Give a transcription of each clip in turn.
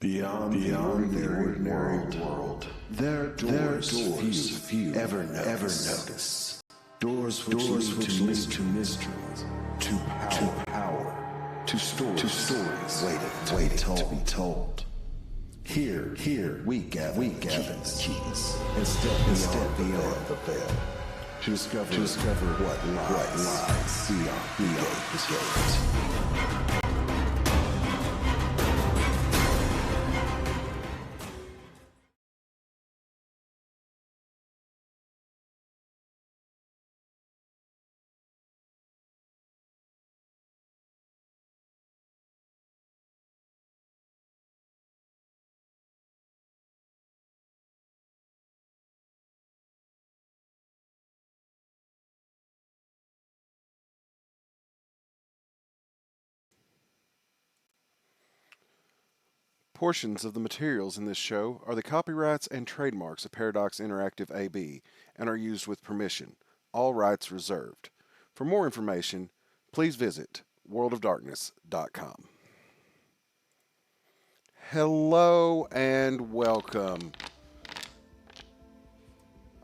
Beyond the ordinary world, there are doors few ever notice. Doors which lead to mysteries, to power, to stories waiting to be told. Here we gather the keys and step beyond the veil to discover what lies beyond the gate. Portions of the materials in this show are the copyrights and trademarks of Paradox Interactive AB and are used with permission. All rights reserved. For more information, please visit worldofdarkness.com. Hello and welcome.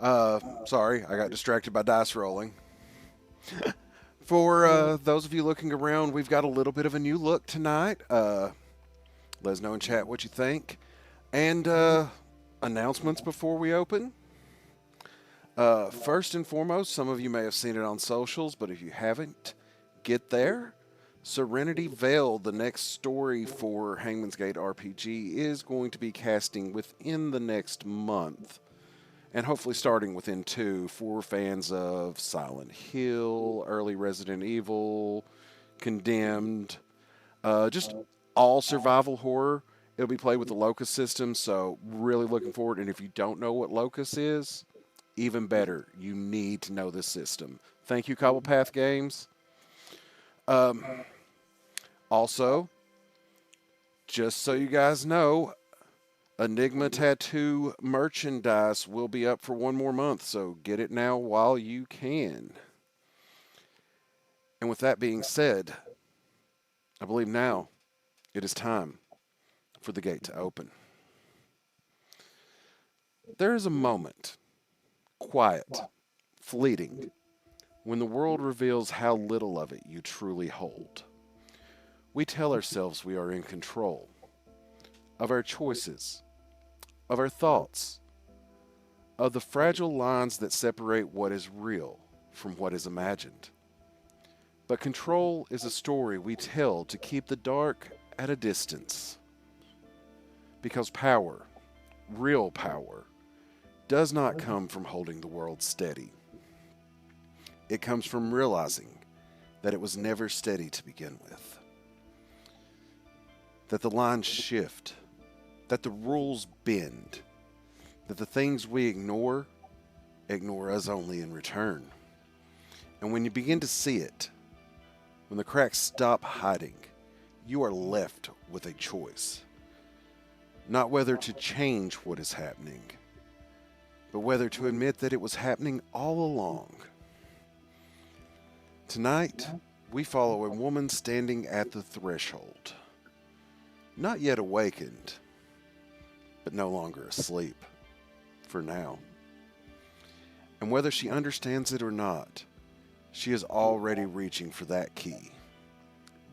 Sorry, I got distracted by dice rolling. For those of you looking around, we've got a little bit of a new look tonight. Let us know in chat what you think. And announcements before we open. First and foremost, some of you may have seen it on socials, but if you haven't, get there. Serenity Veil, the next story for Hangman's Gate RPG, is going to be casting within the next month. And hopefully starting within 2 for fans of Silent Hill, early Resident Evil, Condemned, just all survival horror. It'll be played with the Locust system, so really looking forward. And if you don't know what Locust is, even better. You need to know this system. Thank you, Cobblepath Games. Also, just so you guys know, Enigma Tattoo merchandise will be up for 1 more month, so get it now while you can. And with that being said, I believe now it is time for the gate to open. There is a moment, quiet, fleeting, when the world reveals how little of it you truly hold. We tell ourselves we are in control of our choices, of our thoughts, of the fragile lines that separate what is real from what is imagined. But control is a story we tell to keep the dark at a distance. Because power, real power, does not come from holding the world steady. It comes from realizing that it was never steady to begin with. That the lines shift, that the rules bend, that the things we ignore us only in return. And when you begin to see it, when the cracks stop hiding, you are left with a choice. Not whether to change what is happening, but whether to admit that it was happening all along. Tonight, we follow a woman standing at the threshold. Not yet awakened, but no longer asleep, for now. And whether she understands it or not, she is already reaching for that key,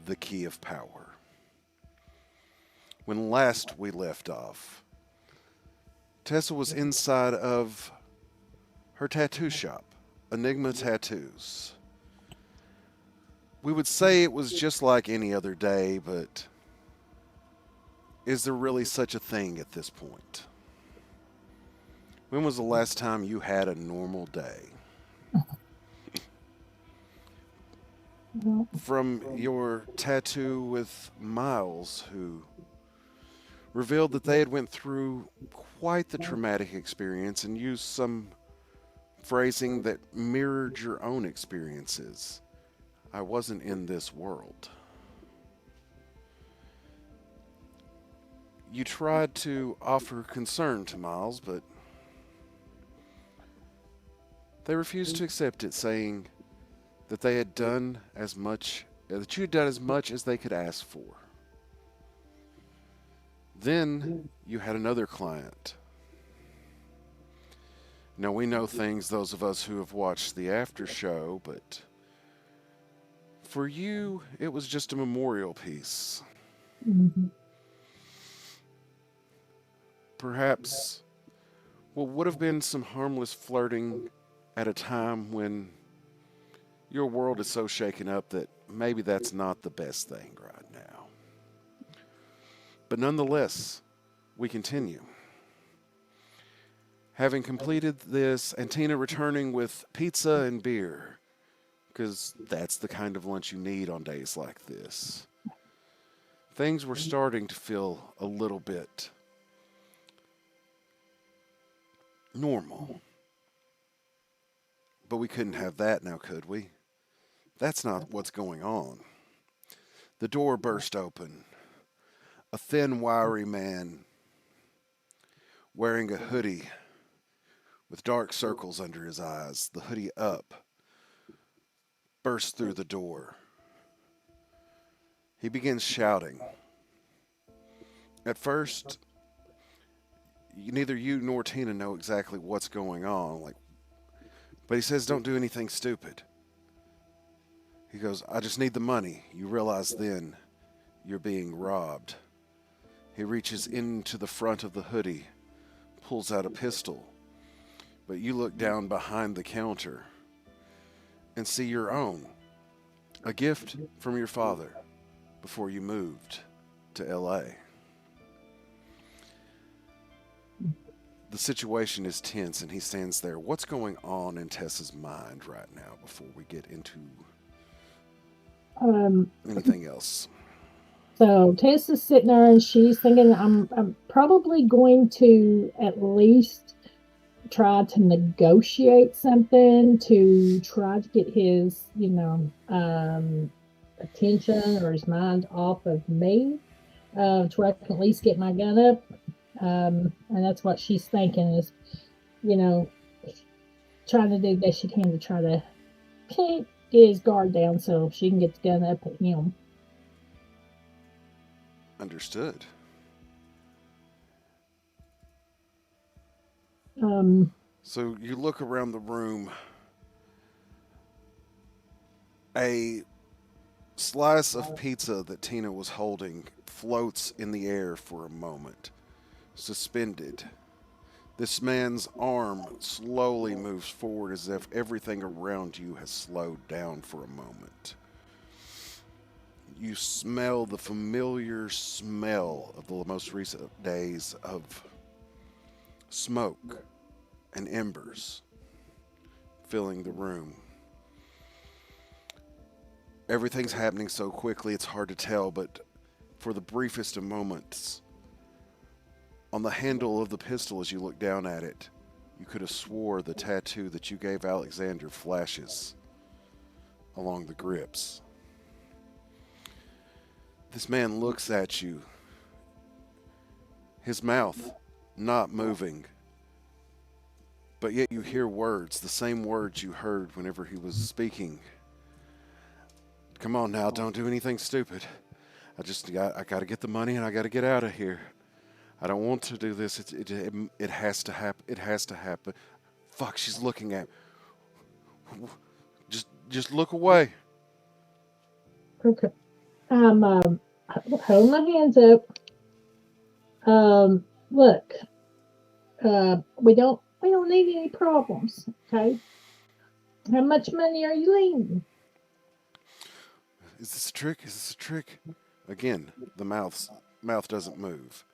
the key of power. When last we left off, Tessa was inside of her tattoo shop, Enigma Tattoos. We would say it was just like any other day, but is there really such a thing at this point? When was the last time you had a normal day? From your tattoo with Miles, who revealed that they had went through quite the traumatic experience and used some phrasing that mirrored your own experiences. I wasn't in this world. You tried to offer concern to Miles, but they refused to accept it, saying that they had done as much, that you had done as much as they could ask for. Then you had another client. Now, we know things, those of us who have watched the after show, but for you, it was just a memorial piece. Mhm. Perhaps what would have been some harmless flirting at a time when your world is so shaken up that maybe that's not the best thing right now. But nonetheless, we continue. Having completed this, and Tina returning with pizza and beer, because that's the kind of lunch you need on days like this, things were starting to feel a little bit normal. But we couldn't have that now, could we? That's not what's going on. The door burst open. A thin, wiry man wearing a hoodie with dark circles under his eyes, the hoodie up, burst through the door. He begins shouting. At first, neither you nor Tina know exactly what's going on, but he says, "Don't do anything stupid." He goes, "I just need the money." You realize then you're being robbed. He reaches into the front of the hoodie, pulls out a pistol, but you look down behind the counter and see your own, a gift from your father before you moved to LA. The situation is tense and he stands there. What's going on in Tessa's mind right now before we get into Um, anything else? so Tessa's sitting there and she's thinking, I'm probably going to at least try to negotiate something to try to get his, attention or his mind off of me, to where I can at least get my gun up. And that's what she's thinking is, you know, trying to do the best she can to try to get his guard down so she can get the gun up at him. Understood. Um, So you look around the room. A slice of pizza that Tina was holding floats in the air for a moment, suspended. This man's arm slowly moves forward as if everything around you has slowed down for a moment. You smell the familiar smell of the most recent days of smoke and embers filling the room. Everything's happening so quickly it's hard to tell, but for the briefest of moments, on the handle of the pistol as you look down at it, you could have swore the tattoo that you gave Alexander flashes along the grips. This man looks at you, his mouth not moving, but yet you hear words, the same words you heard whenever he was speaking. "Come on now, don't do anything stupid. I got to get the money and I got to get out of here. I don't want to do this. It has to happen. It has to happen." Fuck, she's looking at me. Just look away. okay. I'm holding my hands up. Look, we don't need any problems. Okay. How much money are you leaving? Is this a trick? Is this a trick? Again, the mouth doesn't move.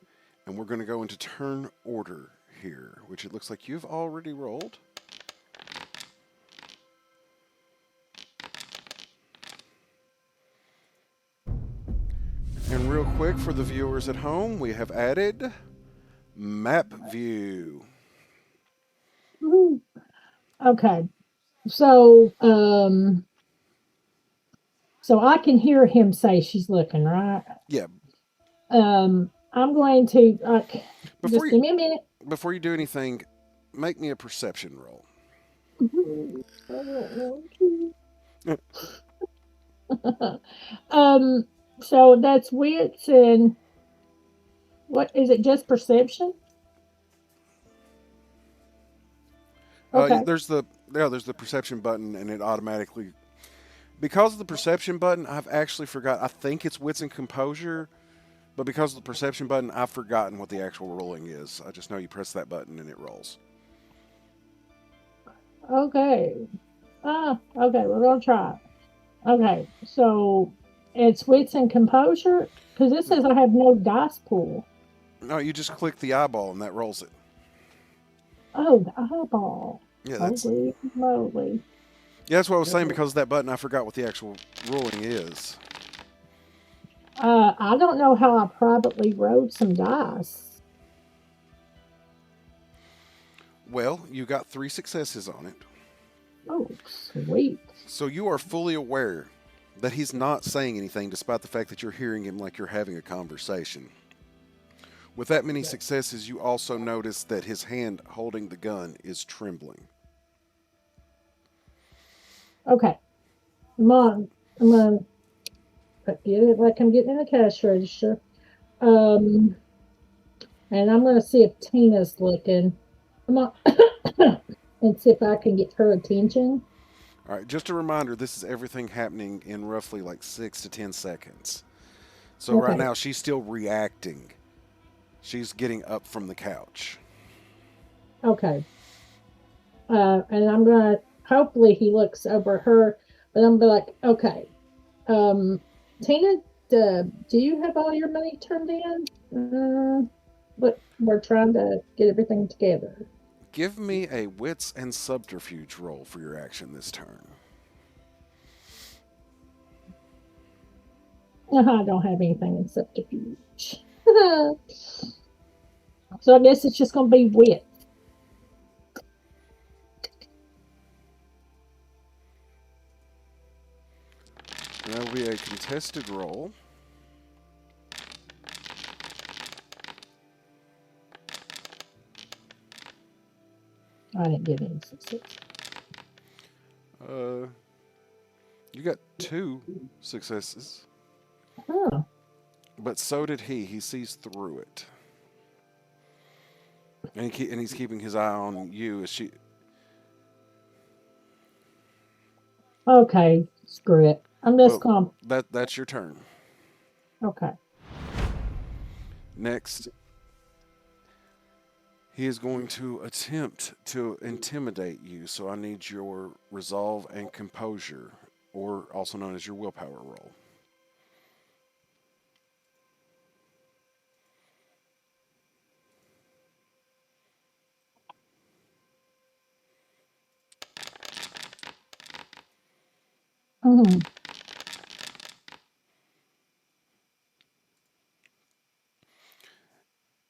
And we're going to go into turn order here, which it looks like you've already rolled. And real quick for the viewers at home, we have added map view. Woo. Okay. So, so I can hear him say she's looking, right? Yeah, I'm going to before just you give me a minute. before you do anything, make me a perception roll. um, so that's wits and What is it? Just perception? Okay. There's the perception button, and it automatically, because of the perception button, I've actually forgot. I think it's wits and composure, but because of the perception button, I've forgotten what the actual rolling is. I just know you press that button and it rolls. Okay. Okay. We're gonna try. Okay. So it's wits and composure because it says I have no dice pool. No, you just click the eyeball and that rolls it. Oh, the eyeball. Yeah, Holy moly. that's what I was saying. Because of that button, I forgot what the actual ruling is. I don't know how I privately rolled some dice. Well, you got 3 successes on it. Oh, sweet. So you are fully aware that he's not saying anything, despite the fact that you're hearing him like you're having a conversation. With that many successes, you also notice that his hand holding the gun is trembling. Okay. I'm gonna get it like I'm getting in the cash register. And I'm gonna see if Tina's looking. I'm gonna and see if I can get her attention. All right, just a reminder, this is everything happening in roughly like 6 to 10 seconds. So right Okay. now, she's still reacting. She's getting up from the couch. Okay. And I'm gonna hopefully he looks over her, but I'm gonna be like, okay. Tina, do you have all your money turned in? But we're trying to get everything together. Give me a wits and subterfuge roll for your action this turn. I don't have anything in subterfuge. So I guess it's just gonna be wit. That'll be a contested roll. I didn't get any success. You got 2 successes, Oh, but so did he. He sees through it, and he's keeping his eye on you as she. okay. Screw it. I'm just Well, gonna. that's your turn. Okay. Next, he is going to attempt to intimidate you. So I need your resolve and composure, or also known as your willpower roll. Mhm.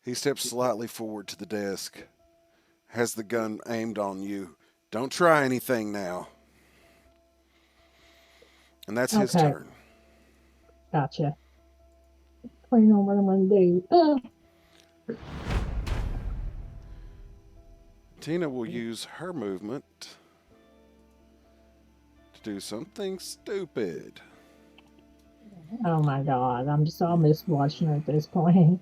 He steps slightly forward to the desk, has the gun aimed on you. Don't try anything now. And that's his Okay. turn. Gotcha. Clean on what I'm gonna do. Tina will use her movement to do something stupid. Oh my god. I'm just almost watching her at this point.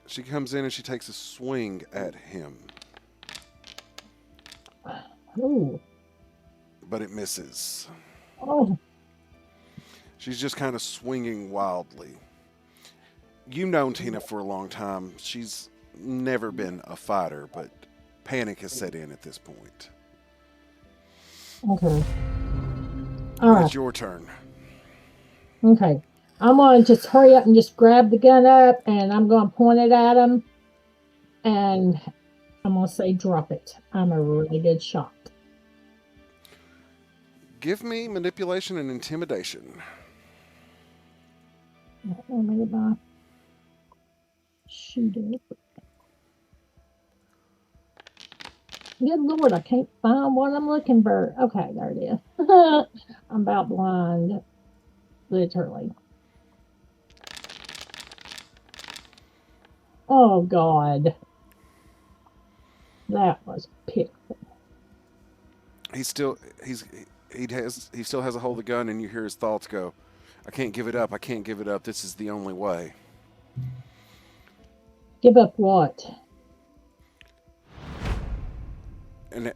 She comes in and she takes a swing at him, Ooh. but it misses. Oh. She's just kind of swinging wildly. You've known Tina for a long time. She's never been a fighter, but panic has set in at this point. Okay. All right. It's your turn. Okay. I'm gonna just hurry up and just grab the gun up and I'm gonna point it at him and I'm gonna say drop it. I'm a really good shot. Give me manipulation and intimidation. Let me get my shooter. Good Lord, I can't find what I'm looking for. Okay, there it is. I'm about blind. Literally. Oh God. That was pitiful. He still he still has a hold of the gun, and you hear his thoughts go, "I can't give it up. I can't give it up. This is the only way." Give up what? And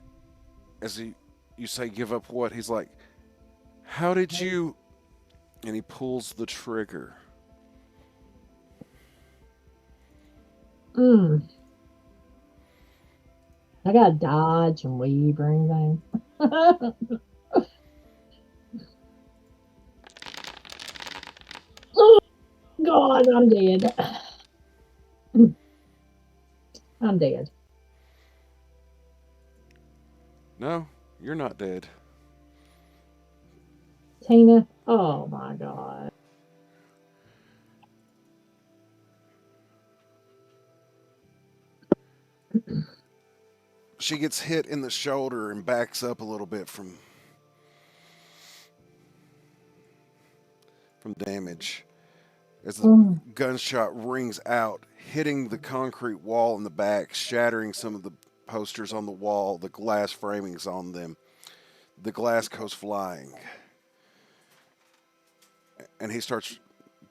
as you say, "Give up what?" He's like, "How did you?" And he pulls the trigger. Mm. I got to dodge and weave or anything. Oh, God, I'm dead. I'm dead. No, you're not dead. Tina, oh my God. She gets hit in the shoulder and backs up a little bit from damage. As the Mm. gunshot rings out, hitting the concrete wall in the back, shattering some of the posters on the wall, the glass framings on them. The glass goes flying. And he starts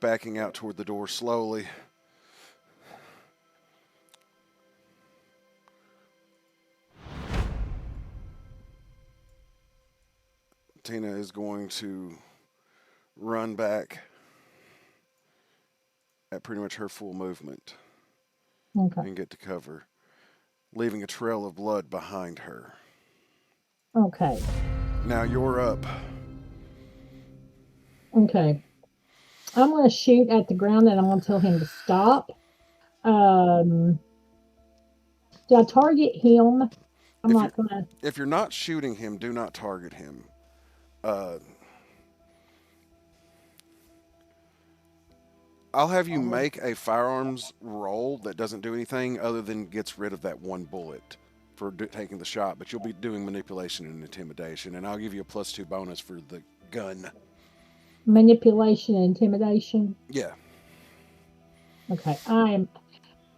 backing out toward the door slowly. Tina is going to run back at pretty much her full movement Okay. and get to cover, leaving a trail of blood behind her. Okay. Now you're up. Okay. I'm going to shoot at the ground and I'm going to tell him to stop. Um, do I target him? I'm If you're not going to. if you're not shooting him, do not target him. Uh, I'll have you make a firearms roll that doesn't do anything other than gets rid of that one bullet for taking the shot, but you'll be doing manipulation and intimidation, and I'll give you a +2 bonus for the gun. Manipulation and intimidation. Yeah. Okay.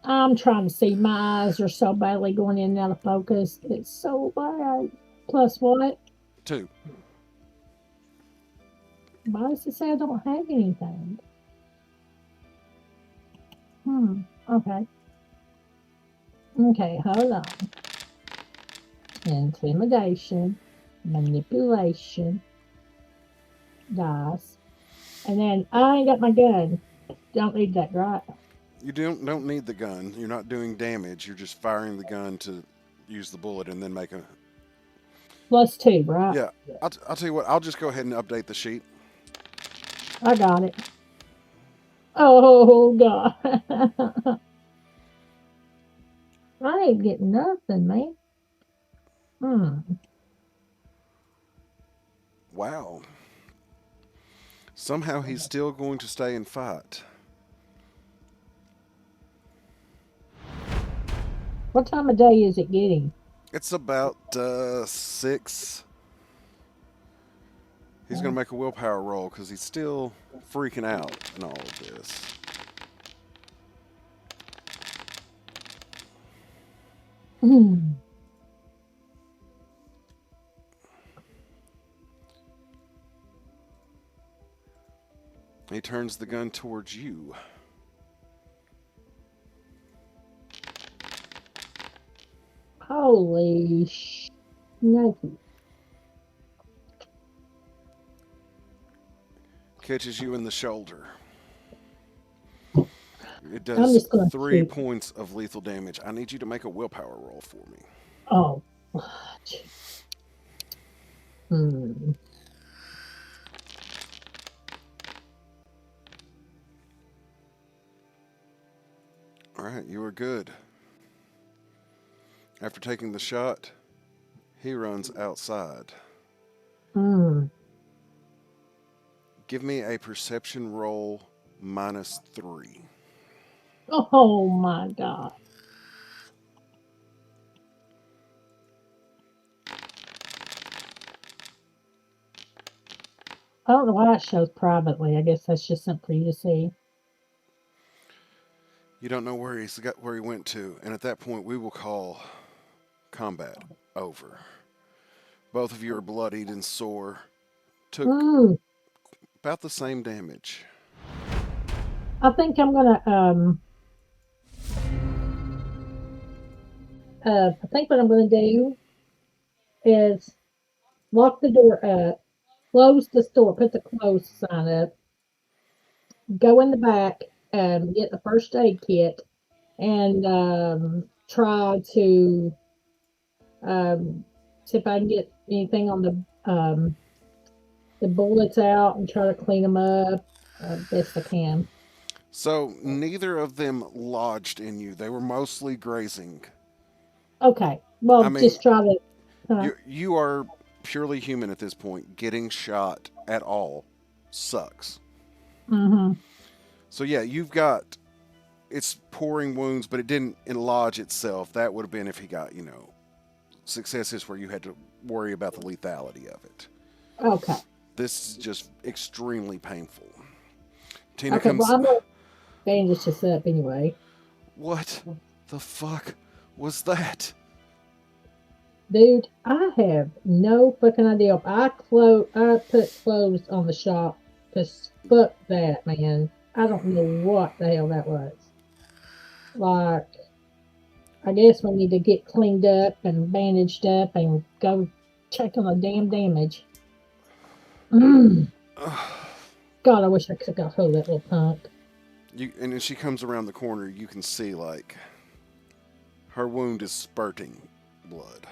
I'm trying to see. My eyes are so badly going in and out of focus. It's so bad. Plus what? 2. Why does it say I don't have anything? Okay. Okay, hold on. Intimidation, manipulation, dice. And then I ain't got my gun. Don't need that, right? You don't need the gun. You're not doing damage. You're just firing the gun to use the bullet and then make a. +2, right? Yeah. I'll tell you what. I'll just go ahead and update the sheet. I got it. Oh, God. I ain't getting nothing, man. Hmm. Wow. Somehow he's still going to stay and fight. What time of day is it getting? It's about 6. He's going to make a willpower roll because he's still freaking out in all of this. Hmm. He turns the gun towards you. Holy no. Catches you in the shoulder. It I'm does just going to 3 shoot. points of lethal damage. I need you to make a willpower roll for me. Oh. Hmm. All right, you are good. After taking the shot, he runs outside. Hmm. Give me a perception roll -3. Oh my God. I don't know why it shows privately. I guess that's just something for you to see. You don't know where where he went to, and at that point we will call combat over. Both of you are bloodied and sore. Took Mm, about the same damage. I think I'm gonna I think what I'm gonna do is lock the door up, close the store, put the close sign up, go in the back, get the first aid kit, and try to um, see if I can get anything on the bullets out and try to clean them up best I can. So neither of them lodged in you. They were mostly grazing. Okay, I well, mean, just try to. you are purely human at this point. Getting shot at all sucks. Mm-hmm. So yeah, you've got it's pouring wounds, but it didn't enlarge itself. That would have been if he got, successes where you had to worry about the lethality of it. Okay. This is just extremely painful. Tina Okay. Well, comes. I'm gonna bandage this up anyway. What the fuck was that? Dude, I have no fucking idea. I put clothes on the shop because fuck that, man. I don't know what the hell that was. Like, I guess we need to get cleaned up and bandaged up and go check on the damn damage. Mm. God, I wish I could have got hold of that little punk. And as she comes around the corner, you can see like her wound is spurting blood.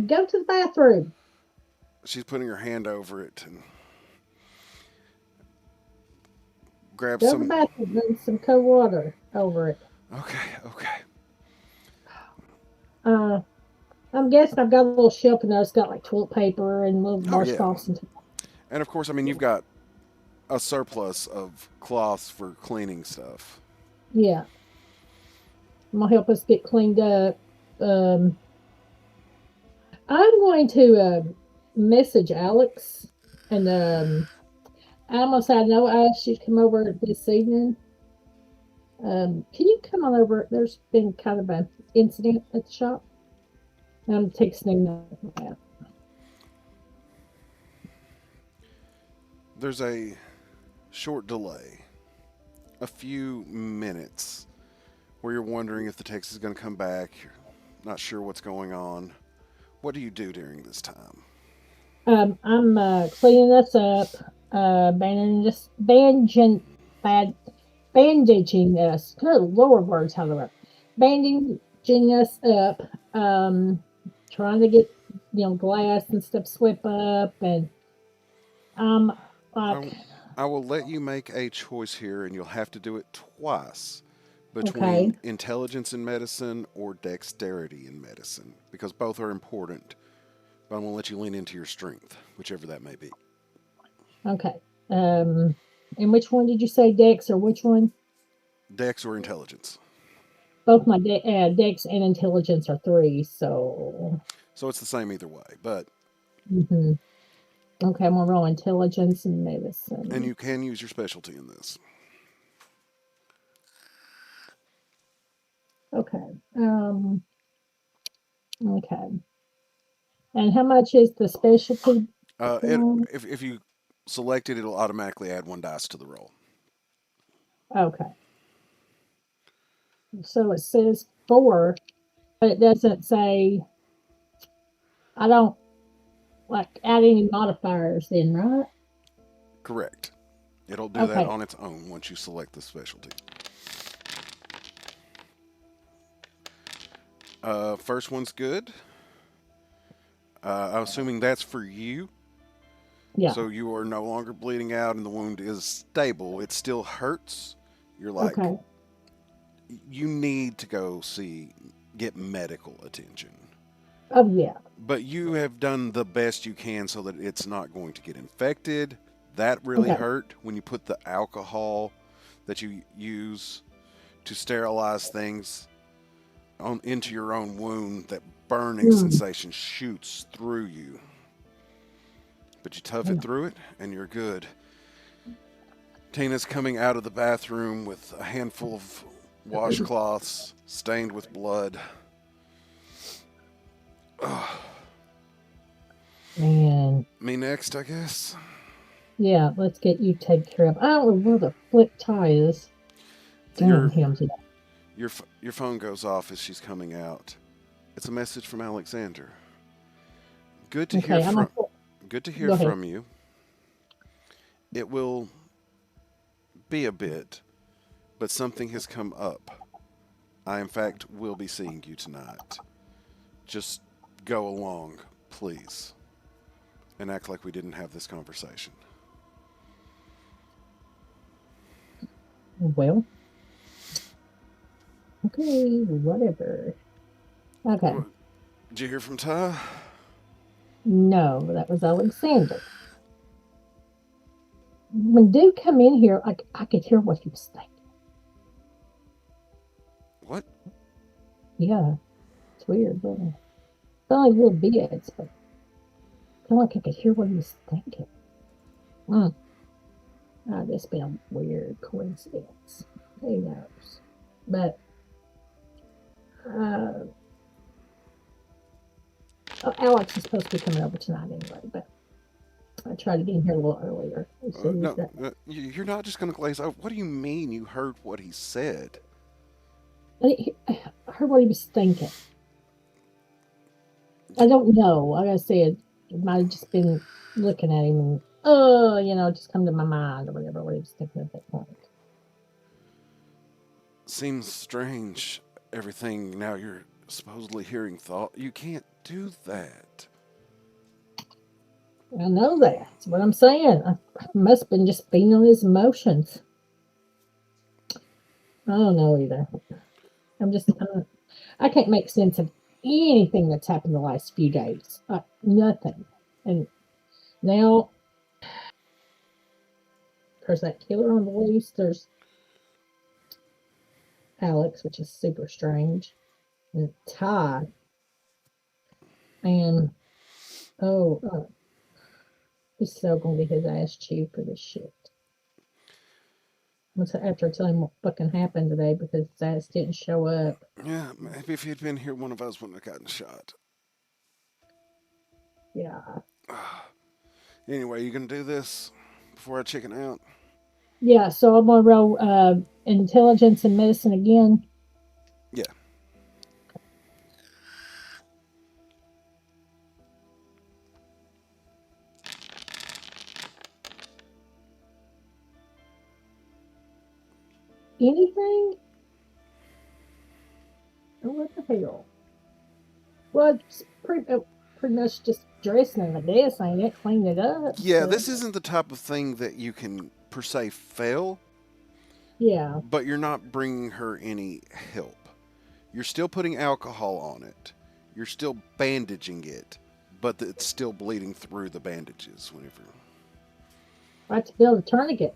Go to the bathroom. She's putting her hand over it and grabs Go to the some. bathroom and some cold water over it. Okay, okay. Uh, I'm guessing I've got a little shelf in there. It's got like toilet paper and little Oh yeah. washcloths and And of course, I mean you've got a surplus of cloths for cleaning stuff. yeah. I'm gonna help us get cleaned up. Um, I'm going to message Alex and I'm gonna say I know I asked you to come over this evening. Can you come on over? There's been kind of an incident at the shop. I'm texting that. There's a short delay, a few minutes, where you're wondering if the text is going to come back. You're not sure what's going on. What do you do during this time? I'm cleaning this up, bad, bandaging us. Good Lord, words, how to write. Bandaging us up, trying to get glass and stuff swept up, and I'm like, I will let you make a choice here, and you'll have to do it twice between okay, intelligence in medicine or dexterity in medicine, because both are important. But I'm going to let you lean into your strength, whichever that may be. okay. And which one did you say, Dex, or which one? Dex or intelligence. Both my Dex and intelligence are 3, so. So it's the same either way. But hmm Okay, I'm gonna roll intelligence and and medicine. you can use your specialty in this. Okay. Okay. And how much is the specialty? It Um, if you select it, it'll automatically add 1 dice to the roll. okay. So it says 4, but it doesn't say. I don't like add any modifiers then, right? Correct. It'll do that Okay. on its own once you select the specialty. First one's good. I'm assuming that's for you. Yeah. So you are no longer bleeding out and the wound is stable. It still hurts. You're like, Okay. you need to go get medical attention. Oh yeah. But you have done the best you can so that it's not going to get infected. That really Okay. hurt when you put the alcohol that you use to sterilize things into your own wound. That burning Mm. sensation shoots through you. But you tough it through it, and you're good. Tina's coming out of the bathroom with a handful of washcloths stained with blood. Man. Me next, I guess. Yeah, let's get you taken care of. I don't know where the flip tie is. Damn, Hamzy. Your phone goes off as she's coming out. It's a message from Alexander. Good to hear Okay, from. Good to hear go ahead. from you. It will be a bit, but something has come up. I, in fact, will be seeing you tonight. Just go along, please, and act like we didn't have this conversation. Well, okay, whatever. Okay. Did you hear from Ty? No, that was Alexander. When dude come in here, I could hear what he was thinking. What? Yeah, it's weird, but it's only little bits, but I feel like I could hear what he was thinking. Mm. Oh, this been a weird coincidence. Who knows? But Alex is supposed to be coming over tonight anyway, but I tried to get in here a little earlier. You're not just going to glaze over. What do you mean you heard what he said? I heard what he was thinking. I don't know. Like I said, it might have just been looking at him and, just come to my mind or whatever, what he was thinking at that point. Seems strange, everything now you're supposedly hearing thought. You can't do that. I know that. That's what I'm saying. I must have been just feeling his emotions. I don't know either. I can't make sense of anything that's happened the last few days. Nothing. And now, there's that killer on the loose. There's Alex, which is super strange. And Ty. And, he's so going to get his ass chewed for this shit. After I tell him what fucking happened today because his ass didn't show up. Yeah, maybe if you'd been here, one of us wouldn't have gotten shot. Yeah. Anyway, you gonna do this before I chicken out? Yeah, so I'm gonna roll intelligence and medicine again. Yeah. Anything? Oh, what the hell? Well, it's pretty much just dressing in the desk, ain't it? Cleaning it up. Yeah, So, this isn't the type of thing that you can per se fail. yeah. But you're not bringing her any help. You're still putting alcohol on it. You're still bandaging it, but it's still bleeding through the bandages whenever. I have to build a tourniquet.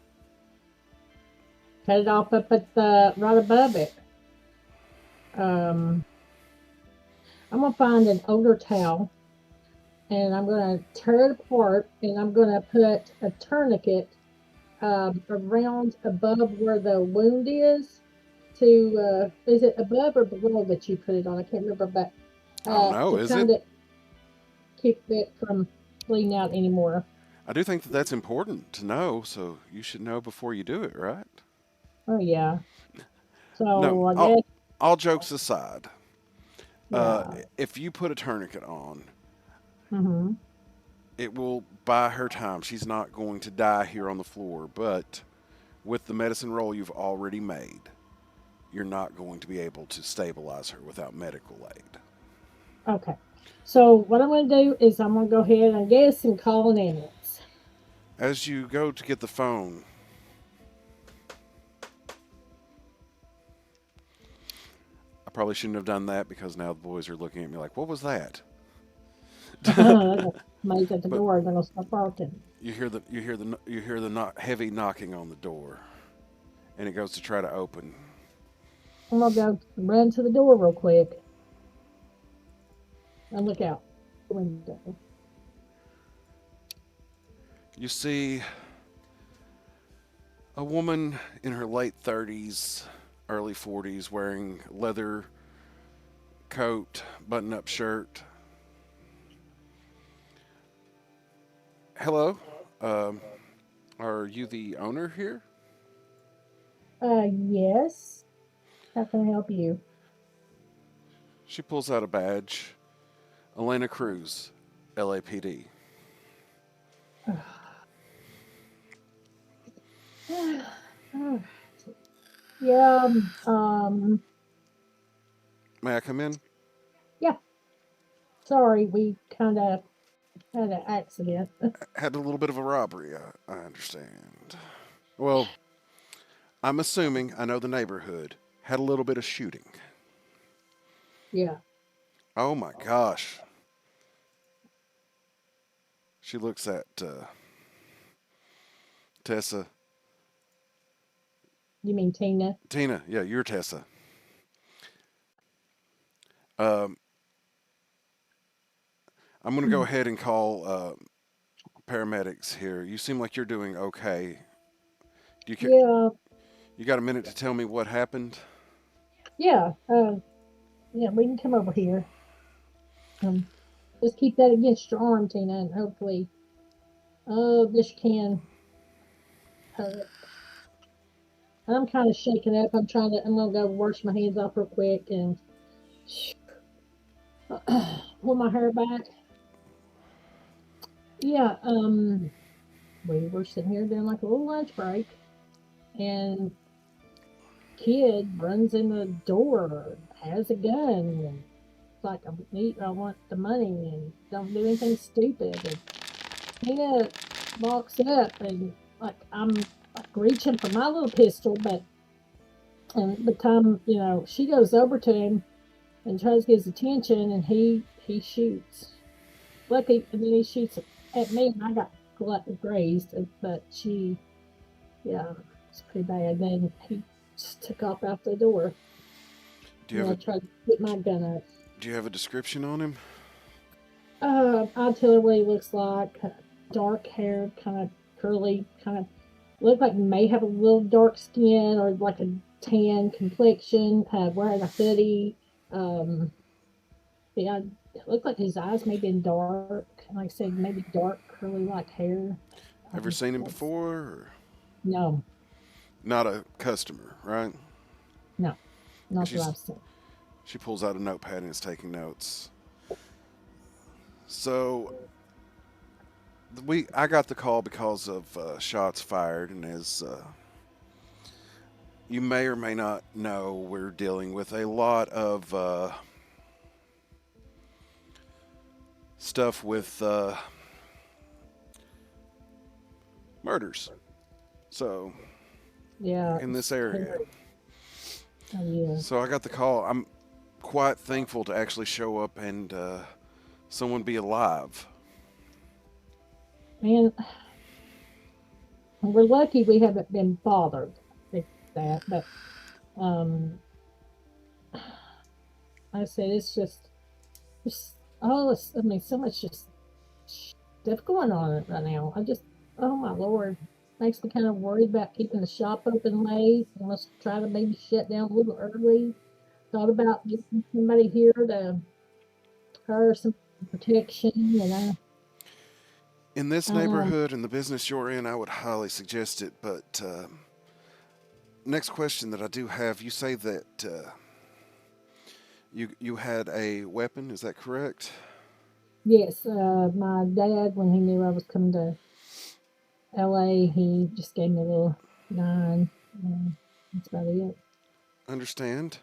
Cut it off up at the right above it. I'm gonna find an older towel and I'm gonna tear it apart and I'm gonna put a tourniquet around above where the wound is. Is it above or below that you put it on? I can't remember, but I don't know, to is kind it? of keep it from bleeding out anymore. I do think that that's important to know, so you should know before you do it, right? Oh yeah. So No, I guess all jokes aside, yeah. if you put a tourniquet on, Mm-hmm. it will buy her time. She's not going to die here on the floor, but with the medicine roll you've already made, you're not going to be able to stabilize her without medical aid. Okay. So what I'm going to do is I'm going to go ahead and guess and call an ambulance. As you go to get the phone, I probably shouldn't have done that because now the boys are looking at me like, "What was that?" Somebody's at the But door. They're going to start barking. you hear the heavy knocking on the door, and it goes to try to open. I'm going to go run to the door real quick and look out the window. You see a woman in her late 30s, early 40s, wearing leather coat, button-up shirt, Hello. Um, are you the owner here? Yes. How can I help you? She pulls out a badge. Elena Cruz, LAPD. Yeah, May I come in? yeah, sorry, we kind of had an accident. Had a little bit of a robbery, I understand. Well, I'm assuming I know the neighborhood. Had a little bit of shooting. Yeah, Oh my gosh. She looks at Tessa. you mean Tina? Tina, yeah, you're Tessa. Um, I'm going to go ahead and call paramedics here. You seem like you're doing okay. Do you, Yeah, you got a minute to tell me what happened? yeah, yeah, we can come over here. Um, just keep that against your arm, Tina, and hopefully, this can. Uh, I'm kind of shaken up. I'm gonna go wash my hands off real quick and pull my hair back. Yeah, we were sitting here doing like a little lunch break, and kid runs in the door, has a gun, and it's like I want the money, and don't do anything stupid. And Tina walks up, and like I'm like reaching for my little pistol, but and the time she goes over to him and tries to get his attention, and he shoots. Lucky, and then he shoots at me, and I got grazed, but yeah, it's pretty bad. Then he just took off out the door. Do you And have I a tried to get my gun up. Do you have a description on him? I'll tell her what he looks like. Dark hair, kind of curly, kind of look like may have a little dark skin or like a tan complexion. Wearing a hoodie. Yeah, it looked like his eyes may be dark. Like I said, maybe dark curly like hair. Ever seen him That's, before? Or no, not a customer, right? no, And not that I've seen. she pulls out a notepad and is taking notes. So I got the call because of shots fired, and as you may or may not know, we're dealing with a lot of stuff with murders. So Yeah, in this it's area, scary. Oh, yeah. so I got the call. I'm quite thankful to actually show up and someone be alive. Man, we're lucky we haven't been bothered with that, but um, like I said, it's just there's all this. I mean, so much just stuff going on right now. Oh my lord, makes me kind of worried about keeping the shop open late. I must try to maybe shut down a little early. Thought about getting somebody here to hire some protection, In this um, neighborhood and the business you're in, I would highly suggest it. But next question that I do have, you say that you had a weapon. Is that correct? yes, my dad, when he knew I was coming to LA, he just gave me a little 9. That's about it. Understand.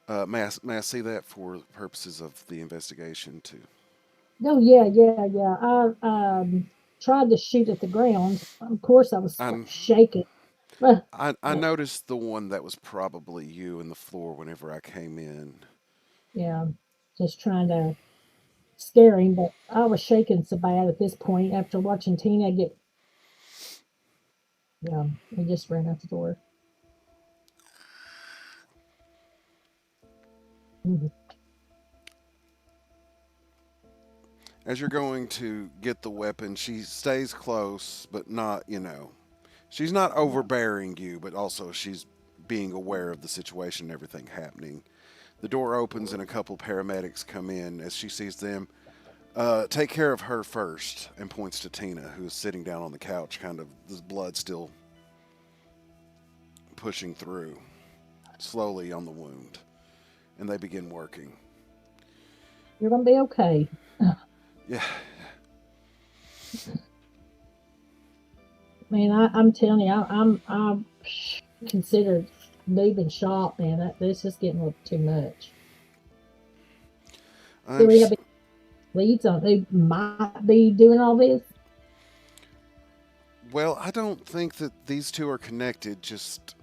May I see that for purposes of the investigation too? Oh yeah, yeah, yeah. I tried to shoot at the ground. Of course, I was like I, shaking. Uh, I noticed the one that was probably you in the floor whenever I came in. yeah, just trying to scare him, but I was shaking so bad at this point after watching Tina get. Yeah, he just ran out the door. Mhm. As you're going to get the weapon, she stays close, but not. She's not overbearing you, but also she's being aware of the situation and everything happening. The door opens and a couple paramedics come in. As she sees them, Take care of her first, and points to Tina, who is sitting down on the couch, kind of the blood still pushing through slowly on the wound. And they begin working. You're gonna be okay. Yeah, Man, I'm telling you, I'm considered moving shop, man. This is getting a little too much. Do I'm. we have any leads on who might be doing all this? Well, I don't think that these two are connected. Just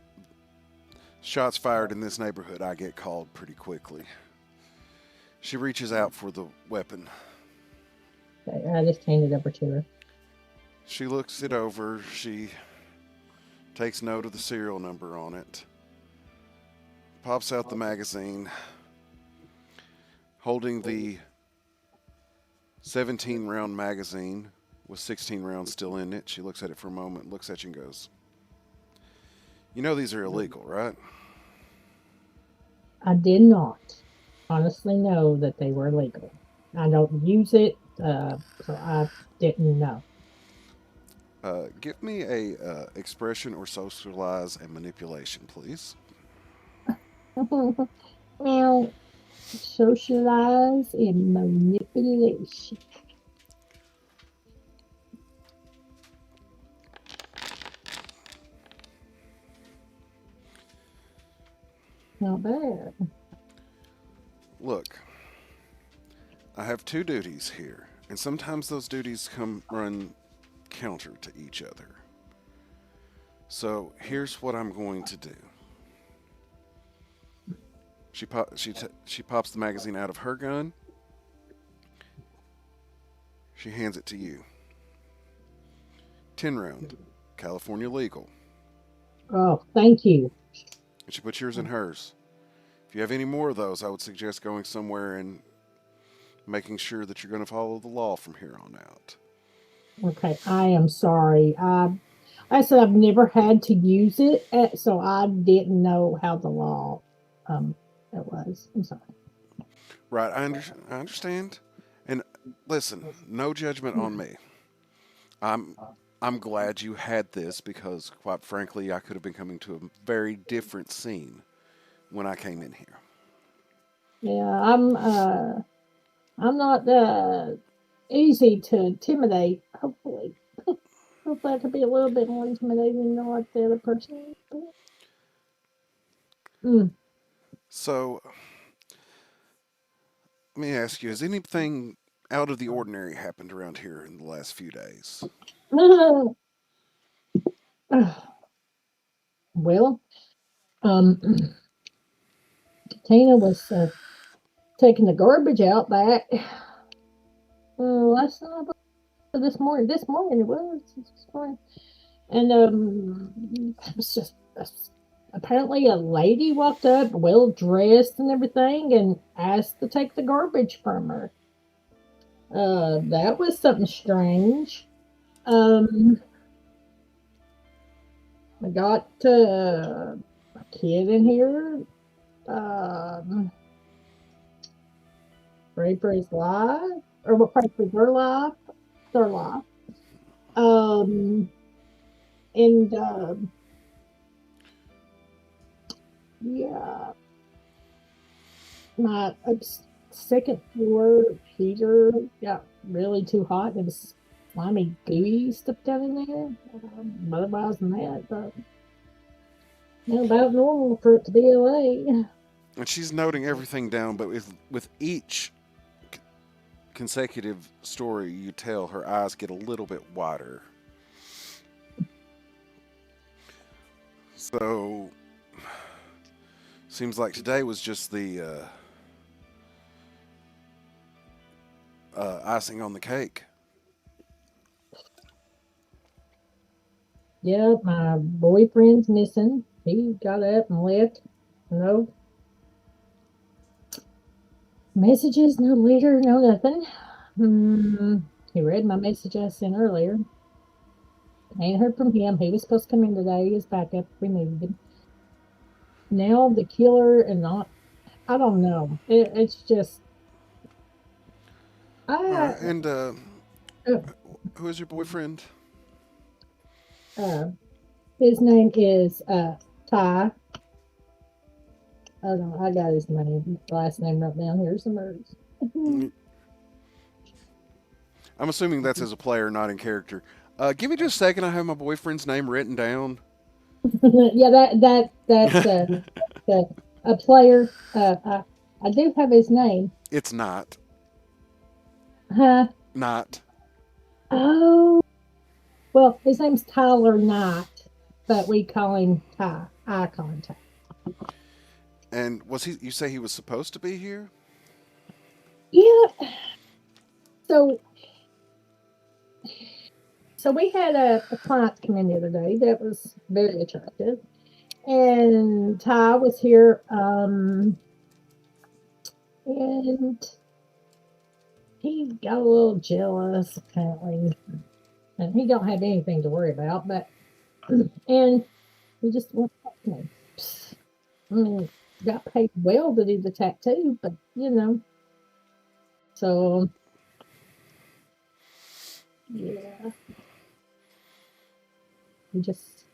shots fired in this neighborhood, I get called pretty quickly. She reaches out for the weapon. Okay, I just handed it over to her. She looks it over. She takes note of the serial number on it. Pops out the magazine, holding the 17 round magazine with 16 rounds still in it. She looks at it for a moment, looks at you, and goes, "You know these are illegal, right?" I did not honestly know that they were legal. I don't use it, so I didn't know. Give me a expression or socialize and manipulation, please. Now, socialize and manipulation. Not bad. Look, I have two duties here, and sometimes those duties come run counter to each other. So here's what I'm going to do. She pops the magazine out of her gun. She hands it to you. 10 round, California legal. Oh, thank you. And she puts yours in hers. If you have any more of those, I would suggest going somewhere and making sure that you're going to follow the law from here on out. Okay, I am sorry. I said I've never had to use it, so I didn't know how the law um it was. I'm sorry. Right, I understand. And listen, no judgment on me. I'm I'm glad you had this because, quite frankly, I could have been coming to a very different scene when I came in here. Yeah, I'm not easy to intimidate. Hopefully, hopefully I could be a little bit more intimidating than what the other person is. Mm. So, let me ask you: has anything out of the ordinary happened around here in the last few days? Well, um, Tina was taking the garbage out back last night, this morning. This morning it was this morning, and it was just apparently a lady walked up, well dressed and everything, and asked to take the garbage from her. That was something strange. Um, I got a kid in here. Um, pray for his life, or what? Pray for their life, their life. Um, and yeah, my second floor heater got really too hot. There was slimy, gooey stuff down in there. Otherwise than that, but about normal for it to be LA. And she's noting everything down, but with each consecutive story you tell, her eyes get a little bit wider. So, seems like today was just the icing on the cake. Yeah, my boyfriend's missing. He got up and left. No messages, no letter, no nothing. He read my message I sent earlier. Ain't heard from him. He was supposed to come in today. His backup removed him. Now the killer and not, I don't know. It's just, All right. I And uh, who is your boyfriend? uh, his name is Ty. Oh no, I got his name, last name wrote down here somewhere. Mm, I'm assuming that's as a player, not in character. Give me just a second. I have my boyfriend's name written down. Yeah, that's the a player. I do have his name. It's not. Huh? Not. Oh, well, his name's Tyler Knight, but we call him Ty. Eye contact. And was he? You say he was supposed to be here? Yeah. So we had a client come in the other day that was very attractive, and Ty was here, and he got a little jealous apparently, and he don't have anything to worry about, but and he just won't talk to me. I mean, got paid well to do the tattoo, but so yeah, he just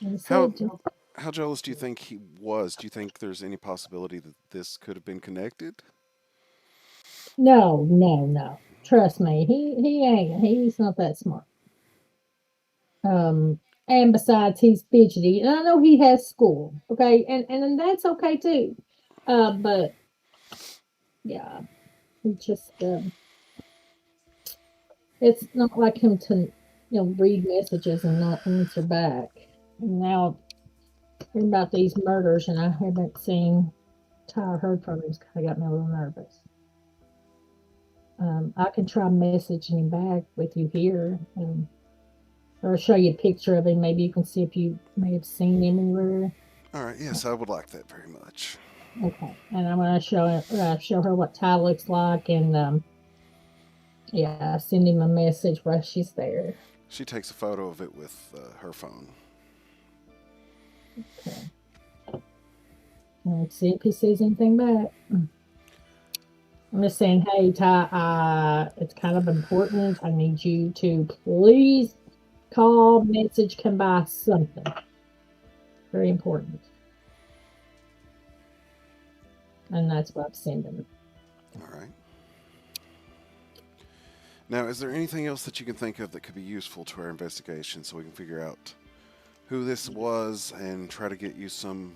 like I How said, how jealous do you think he was? Do you think there's any possibility that this could have been connected? no, no, no. Trust me, he ain't. He's not that smart. Um, and besides, he's fidgety, and I know he has school. Okay, and that's okay too. But yeah, he just it's not like him to read messages and not answer back. And now hearing about these murders, and I haven't seen Ty heard from him. It's kind of got me a little nervous. I can try messaging him back with you here, or show you a picture of him. Maybe you can see if you may have seen him anywhere. All right. Yes, I would like that very much. Okay, and I'm gonna show her what Ty looks like, and yeah, send him a message while she's there. She takes a photo of it with her phone. Okay, and see if he says anything back. I'm just saying, hey Ty, it's kind of important. I need you to please call, message, come by, something very important, and that's what I'm sending. All right. Now, is there anything else that you can think of that could be useful to our investigation so we can figure out who this was and try to get you some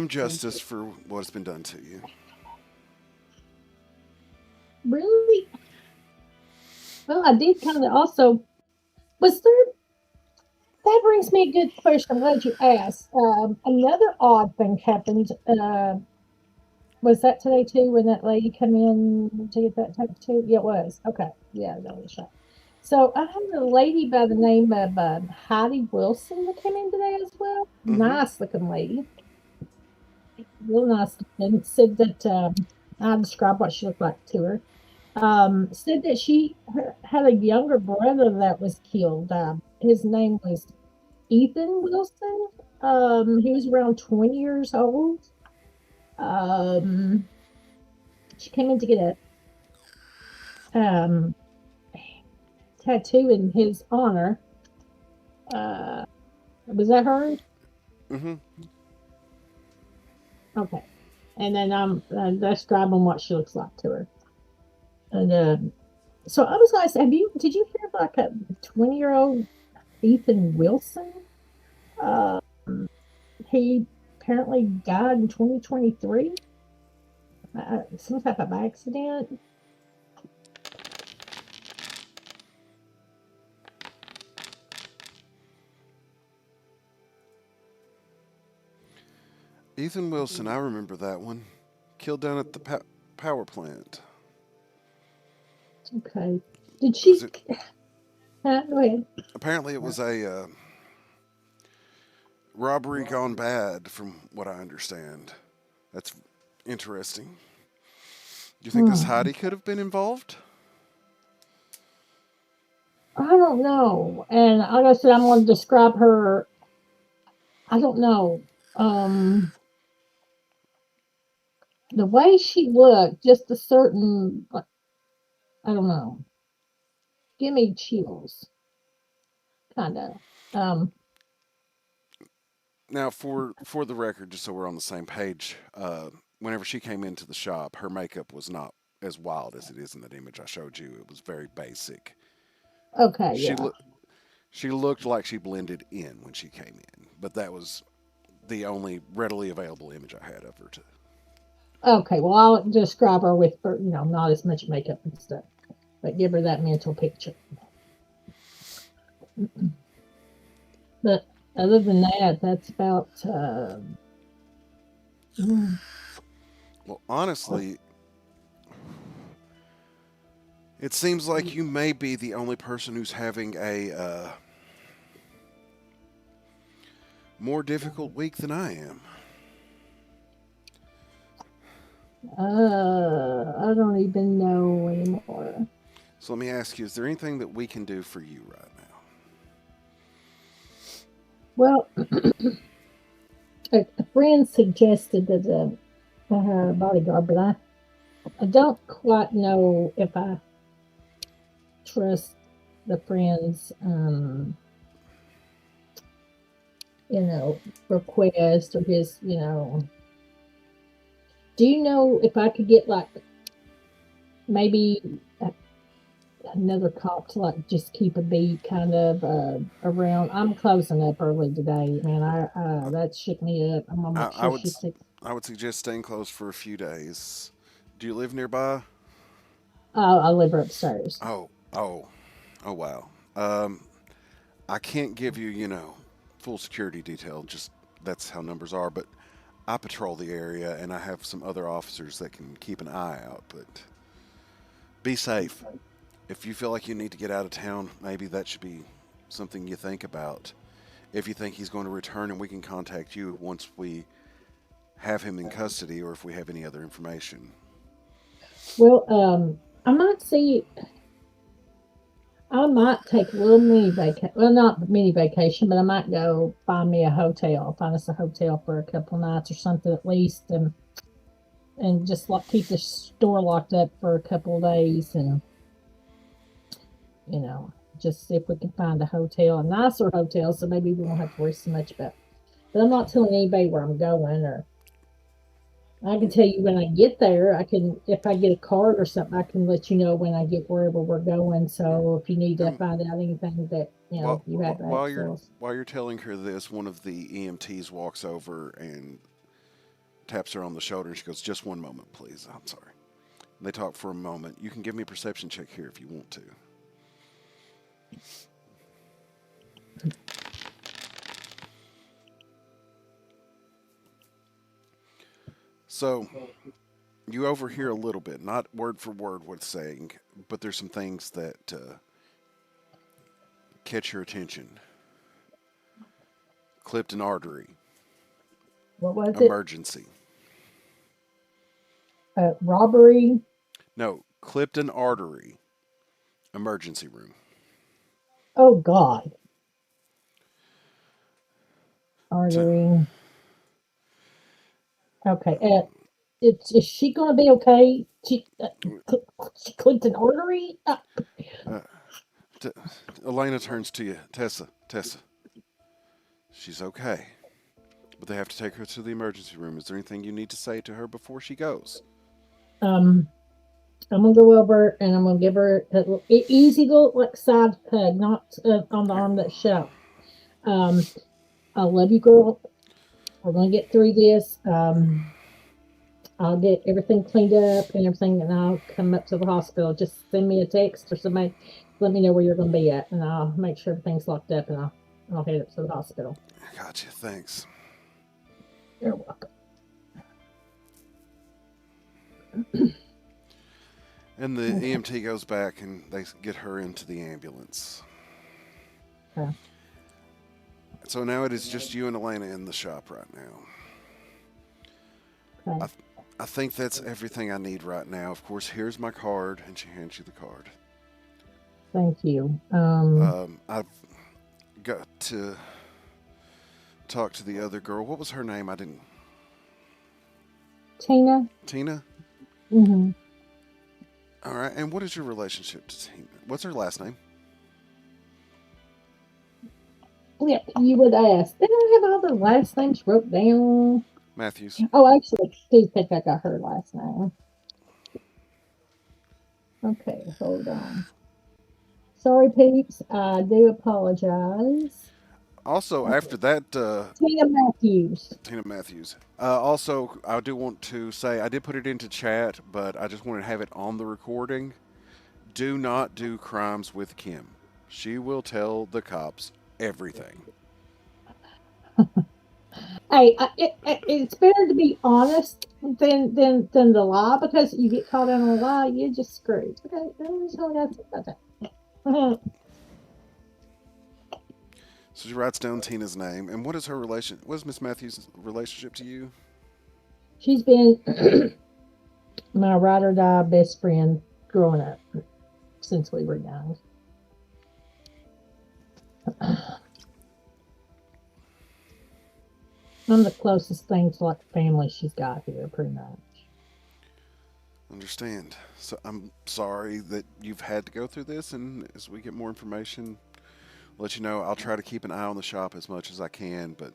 justice for what's been done to you? Really? Well, I did kind of also. Was there? That brings me a good question. I'm glad you asked. Another odd thing happened. Was that today too when that lady come in to get that tattoo? Yeah, it was. Okay. Yeah, that was right. So I had a lady by the name of Heidi Wilson that came in today as well. Mm-hmm. Nice looking lady. Real nice looking. Said that I described what she looked like to her. Said that she had a younger brother that was killed. His name was Ethan Wilson. He was around 20 years old. Um, she came in to get a tattoo in his honor. Uh, was that her? Mm-hmm. Okay. And then I'm describing what she looks like to her. And so I was going to say, did you hear like a 20-year-old Ethan Wilson? Um, he apparently died in 2023. Some type of accident. Ethan Wilson, I remember that one. Killed down at the power plant. Okay. Did Was she? it? Go ahead. Apparently, it was a robbery gone bad, from what I understand. That's interesting. Do you think this Hmm. Heidi could have been involved? I don't know. And like I said, I'm going to describe her. I don't know. Um, the way she looked, just a certain, I don't know, give me chills, kind of. Um, Now, for the record, just so we're on the same page, whenever she came into the shop, her makeup was not as wild as it is in that image I showed you. It was very basic. okay, She yeah. looked she looked like she blended in when she came in, but that was the only readily available image I had of her. To Okay, well, I'll describe her with, not as much makeup and stuff, but give her that mental picture. But other than that, that's about, mm, well, honestly, it seems like you may be the only person who's having a more difficult week than I am. I don't even know anymore. So let me ask you: is there anything that we can do for you right now? Well, a friend suggested that her bodyguard, but I don't quite know if I trust the friend's, you know, request or his, do you know if I could get like maybe another cop to like just keep a beat kind of around? I'm closing up early today, man. I that shook me up. I'm gonna I, make I sure would she takes. I would suggest staying closed for a few days. Do you live nearby? I'll leave her upstairs. Oh, oh, oh, wow. Um, I can't give you, full security detail. Just that's how numbers are. But I patrol the area, and I have some other officers that can keep an eye out. But be safe. If you feel like you need to get out of town, maybe that should be something you think about. If you think he's going to return, and we can contact you once we have him in custody, or if we have any other information. Well, I might see. I might take a little mini vacation. Well, not mini vacation, but I might go find me a hotel, find us a hotel for a couple nights or something at least, and just like keep the store locked up for a couple of days, and you know, just see if we can find a hotel, a nicer hotel, so maybe we won't have to worry so much about. But I'm not telling anybody where I'm going, or I can tell you when I get there. I can, if I get a card or something, I can let you know when I get wherever we're going. So if you need to And find out anything that while, you have while you're access. while you're telling her this, one of the EMTs walks over and taps her on the shoulder, and she goes, "Just one moment, please. I'm sorry." They talk for a moment. You can give me a perception check here if you want to. So you overhear a little bit, not word for word what's saying, but there's some things that catch your attention. Clipped an artery. What was it? Emergency. Robbery. No, clipped an artery. Emergency room. Oh God, To, artery. Okay. Is she gonna be okay? She clipped an artery. uh, to, Elena turns to you. Tessa. She's okay. But they have to take her to the emergency room. Is there anything you need to say to her before she goes? Um, I'm gonna go over and I'm gonna give her an easy little like side hug, not on the arm that's shut. Um, I love you, girl. We're gonna get through this. I'll get everything cleaned up and everything, and I'll come up to the hospital. Just send me a text or somebody, let me know where you're gonna be at, and I'll make sure everything's locked up, and I'll head up to the hospital. Gotcha. Thanks. You're welcome. And the Okay. EMT goes back and they get her into the ambulance. Okay. So now it is just you and Elena in the shop right now. Okay. I, I think that's everything I need right now. Of course, here's my card, and she hands you the card. Thank you. I've got to talk to the other girl. What was her name? I didn't. Tina. Tina? Mm-hmm. All right. And what is your relationship to Tina? What's her last name? Yeah, you would ask. Did I have all the last names wrote down? Matthews. Oh, actually, Steve picked I got her last name. Okay, hold on. Sorry, peeps. I do apologize. Also, Okay, after that, Tina Matthews. Tina Matthews. Also, I do want to say I did put it into chat, but I just want to have it on the recording. Do not do crimes with Kim. She will tell the cops everything. Hey, it's better to be honest than to lie because you get caught out on a lie, you're just screwed. Okay, that's all I got to say about that. So she writes down Tina's name. And what is her relation? What is Miss Matthews' relationship to you? She's been my ride or die best friend growing up since we were young. I'm the closest thing to like family she's got here, pretty much. Understand. So I'm sorry that you've had to go through this, and as we get more information, I'll let you know. I'll try to keep an eye on the shop as much as I can, but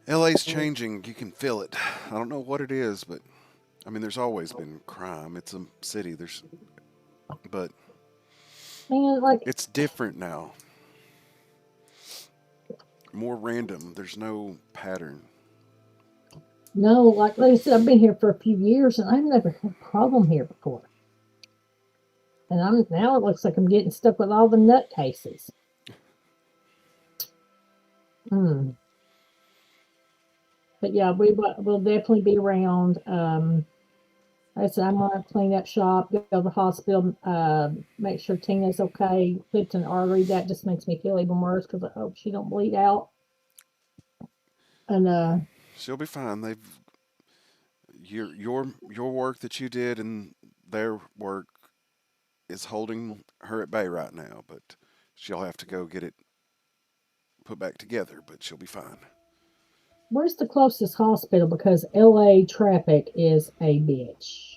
LA's changing. You can feel it. I don't know what it is, but I mean, there's always been crime. It's a city. But Man, like it's different now. More random. There's no pattern. no, like I said, I've been here for a few years and I've never had a problem here before. And I'm now it looks like I'm getting stuck with all the nutcases. Hmm. But yeah, will definitely be around. Like I said I'm gonna clean up shop, go to the hospital, make sure Tina's okay. Clipped an artery that just makes me feel even worse because I hope she don't bleed out. And She'll be fine. Your work that you did and their work is holding her at bay right now, but she'll have to go get it put back together, but she'll be fine. where's the closest hospital? Because LA traffic is a bitch.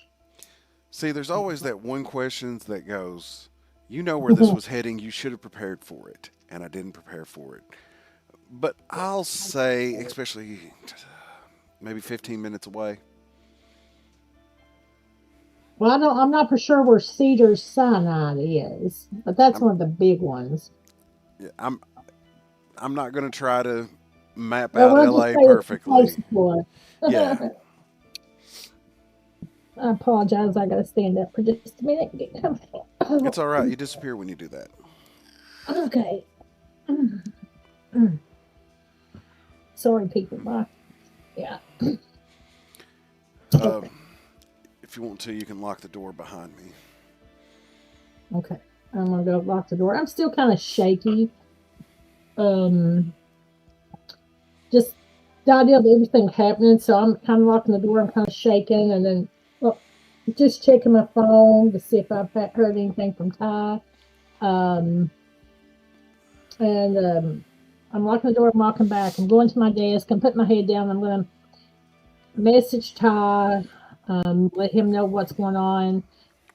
See, there's always that one question that goes, you know where this was heading, you should have prepared for it, and I didn't prepare for it. But I'll say, especially maybe 15 minutes away. Well, I'm not for sure where Cedar Sinai is, but that's I'm, one of the big ones. yeah, I'm not going to try to map Well, out we'll just LA say it's the perfectly. closest one. Yeah, I apologize. I got to stand up for just a minute. Get comfortable. it's all right. You disappear when you do that. Okay. Sorry, people. Bye. Yeah. Uh, Okay. if you want to, you can lock the door behind me. Okay. I'm gonna go lock the door. I'm still kind of shaky. Um, just the idea of everything happening. So I'm kind of locking the door. I'm kind of shaking, and then well, just checking my phone to see if I've heard anything from Ty. Um, and I'm locking the door. I'm walking back. I'm going to my desk. I'm putting my head down. I'm going to message Ty. Let him know what's going on.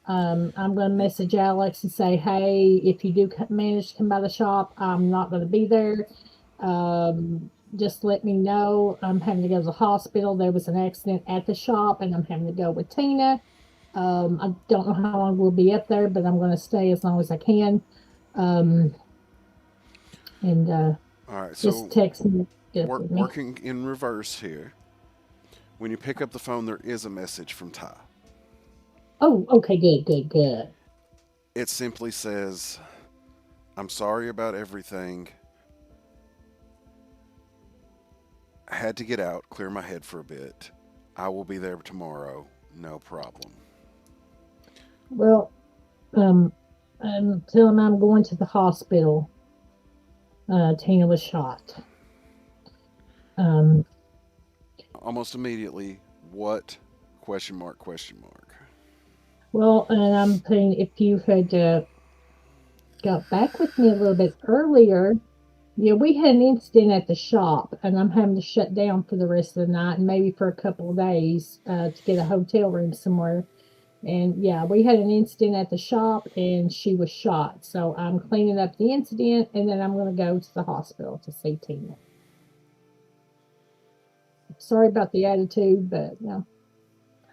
I'm going to message Alex and say, hey, if you do manage to come by the shop, I'm not going to be there. Just let me know. I'm having to go to the hospital. There was an accident at the shop, and I'm having to go with Tina. I don't know how long we'll be up there, but I'm going to stay as long as I can. Um, and All right, just so text me. Get up with me. working in reverse here. When you pick up the phone, there is a message from Ty. Oh, okay, good, good, good. It simply says, I'm sorry about everything. I had to get out, clear my head for a bit. I will be there tomorrow. No problem. Well, um, tell him I'm going to the hospital. Tina was shot. Um, Almost immediately, what? Question mark, question mark. well, and I'm putting if you had got back with me a little bit earlier, Yeah, we had an incident at the shop, and I'm having to shut down for the rest of the night and maybe for a couple of days to get a hotel room somewhere. And yeah, we had an incident at the shop, and she was shot. So I'm cleaning up the incident, and then I'm going to go to the hospital to see Tina. Sorry about the attitude, but no.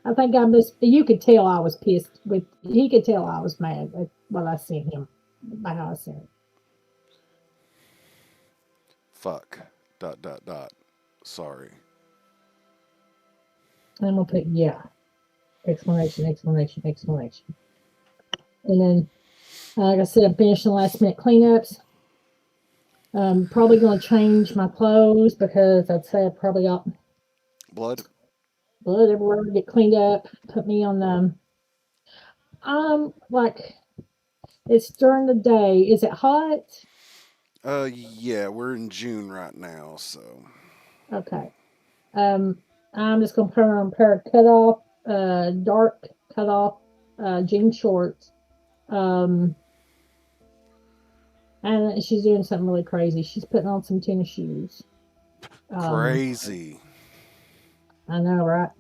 I think I must. You could tell I was pissed with. He could tell I was mad with what I sent him, by how I sent it. Fuck. Dot dot dot. Sorry. And I'm gonna put yeah, exclamation, exclamation, exclamation. And then, like I said, I'm finishing the last minute cleanups. Probably gonna change my clothes because I'd say I probably got Blood? blood everywhere. Get cleaned up. Put me on like it's during the day. Is it hot? Yeah, we're in June right now, so. Okay. Um, I'm just gonna put on a pair of cut off, dark cut off, jean shorts. Um, and she's doing something really crazy. She's putting on some tennis shoes. Um, Crazy. I know, right?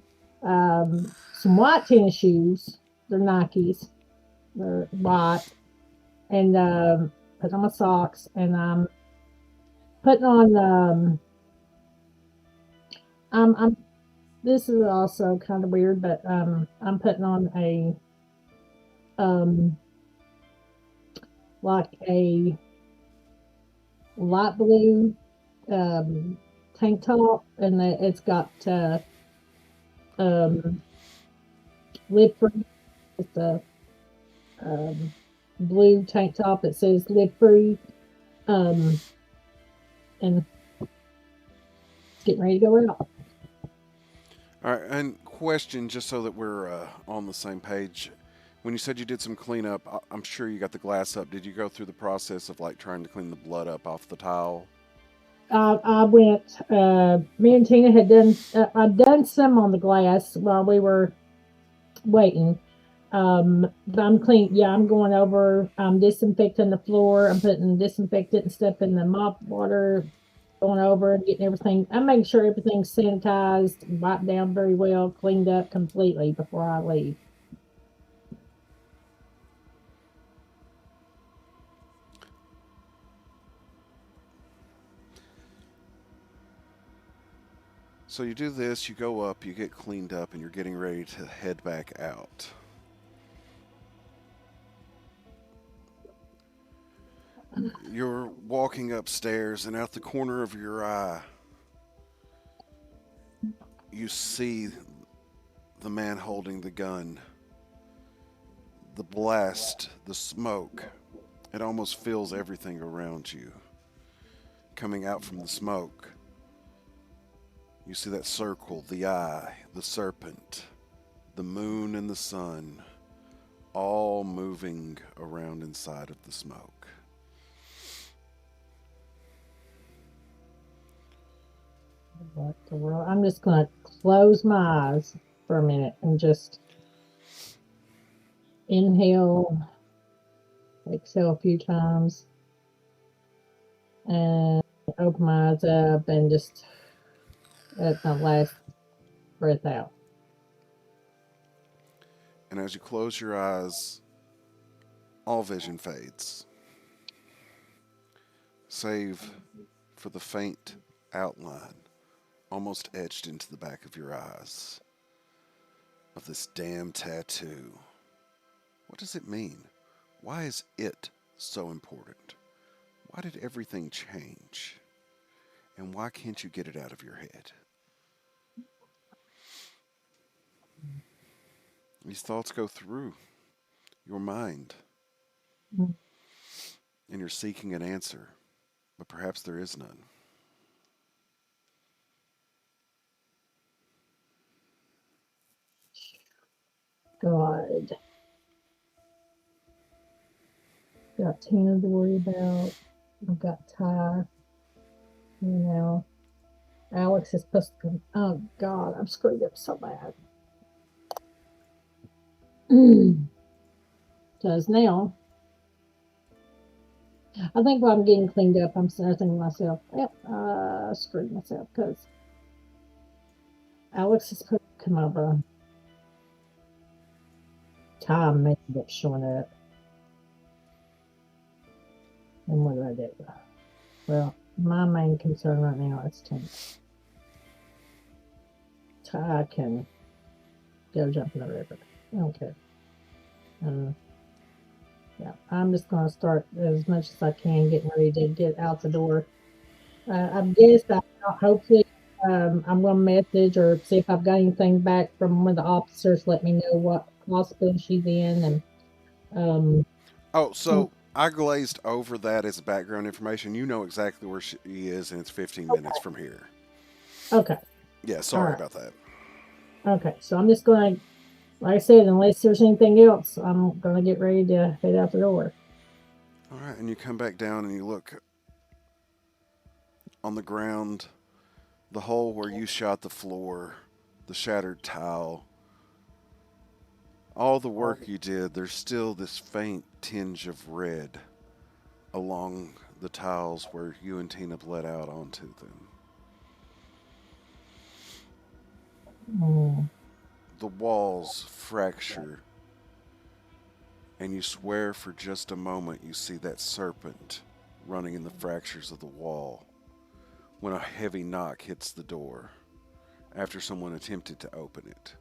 Some white tennis shoes. They're Nikes. They're white, and putting on my socks, and I'm putting on. I'm. This is also kind of weird, but I'm putting on a um like a light blue um tank top, and it's got um lip free. It's a um blue tank top that says lip free. Um, and it's getting ready to go out. All right, and question just so that we're on the same page. When you said you did some cleanup, I'm sure you got the glass up. Did you go through the process of like trying to clean the blood up off the tile? I went. Me and Tina had done. I'd done some on the glass while we were waiting. But I'm clean. Yeah, I'm going over. I'm disinfecting the floor. I'm putting disinfectant and stuff in the mop water. Going over and getting everything. I'm making sure everything's sanitized, wiped down very well, cleaned up completely before I leave. So you do this, you go up, you get cleaned up, and you're getting ready to head back out. You're walking upstairs, and out the corner of your eye, you see the man holding the gun. The blast, the smoke, it almost fills everything around you. Coming out from the smoke, you see that circle, the eye, the serpent, the moon, and the sun, all moving around inside of the smoke. What the world? I'm just gonna close my eyes for a minute and just inhale, exhale a few times, and open my eyes up and just at my last breath out. And as you close your eyes, all vision fades, save for the faint outline, almost etched into the back of your eyes, of this damn tattoo. What does it mean? Why is it so important? Why did everything change? And why can't you get it out of your head? These thoughts go through your mind, Mm. and you're seeking an answer, but perhaps there is none. God, got Tina to worry about. I've got Ty. You know, Alex is supposed to come. Oh God, I'm screwed up so bad. Because now I think while I'm getting cleaned up, I'm starting to think to myself, yep, screwed myself because Alex is supposed to come over. Tom may end up showing up. And what do I do? Well, my main concern right now is Tina. Ty can go jump in the river. I don't care. Yeah, I'm just going to start as much as I can getting ready to get out the door. I guess hopefully I'm going to message or see if I've got anything back from one of the officers. Let me know what hospital she's in, and um, Oh, and- so I glazed over that as background information. You know exactly where she is, and it's 15 minutes from here. okay, Yeah, all sorry right, about that. okay. So I'm just going to, like I said, unless there's anything else, I'm going to get ready to head out the door. All right, and you come back down and you look on the ground, the hole where you shot the floor, the shattered tile, all the work you did, there's still this faint tinge of red along the tiles where you and Tina bled out onto them. Mm, The walls fracture, and you swear for just a moment you see that serpent running in the fractures of the wall when a heavy knock hits the door after someone attempted to open it.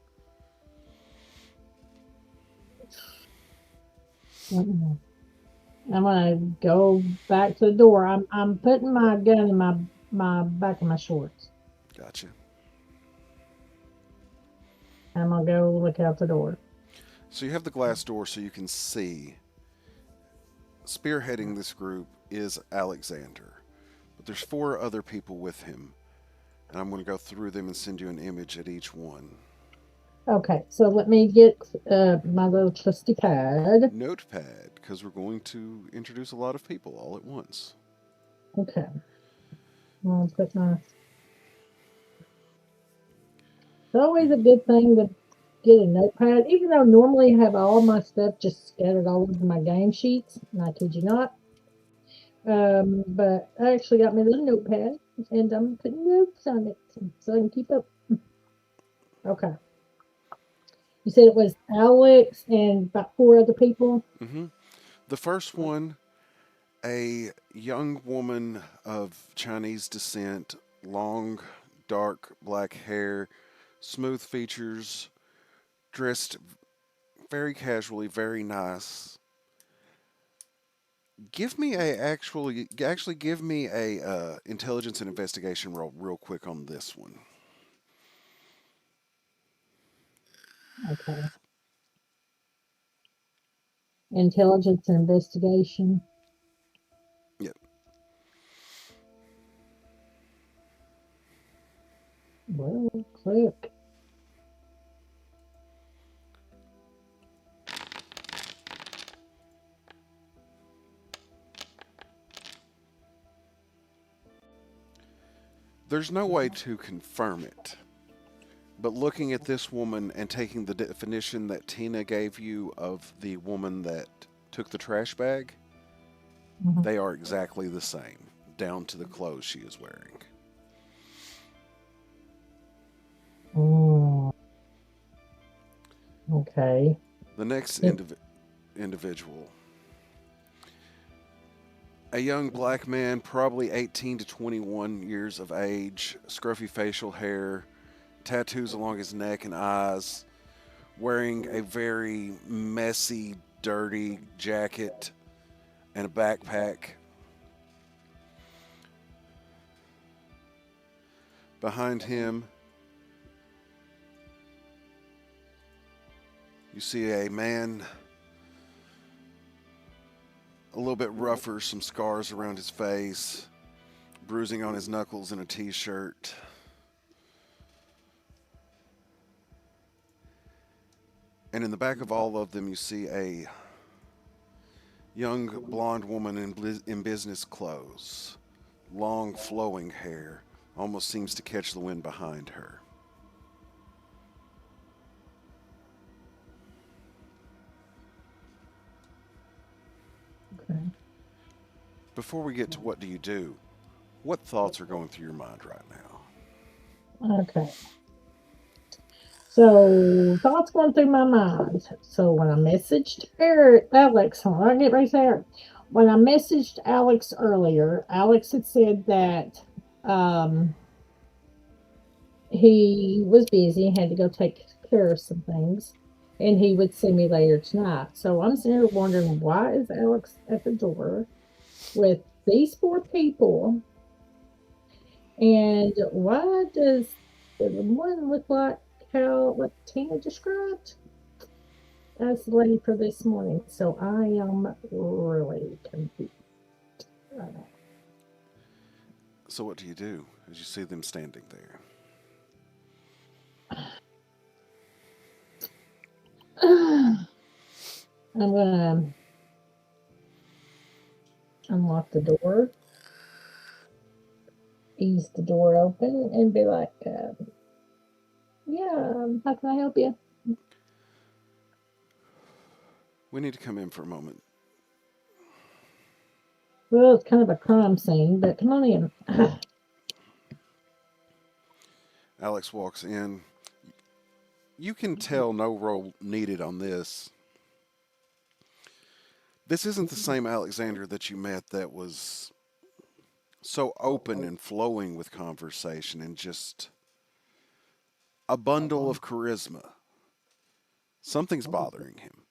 mm. I'm gonna go back to the door. I'm putting my gun in my back of my shorts. Gotcha. I'm gonna go look out the door. So you have the glass door so you can see. Spearheading this group is Alexander, but there's 4 other people with him, and I'm going to go through them and send you an image at each one. Okay, so let me get my little trusty pad. Notepad, because we're going to introduce a lot of people all at once. Okay, I'm gonna put my. It's always a good thing to get a notepad, even though normally I have all my stuff just scattered all over my game sheets. And I kid you not. But I actually got my little notepad, and I'm putting notes on it so I can keep up. Okay. You said it was Alex and about 4 other people. hmm The first one, a young woman of Chinese descent, long, dark black hair, smooth features, dressed very casually, very nice. Give me a actually give me a intelligence and investigation roll real quick on this one. Okay. Intelligence and investigation. Yep. Well, click. There's no way to confirm it, but looking at this woman and taking the definition that Tina gave you of the woman that took the trash bag, Mhm. they are exactly the same, down to the clothes she is wearing. Mm, okay. The next It, individual, a young black man, probably 18 to 21 years of age, scruffy facial hair, tattoos along his neck and eyes, wearing a very messy, dirty jacket and a backpack. Behind him, you see a man a little bit rougher, some scars around his face, bruising on his knuckles, and a t shirt. And in the back of all of them, you see a young blonde woman in business clothes, long flowing hair, almost seems to catch the wind behind her. okay. before we get to what do you do, what thoughts are going through your mind right now? Okay. So thoughts going through my mind. So when I messaged Alex, hold on, I get right there. When I messaged Alex earlier, Alex had said that um, he was busy, had to go take care of some things, and he would see me later tonight. So I'm sitting here wondering, why is Alex at the door with these four people, and why does the one look like how what Tina described as the lady for this morning? So I am really confused right now. So what do you do as you see them standing there? I'm gonna unlock the door, ease the door open, and be like, "Yeah, how can I help you?" We need to come in for a moment. Well, it's kind of a crime scene, but come on in. Alex walks in. You can tell no role needed on this. This isn't the same Alexander that you met that was so open and flowing with conversation and just a bundle of charisma. Something's bothering him,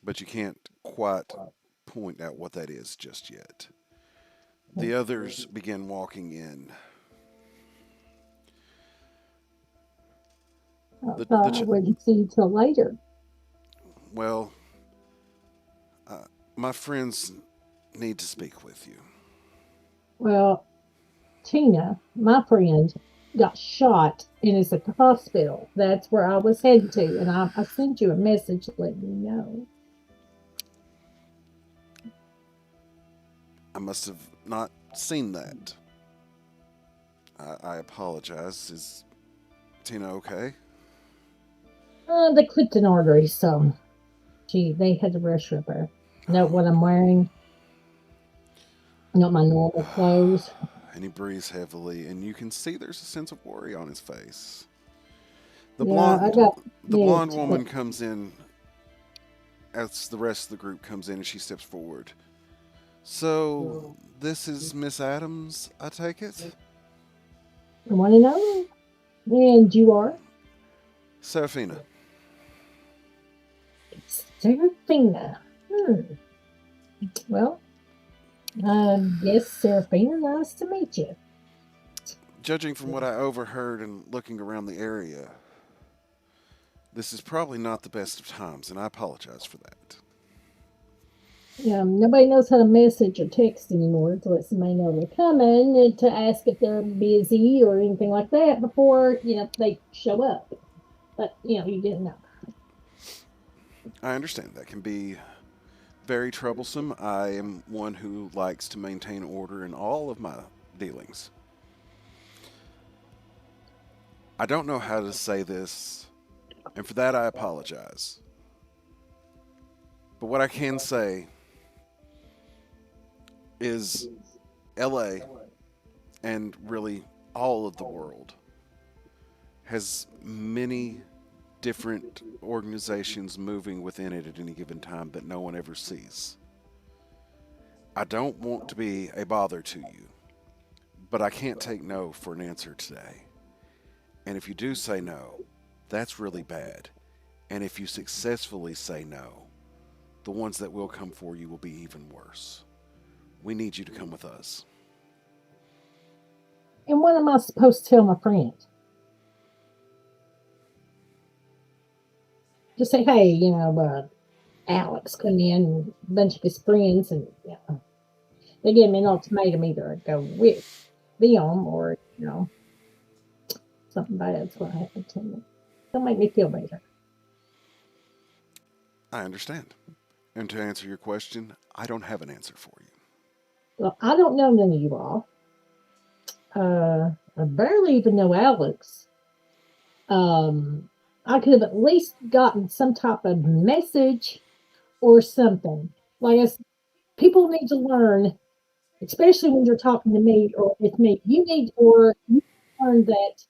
but you can't quite point out what that is just yet. The others begin walking in. I thought I wouldn't see you till later. Well, my friends need to speak with you. Well, Tina, my friend, got shot and is at the hospital. That's where I was headed to, and I sent you a message letting you know. I must have not seen that. I apologize. Is Tina okay? They clipped an artery, so they had to rush her there. Note what I'm wearing. Not my normal clothes. And he breathes heavily, and you can see there's a sense of worry on his face. The Yeah, I blonde, got the blonde moved, woman but comes in as the rest of the group comes in, and she steps forward. So this is Miss Adams, I take it? I want to know. And you are Seraphina. Serafina. Well, yes, Serafina. Nice to meet you. Judging from what I overheard and looking around the area, this is probably not the best of times, and I apologize for that. Nobody knows how to message or text anymore to let somebody know they're coming and to ask if they're busy or anything like that before they show up. But you didn't know. I understand that can be very troublesome. I am one who likes to maintain order in all of my dealings. I don't know how to say this, and for that I apologize. But what I can say is LA, and really all of the world, has many different organizations moving within it at any given time that no one ever sees. I don't want to be a bother to you, but I can't take no for an answer today. And if you do say no, that's really bad. And if you successfully say no, the ones that will come for you will be even worse. We need you to come with us. And what am I supposed to tell my friend? Just say, hey, Alex come in, and a bunch of his friends, and they gave me an ultimatum: either go with them or something bad's going to happen to me. Don't make me feel better. I understand. And to answer your question, I don't have an answer for you. Well, I don't know none of you all. I barely even know Alex. I could have at least gotten some type of message or something. Like people need to learn, especially when you're talking to me or with me, you learn that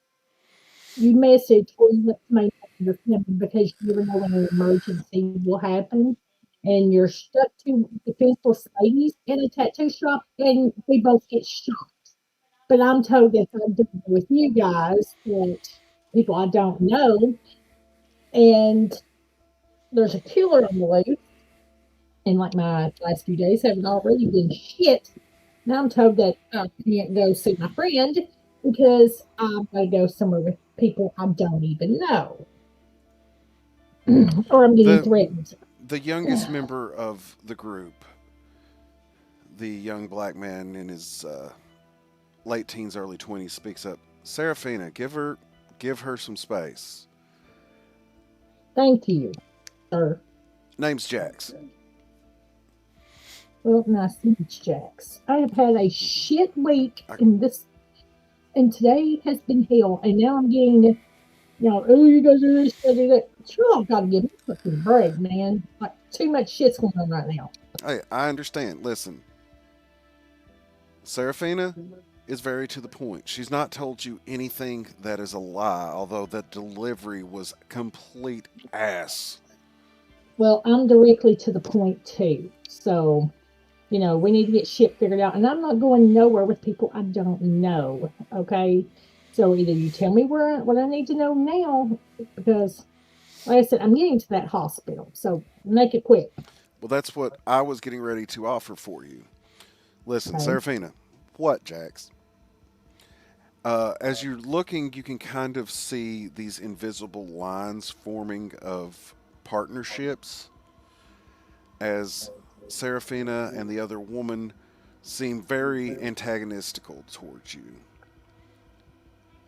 you message or you let somebody know your family because you never know when an emergency will happen. And you're stuck to defenseless ladies in a tattoo shop and we both get shot. But I'm told that if I'm doing it with you guys, that people I don't know, and there's a killer on the loose, and like my last few days haven't already been shit. Now I'm told that I can't go see my friend because I'm going to go somewhere with people I don't even know, or I'm getting The threatened. the youngest member of the group, the young black man in his late teens, early 20s, speaks up. Serafina, give her some space. Thank you, sir. Name's Jax. Well, nice to meet you, Jax. I have had a shit week I, in this, and today has been hell. And now I'm getting, oh, you guys do this, you do that. Sure, I've got to give me a fucking break, man. Like, too much shit's going on right now. I understand. Listen, Serafina is very to the point. She's not told you anything that is a lie, although that delivery was complete ass. Well, I'm directly to the point, too. So, we need to get shit figured out. And I'm not going nowhere with people I don't know. Okay. So either you tell me what I need to know now, because like I said, I'm getting to that hospital. So make it quick. Well, that's what I was getting ready to offer for you. Listen, Okay. Serafina, what, Jax? As you're looking, you can kind of see these invisible lines forming of partnerships as Serafina and the other woman seem very antagonistical towards you.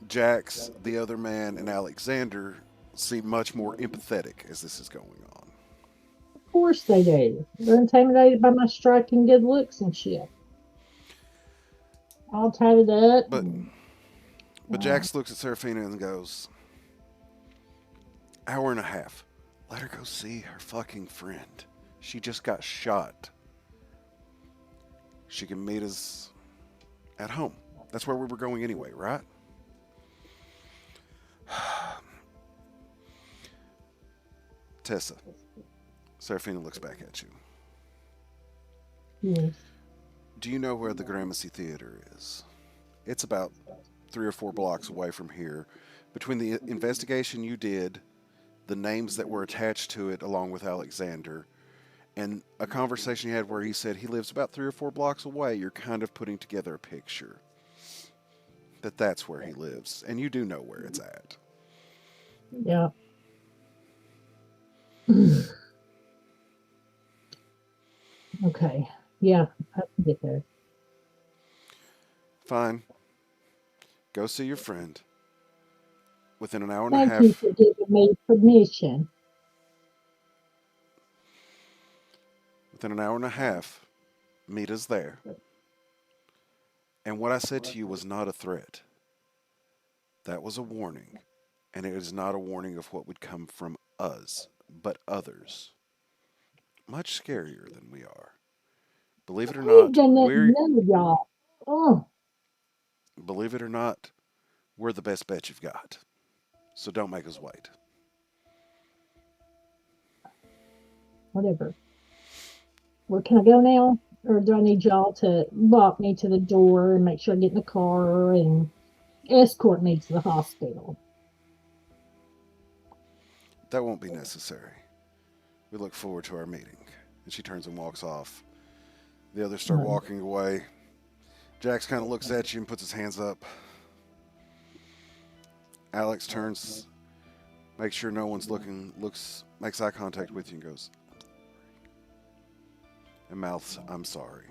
Jax, the other man, and Alexander seem much more empathetic as this is going on. Of course they do. They're intimidated by my striking good looks and shit. All tatted up. But but Jax looks at Serafina and goes, "Hour and a half. Let her go see her fucking friend. She just got shot. She can meet us at home. That's where we were going anyway, right?" Tessa. Serafina looks back at you. Yes. Do you know where the Gramercy Theater is? It's about 3 or 4 blocks away from here. Between the investigation you did, the names that were attached to it, along with Alexander, and a conversation you had where he said he lives about 3 or 4 blocks away, you're kind of putting together a picture that that's where he lives. And you do know where it's at. Yeah. Okay. Yeah, I can get there. Fine. Go see your friend. Within an hour and a Thank you half, for giving me permission. within an hour and a half, meet us there. And what I said to you was not a threat. That was a warning. And it is not a warning of what would come from us, but others. Much scarier than we are. Believe it or I ain't not, done nothing, none of y'all. Oh, believe it or not, we're the best bet you've got. So don't make us wait. whatever. Where can I go now? Or do I need y'all to walk me to the door and make sure I get in the car and escort me to the hospital? That won't be necessary. We look forward to our meeting. And she turns and walks off. The others start Right. walking away. Jax kind of looks at you and puts his hands up. Alex turns, makes sure no one's looking, makes eye contact with you and goes, and mouths, "I'm sorry."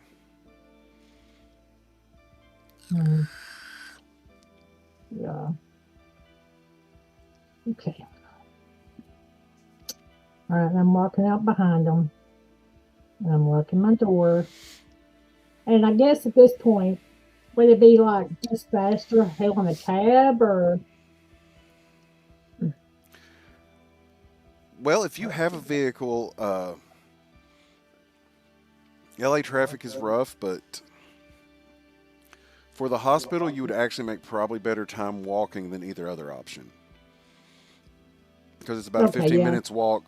Mm, yeah. Okay. All right. I'm walking out behind them. And I'm locking my door. And I guess at this point, would it be like just faster, hell in a cab, or Well, if you have a vehicle, LA traffic is rough, but for the hospital, you would actually make probably better time walking than either other option. Because it's about a Okay, 15 yeah. minutes walk,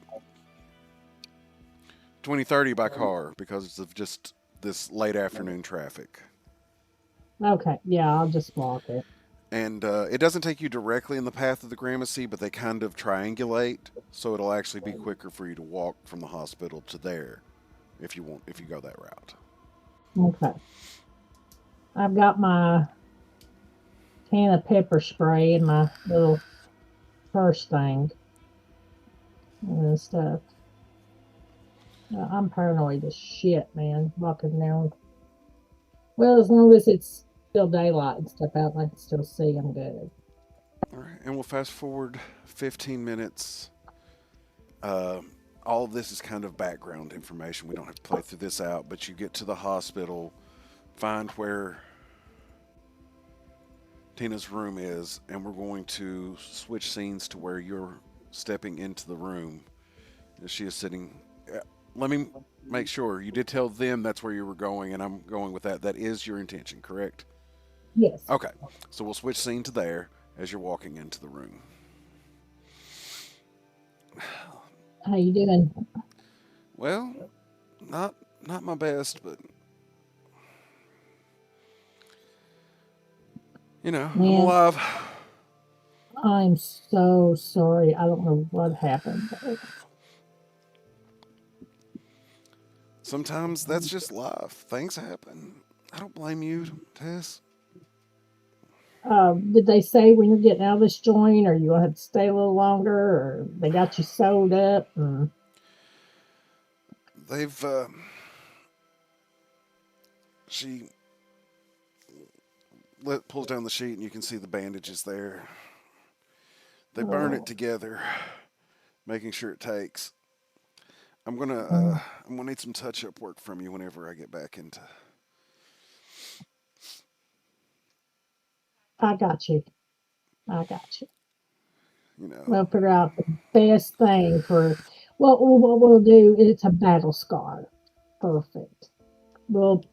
20-30 by car because of just this late afternoon traffic. Okay, yeah, I'll just walk it. And it doesn't take you directly in the path of the Gramercy, but they kind of triangulate, so it'll actually be quicker for you to walk from the hospital to there if you go that route. Okay. I've got my can of pepper spray in my little purse thing and stuff. I'm paranoid as shit, man. Walking down. Well, as long as it's still daylight and stuff out, and I can still see, I'm good. All right, and we'll fast forward 15 minutes. Uh, all of this is kind of background information. We don't have to play through this out, but you get to the hospital, find where Tina's room is, and we're going to switch scenes to where you're stepping into the room. She is sitting. Let me make sure. You did tell them that's where you were going, and I'm going with that. That is your intention, correct? Yes. Okay. So we'll switch scene to there as you're walking into the room. How you doing? Well, not not my best, but I'm Man, alive. I'm so sorry. I don't know what happened. Sometimes that's just life. Things happen. I don't blame you, Tess. Did they say when you're getting out of this joint, or you gonna have to stay a little longer, or they got you sewed up? They've she pulls down the sheet and you can see the bandages there. They burn it Oh, together, making sure it takes. mm, I'm gonna need some touch up work from you whenever I get back into. I got you. I got you. You know, We'll figure out the best thing for. Well, what we'll do. It's a battle scar. Perfect. Well,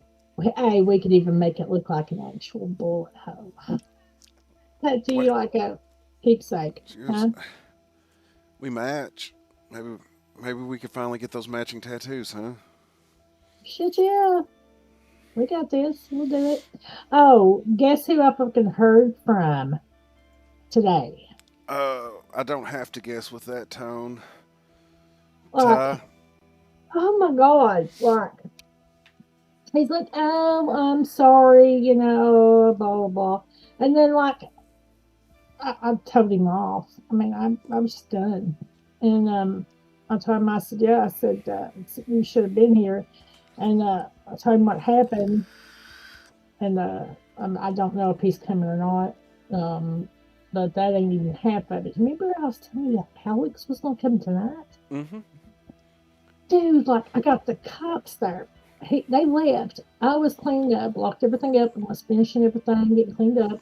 hey, we could even make it look like an actual bullet hole. That do what? you like a keepsake, huh? We match. Maybe maybe we could finally get those matching tattoos, huh? Shit, yeah. We got this. We'll do it. Oh, guess who I fucking heard from today? I don't have to guess with that tone. Ty, Like, oh my God. Like, he's like, oh, I'm sorry, blah, blah, blah. And then, like, I told him off. I mean, I was done. And I told him, I said, yeah, I said, you should have been here. And I told him what happened. And I don't know if he's coming or not. Um, but that ain't even half of it. Remember, I was telling you that Alex was going to come tonight? mm-hmm. Dude, like, I got the cops there. They left. I was cleaning up, locked everything up, and was finishing everything, getting cleaned up.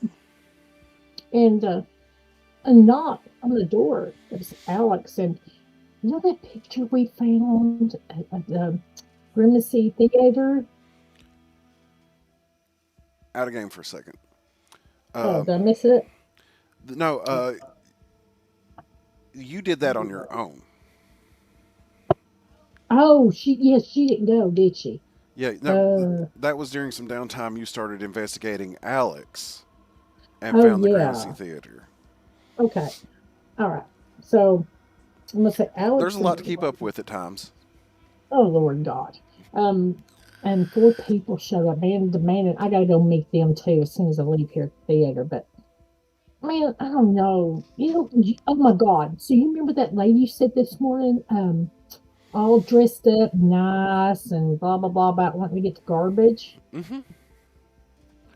And a knock on the door. It was Alex. And you know that picture we found at the Grimacy Theater? Out of game for a second. Oh, Um, did I miss it? no, you did that on your own. Oh, yes, she didn't go, did she? Yeah, no, Uh, that was during some downtime. You started investigating Alex and oh, found the Gramercy yeah. Theater. Okay. All right. So I'm gonna say There's Alex a lot to and keep up with at times. oh Lord God. Um, and four people showed up, man, demanding I gotta go meet them too as soon as I leave here at the theater. But man, I don't know. Oh my God. So you remember that lady you said this morning, all dressed up nice and blah blah blah about wanting to get to garbage? Mm-hmm.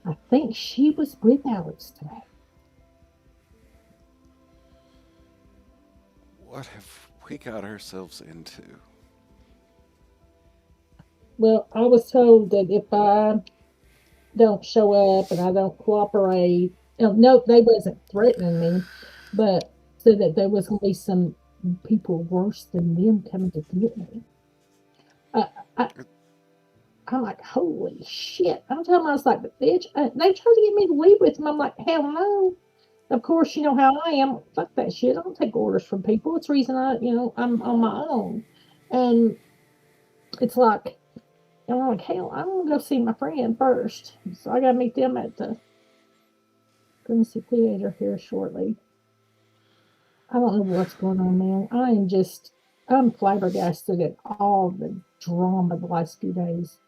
I think she was with Alex today. What have we got ourselves into? Well, I was told that if I don't show up and I don't cooperate, no, they wasn't threatening me, but said that there was going to be some people worse than them coming to get me. I, I, holy shit. I'm telling them, I was like, bitch, they tried to get me to leave with them. I'm like, hell no. Of course, you know how I am. Fuck that shit. I don't take orders from people. It's the reason I'm on my own. And it's like, and I'm like, hell, I'm gonna go see my friend first. So I gotta meet them at the Grimacy Theater here shortly. I don't know what's going on, man. I'm flabbergasted at all the drama the last few days.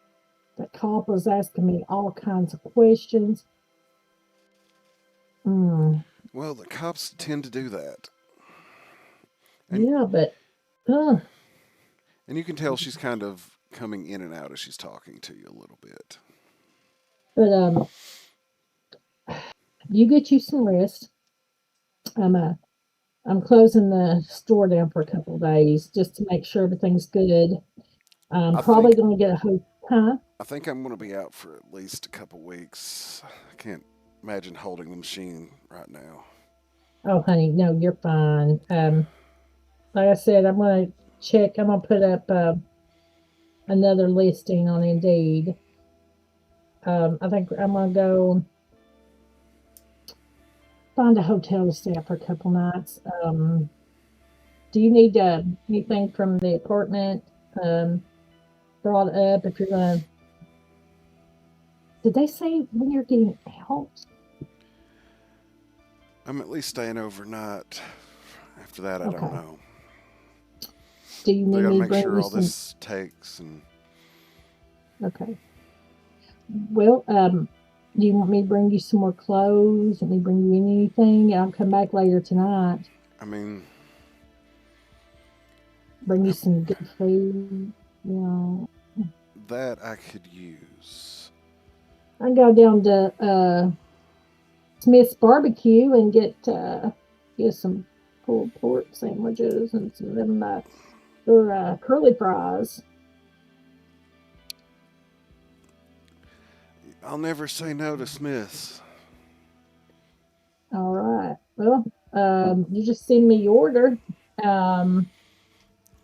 The cop was asking me all kinds of questions. Mm, Well, the cops tend to do that. And yeah, but and you can tell she's kind of coming in and out as she's talking to you a little bit. but you get you some rest. I'm uh I'm closing the store down for a couple of days just to make sure everything's good. I'm I probably think gonna get a huh? I think I'm going to be out for at least a couple weeks. I can't imagine holding the machine right now. Oh, honey, no, you're fine. Like I said, I'm gonna check. I'm gonna put up another listing on Indeed. I think I'm gonna go find a hotel to stay at for a couple nights. Do you need anything from the apartment brought up? If you're gonna, did they say when you're getting out? I'm at least staying overnight. After that, I don't Okay. know. Do you They need got to me to make bring sure you all some? this takes and Okay. Well, do you want me to bring you some more clothes? Want me to bring you anything? I'll come back later tonight. I mean, Bring you some good food. You know, that I could use. I go down to Smith's Barbecue and get some pulled pork sandwiches and some of them their curly fries. I'll never say no to Smith's. All right. Well, you just send me your order. Um,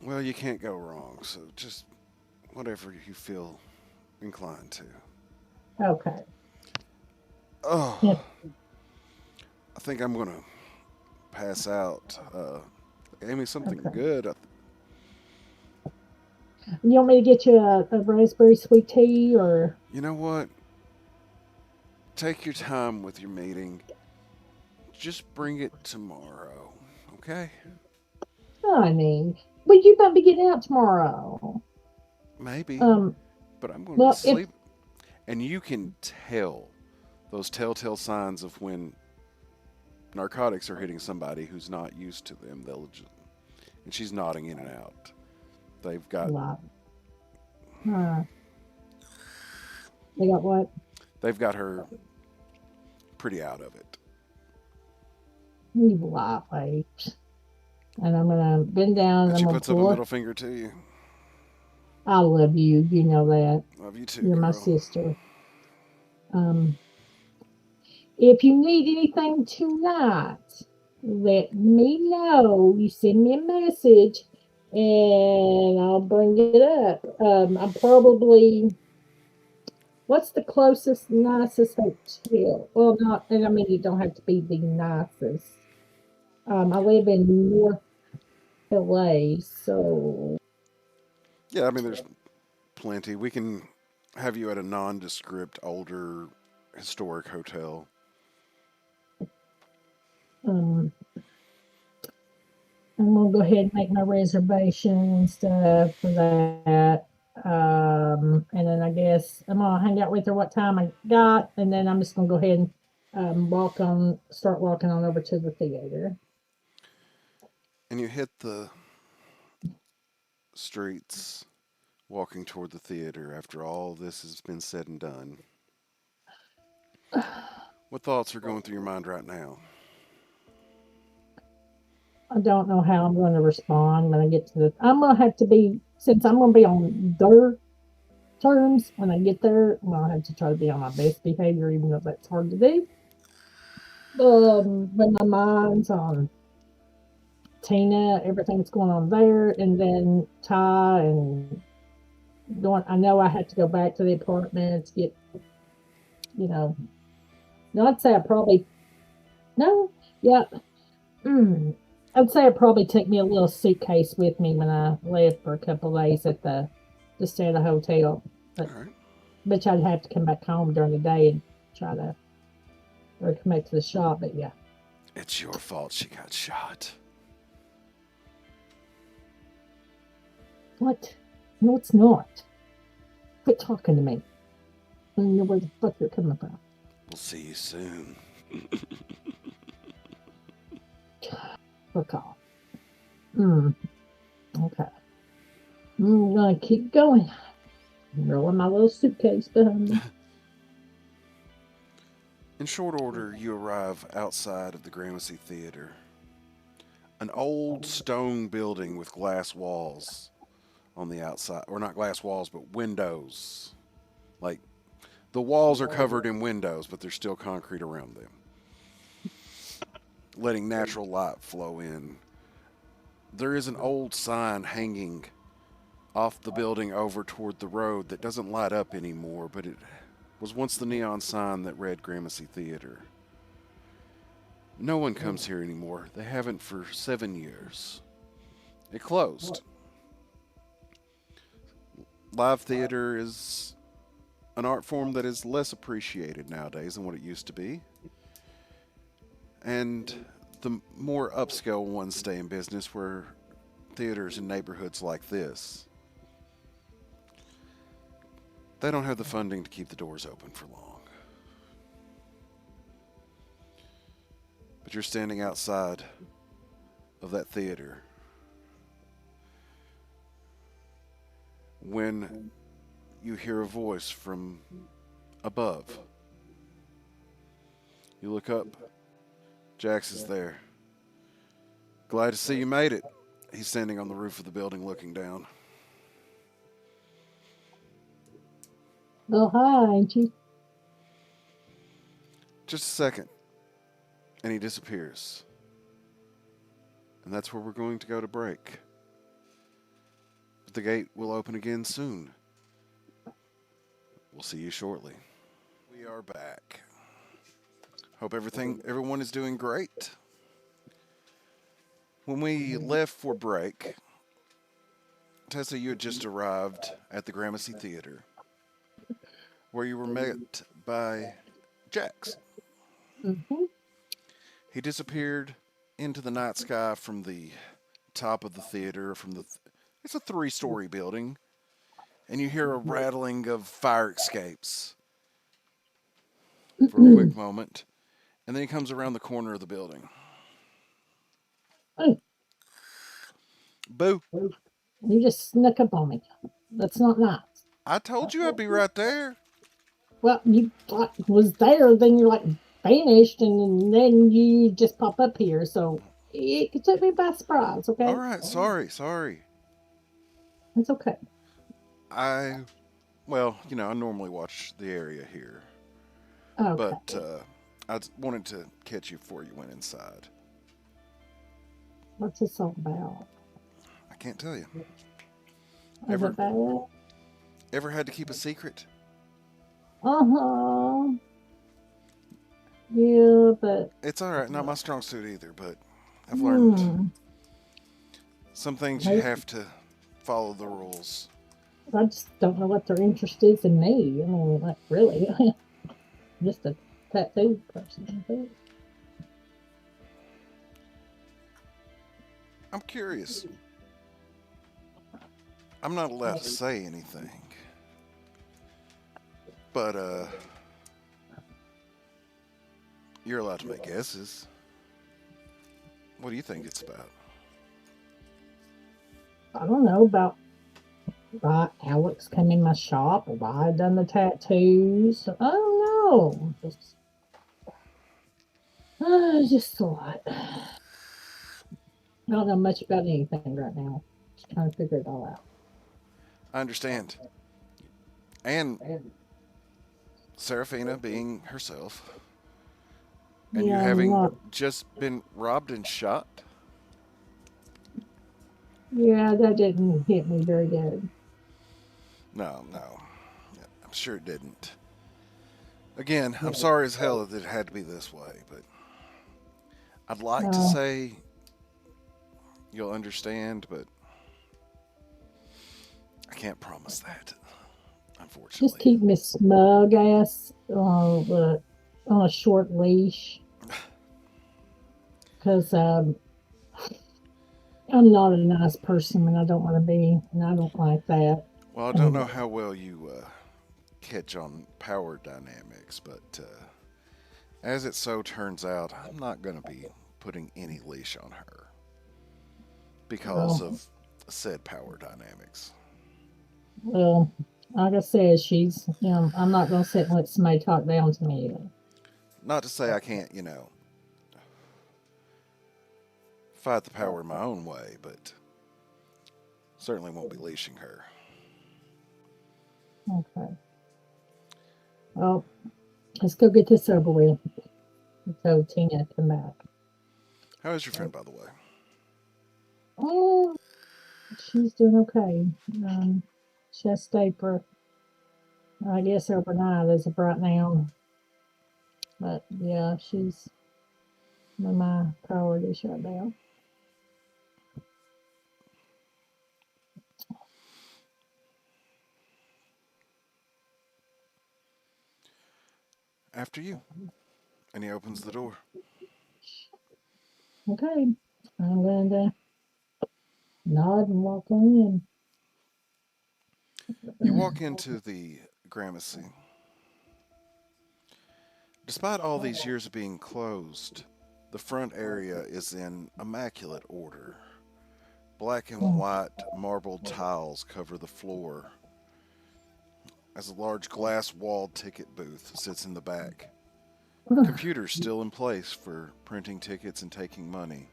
Well, you can't go wrong, so just whatever you feel inclined to. okay. Yeah. Oh, I think I'm going to pass out. Gave me something Okay. good. You want me to get you a raspberry sweet tea or? You know what? Take your time with your meeting. Just bring it tomorrow, okay? Honey, well, you might be getting out tomorrow. Maybe, Um, but I'm going to be well, if asleep. And you can tell those telltale signs of when narcotics are hitting somebody who's not used to them. They'll just, and she's nodding in and out. They've got lot, uh, they got what? they've got her pretty out of it. You lie, and I'm gonna bend down And and I'm she gonna puts up a pull her. middle finger to you. I love you. You know that. Love you too, You're my girl. sister. Um, if you need anything tonight, let me know. You send me a message and I'll bring it up. I'm probably, what's the closest, nicest hotel? Well, not, and I mean, you don't have to be the nicest. I live in North LA, so Yeah, I mean, there's plenty. We can have you at a nondescript, older, historic hotel. um, I'm gonna go ahead and make my reservation and stuff for that. And then I guess I'm gonna hang out with her what time I got, and then I'm just gonna go ahead and start walking on over to the theater. And you hit the streets walking toward the theater after all this has been said and done. What thoughts are going through your mind right now? I don't know how I'm going to respond when I get to the. I'm gonna have to be since I'm gonna be on their terms when I get there. I'm gonna have to try to be on my best behavior, even though that's hard to do. But my mind's on Tina, everything that's going on there, and then Ty and I know I had to go back to the apartment to get, you know. No, I'd say I probably no, yeah. Mm, I'd say I probably took me a little suitcase with me when I left for a couple of days to stay at a hotel. But All right. which I'd have to come back home during the day and try to or come back to the shop. But yeah, It's your fault she got shot. what? No, it's not. Quit talking to me. I don't know where the fuck you're coming from. We'll see you soon. Fuck off. Mm, okay. I'm gonna keep going. Rolling my little suitcase behind me. In short order, you arrive outside of the Gramercy Theater. An old stone building with glass walls on the outside. Or not glass walls, but windows. Like, the walls are covered in windows, but there's still concrete around them, letting natural light flow in. There is an old sign hanging off the building over toward the road that doesn't light up anymore, but it was once the neon sign that read Gramercy Theater. No one comes here anymore. They haven't for 7 years. It closed. Live theater is an art form that is less appreciated nowadays than what it used to be. And the more upscale ones stay in business, where theaters in neighborhoods like this, they don't have the funding to keep the doors open for long. But you're standing outside of that theater when you hear a voice from above. You look up. Jax is there. Glad to see you made it. He's standing on the roof of the building looking down. Oh, hi, ain't you? Just a second. And he disappears. And that's where we're going to go to break. But the gate will open again soon. We'll see you shortly. We are back. Hope everyone is doing great. When we left for break, Tessa, you had just arrived at the Gramercy Theater, where you were met by Jax. Mm-hmm. He disappeared into the night sky from the top of the theater. It's a 3-story building, and you hear a rattling of fire escapes for a quick moment, and then he comes around the corner of the building. Hey, Boo! you just snuck up on me. That's not nice. I told you I'd be right there. Well, you was there, then you like vanished, and then you just pop up here. So it took me by surprise. Okay, All right, sorry. it's okay. Well, I normally watch the area here, Okay. but I wanted to catch you before you went inside. What's this all about? I can't tell you. Is it bad? Ever had to keep a secret? Uh-huh. Yeah, but It's all right. Not my strong suit either, but I've learned some things you have to follow the rules. I just don't know what their interest is in me. I mean, like, really. Just a tattoo person, I think. I'm curious. I'm not allowed to say anything. But, you're allowed to make guesses. What do you think it's about? I don't know about why Alex came in my shop or why I done the tattoos. I don't know. Just a lot. I don't know much about anything right now. Just trying to figure it all out. I understand. And Serafina being herself. And you Yeah, having just been robbed and shot? Yeah, that didn't hit me very good. No, no. I'm sure it didn't. Again, I'm Yeah. sorry as hell that it had to be this way, but I'd like to Uh, say you'll understand, but I can't promise that, just unfortunately. keep Miss Smug ass on a short leash, because I'm not a nice person, and I don't want to be, and I don't like that. Well, I don't know And how well you catch on power dynamics, but as it so turns out, I'm not going to be putting any leash on her because well, of said power dynamics. well, like I said, I'm not gonna sit and let somebody talk down to me either. Not to say I can't, fight the power in my own way, but certainly won't be leashing her. Okay. Well, let's go get this over with. So Tina come back. How is your friend, by the way? Oh, she's doing okay. She has to stay for, I guess, overnight as of right now. But yeah, she's one of my priorities right now. After you. And he opens the door. Okay, I'm going to nod and walk on You walk into the Gramercy. Despite all these years of being closed, the front area is in immaculate order. Black and in. white marbled tiles cover the floor as a large glass walled ticket booth sits in the back. Computers still in place for printing tickets and taking money.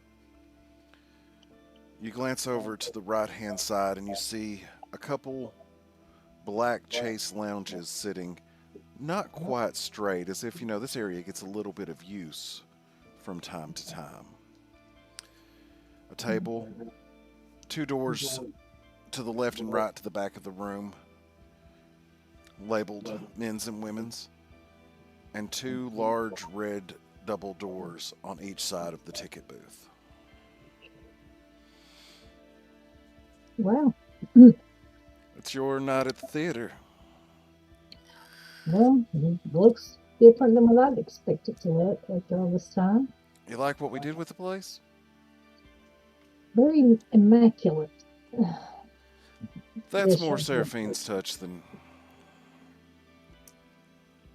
You glance over to the right hand side and you see a couple black chase lounges sitting not quite straight, as if, this area gets a little bit of use from time to time. A table, two doors to the left and right to the back of the room, labeled men's and women's, and two large red double doors on each side of the ticket booth. Wow. It's your night at the theater. Well, it looks different than what I'd expect it to look after all this time. You like what we did with the place? Very immaculate. That's Yes, more sir. Seraphine's touch than.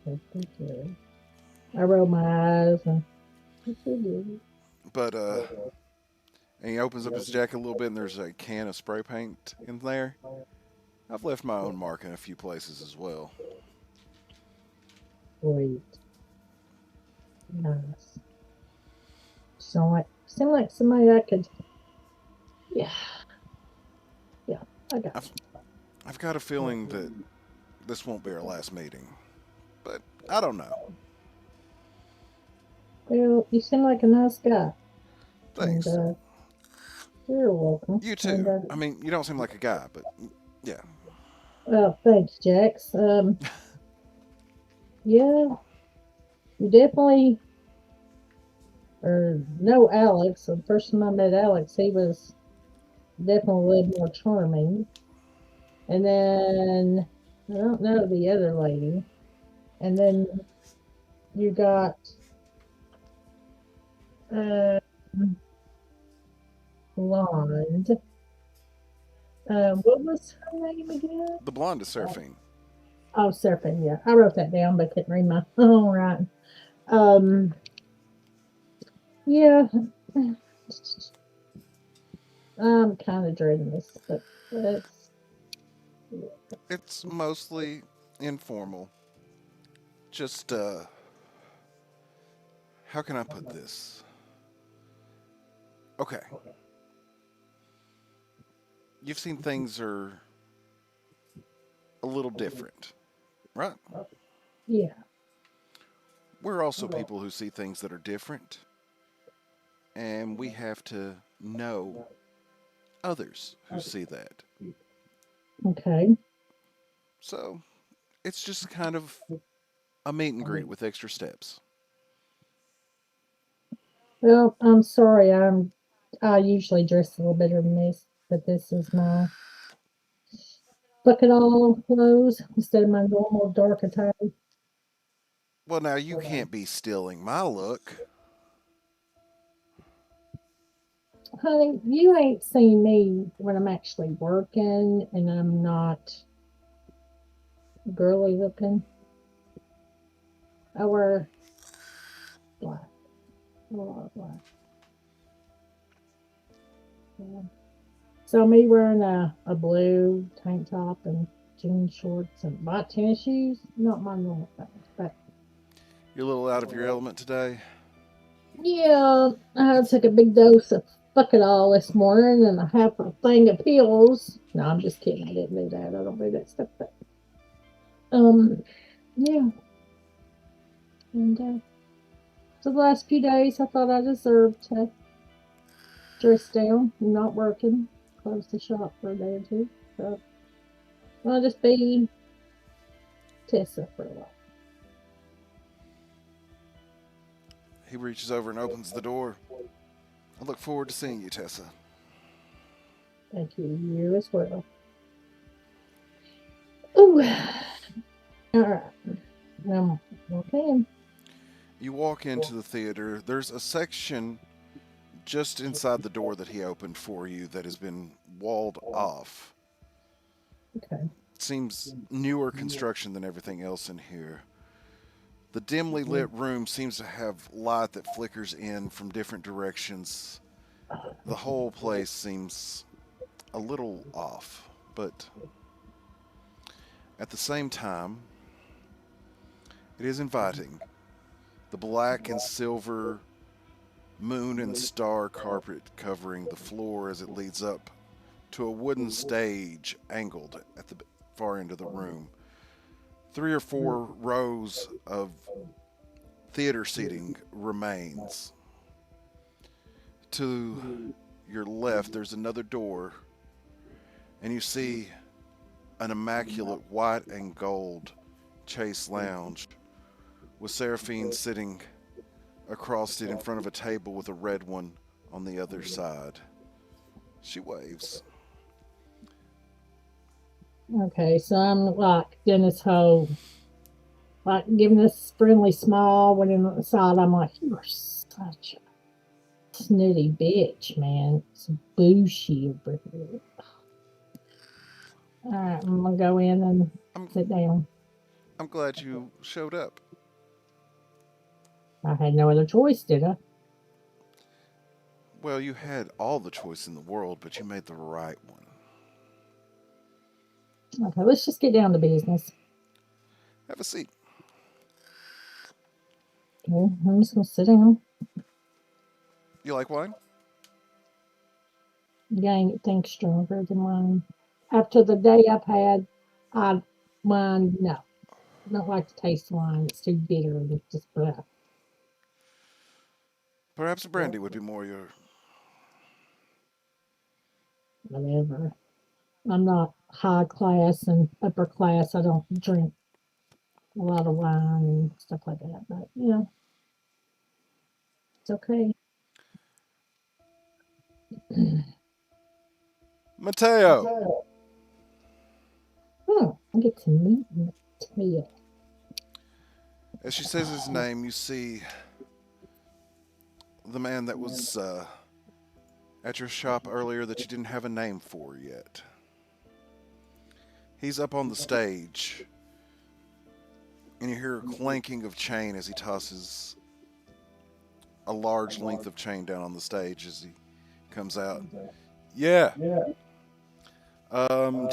Thank you. I roll my eyes and it's so good. But, and he opens up his jacket a little bit and there's a can of spray paint in there. I've left my own mark in a few places as well. Sweet. Nice. Seem like somebody I could. Yeah, yeah, I got I've, I've got a feeling that this won't be our last meeting, but I don't know. you. Well, you seem like a nice guy, and Thanks. you're welcome. You And too. I mean, you don't seem like a guy, but yeah. well, thanks, Jax. Yeah, you definitely. Or no, Alex. The first time I met Alex, he was definitely a little more charming. And then I don't know the other lady. And then you got uh blonde. What was her name again? The blonde is Seraphine. Oh, surfing. Yeah, I wrote that down, but couldn't read my own right. Um, yeah, I'm kind of dreading this, but it's It's mostly informal. Just, how can I put this? Okay. You've seen things are a little different, right? yeah, We're also people who see things that are different, and we have to know others who see that. okay. So it's just kind of a meet and greet with extra steps. Well, I'm sorry. I usually dress a little better than this, but this is my bucket all clothes instead of my normal dark attire. Well, now you can't be stealing my look. Honey, you ain't seen me when I'm actually working and I'm not girly looking. I wear black, a lot of black. Yeah. So me wearing a blue tank top and jean shorts and my tennis shoes, not my normal things. But You're a little out of your element today. yeah, I It's took a big dose of fuck it all this morning and a half a thing of pills. No, I'm just kidding. I didn't do that. I don't do that stuff. But yeah. And for the last few days, I thought I deserved to dress down. I'm not working. Close the shop for a day or two. So I'll just be Tessa for a while. He reaches over and opens the door. I look forward to seeing you, Tessa. Thank you. You as well. Ooh. All right. Okay. You walk into the theater. There's a section just inside the door that he opened for you that has been walled off. Okay. Seems newer construction than everything else in here. The dimly lit room seems to have light that flickers in from different directions. The whole place seems a little off, but at the same time, it is inviting. The black and silver moon and star carpet covering the floor as it leads up to a wooden stage angled at the far end of the room. 3 or 4 rows of theater seating remains. To your left, there's another door, and you see an immaculate white and gold chase lounge with Seraphine sitting across it in front of a table with a red one on the other side. She waves. Okay. So I'm like doing this whole, like giving this friendly smile when inside I'm like, you are such a snooty bitch, man. It's bushy over here. All right. I'm going to go in and I'm sit down. I'm glad you showed up. I had no other choice, did I? Well, you had all the choice in the world, but you made the right one. Okay. Let's just get down to business. Have a seat. Okay. I'm just going to sit down. You like wine? You got anything stronger than wine? After the day I've had, I wine, no. I don't like to taste wine. It's too bitter and just blah. Perhaps a brandy would be more your. Whatever. I'm not high class and upper class. I don't drink a lot of wine and stuff like that. But it's okay. Mateo! I get to meet Mateo. As she says his name, you see the man that was at your shop earlier that you didn't have a name for yet. He's up on the stage, and you hear a clanking of chain as he tosses a large length of chain down on the stage as he comes out. Yeah. Do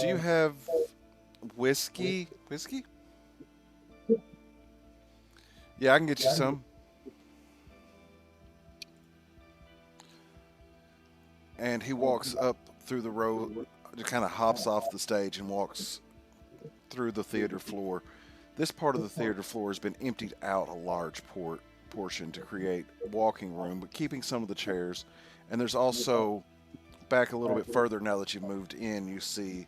you have whiskey? Whiskey? Yeah, I can get you some. And he walks up through the row, just kind of hops off the stage and walks through the theater floor. This part of the theater floor has been emptied out a large portion to create walking room, but keeping some of the chairs. And there's also, back a little bit further now that you've moved in, you see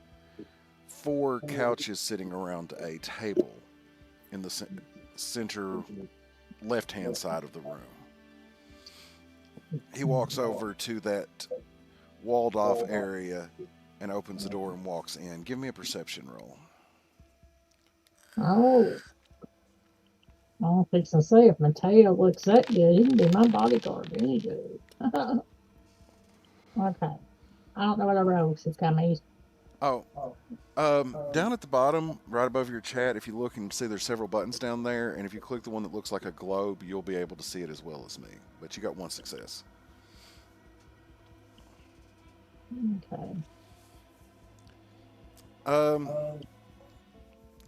4 couches sitting around a table in the center left-hand side of the room. He walks over to that walled-off area and opens the door and walks in. Give me a perception roll. Oh, I don't think so. Say if Mateo looks that good, he can be my bodyguard any good. Okay. I don't know what I rolled. It's got me. Oh, down at the bottom, right above your chat, if you look and see there's several buttons down there, and if you click the one that looks like a globe, you'll be able to see it as well as me. But you got 1 success. Okay.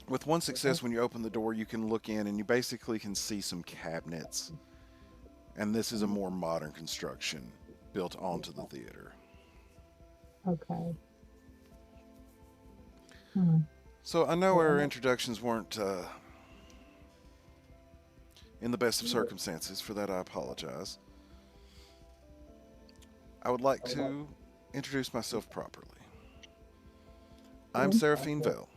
With 1 success, when you open the door, you can look in and you basically can see some cabinets. And this is a more modern construction built onto the theater. Okay. So I know our introductions weren't in the best of circumstances. For that, I apologize. I would like to introduce myself properly. I'm Seraphine Vell.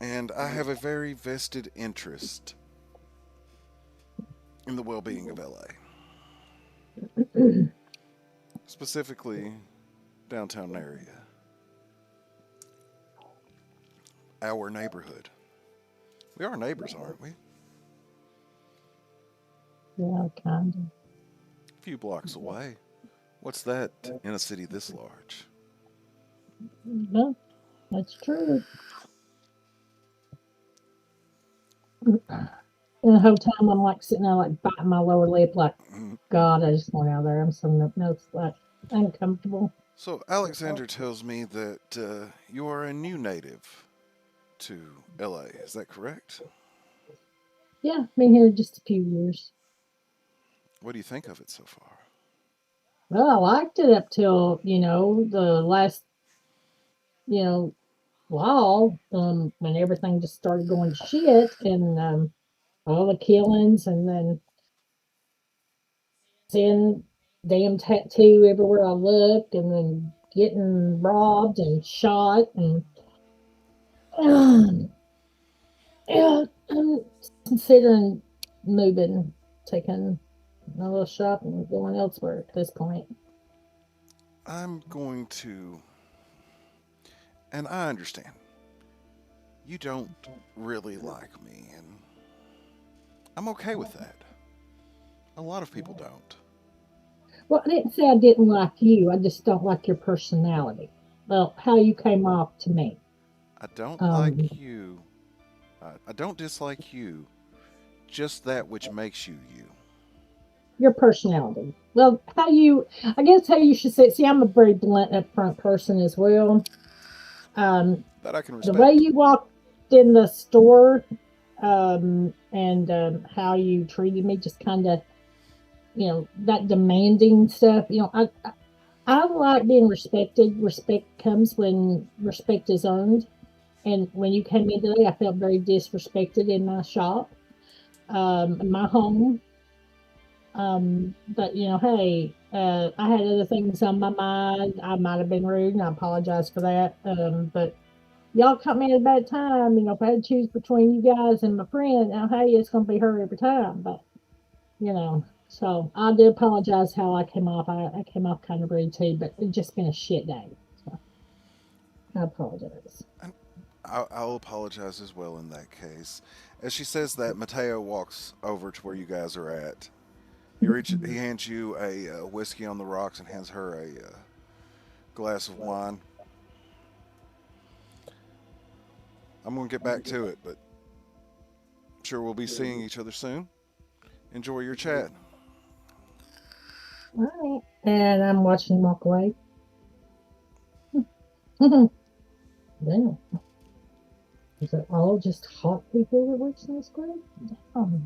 And I have a very vested interest in the well-being of LA. Specifically, downtown area. Our neighborhood. We are neighbors, aren't we? Yeah, kind of. A few blocks away. What's that in a city this large? No, that's true. And the whole time I'm like sitting there like biting my lower lip like, God, I just want out of there. I'm so like uncomfortable. So Alexander tells me that you are a new native to LA. Is that correct? Yeah, been here just a few years. What do you think of it so far? Well, I liked it up till, the last, while, when everything just started going to shit and all the killings and then seeing damn tattoo everywhere I look and then getting robbed and shot and yeah, I'm considering moving, taking my little shop and going elsewhere at this point. I'm going to, and I understand, you don't really like me, and I'm okay with that. A lot of people don't. Well, I didn't say I didn't like you. I just don't like your personality. Well, how you came off to me. I don't like you. I don't dislike you. Just that which makes you you. Your personality. Well, I guess how you should say it. See, I'm a very blunt, upfront person as well. That I can The respect. way you walked in the store and how you treated me, just kind of, that demanding stuff. I like being respected. Respect comes when respect is earned. And when you came in today, I felt very disrespected in my shop, in my home. But hey, I had other things on my mind. I might have been rude, and I apologize for that. But y'all caught me at a bad time. If I had to choose between you guys and my friend, now hey, it's gonna be her every time. But so I do apologize how I came off. I came off kind of rude too, but it's just been a shit day. So I apologize. I'll apologize as well in that case. As she says that, Mateo walks over to where you guys are at. He hands you a whiskey on the rocks and hands her a glass of wine. I'm going to get back to it, but I'm sure we'll be seeing each other soon. Enjoy your chat. All right. And I'm watching him walk away. Damn. Is it all just hot people that works in this group?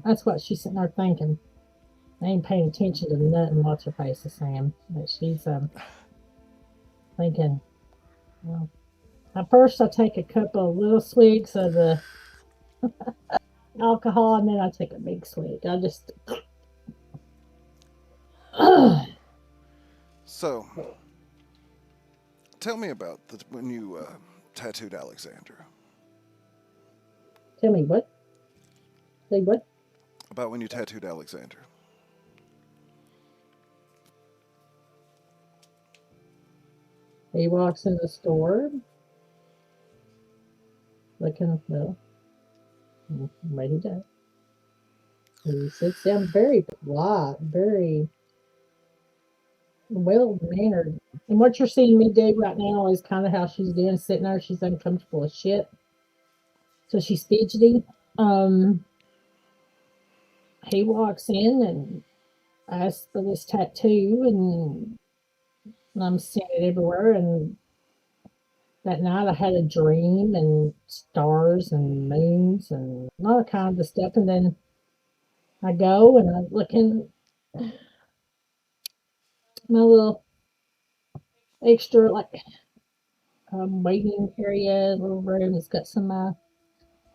That's what she's sitting there thinking. I ain't paying attention to nothing what's her face is saying. But she's thinking, well, at first I take a couple of little swigs of the alcohol and then I take a big swig. I just So, Tell me about when you tattooed Alexandra. Tell me what? Say what? About when you tattooed Alexandra. He walks in the store, looking, well, what he does. He sits down very polite, very well mannered. And what you're seeing me do right now is kind of how she's doing, sitting there. She's uncomfortable as shit. So she's fidgety. Um, he walks in and asks for this tattoo, and I'm seeing it everywhere. And that night I had a dream and stars and moons and all kinds of stuff. And then I go and I look in my little extra, like, waiting area, little room. It's got some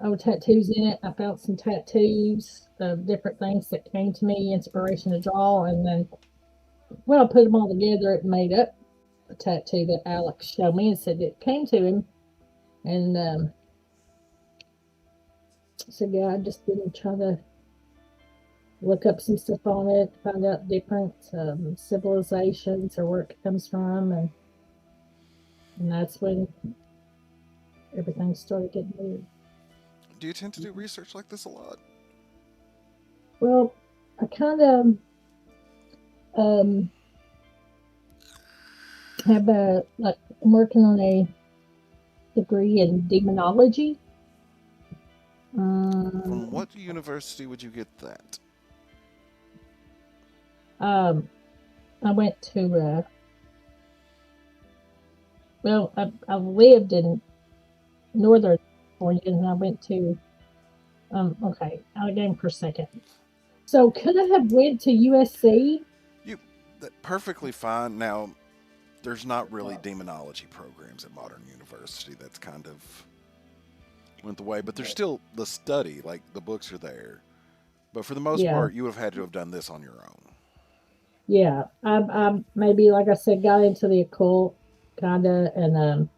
old tattoos in it. I found some tattoos of different things that came to me, inspiration to draw. And then when I put them all together, it made up a tattoo that Alex showed me and said it came to him. And so, yeah, I just been trying to look up some stuff on it, find out different civilizations or where it comes from. And that's when everything started getting weird. Do you tend to do research like this a lot? Well, I kind of um, have like, I'm working on a degree in demonology. From what university would you get that? I went to well, I lived in Northern California, and I went to okay, out of game for a second. So could I have went to USC? You perfectly fine. Now, there's not really demonology programs at modern university. That's kind of went the way, but there's still the study. Like the books are there, but for the most Yeah, part, you would have had to have done this on your own. yeah. I maybe, like I said, got into the occult kind of, and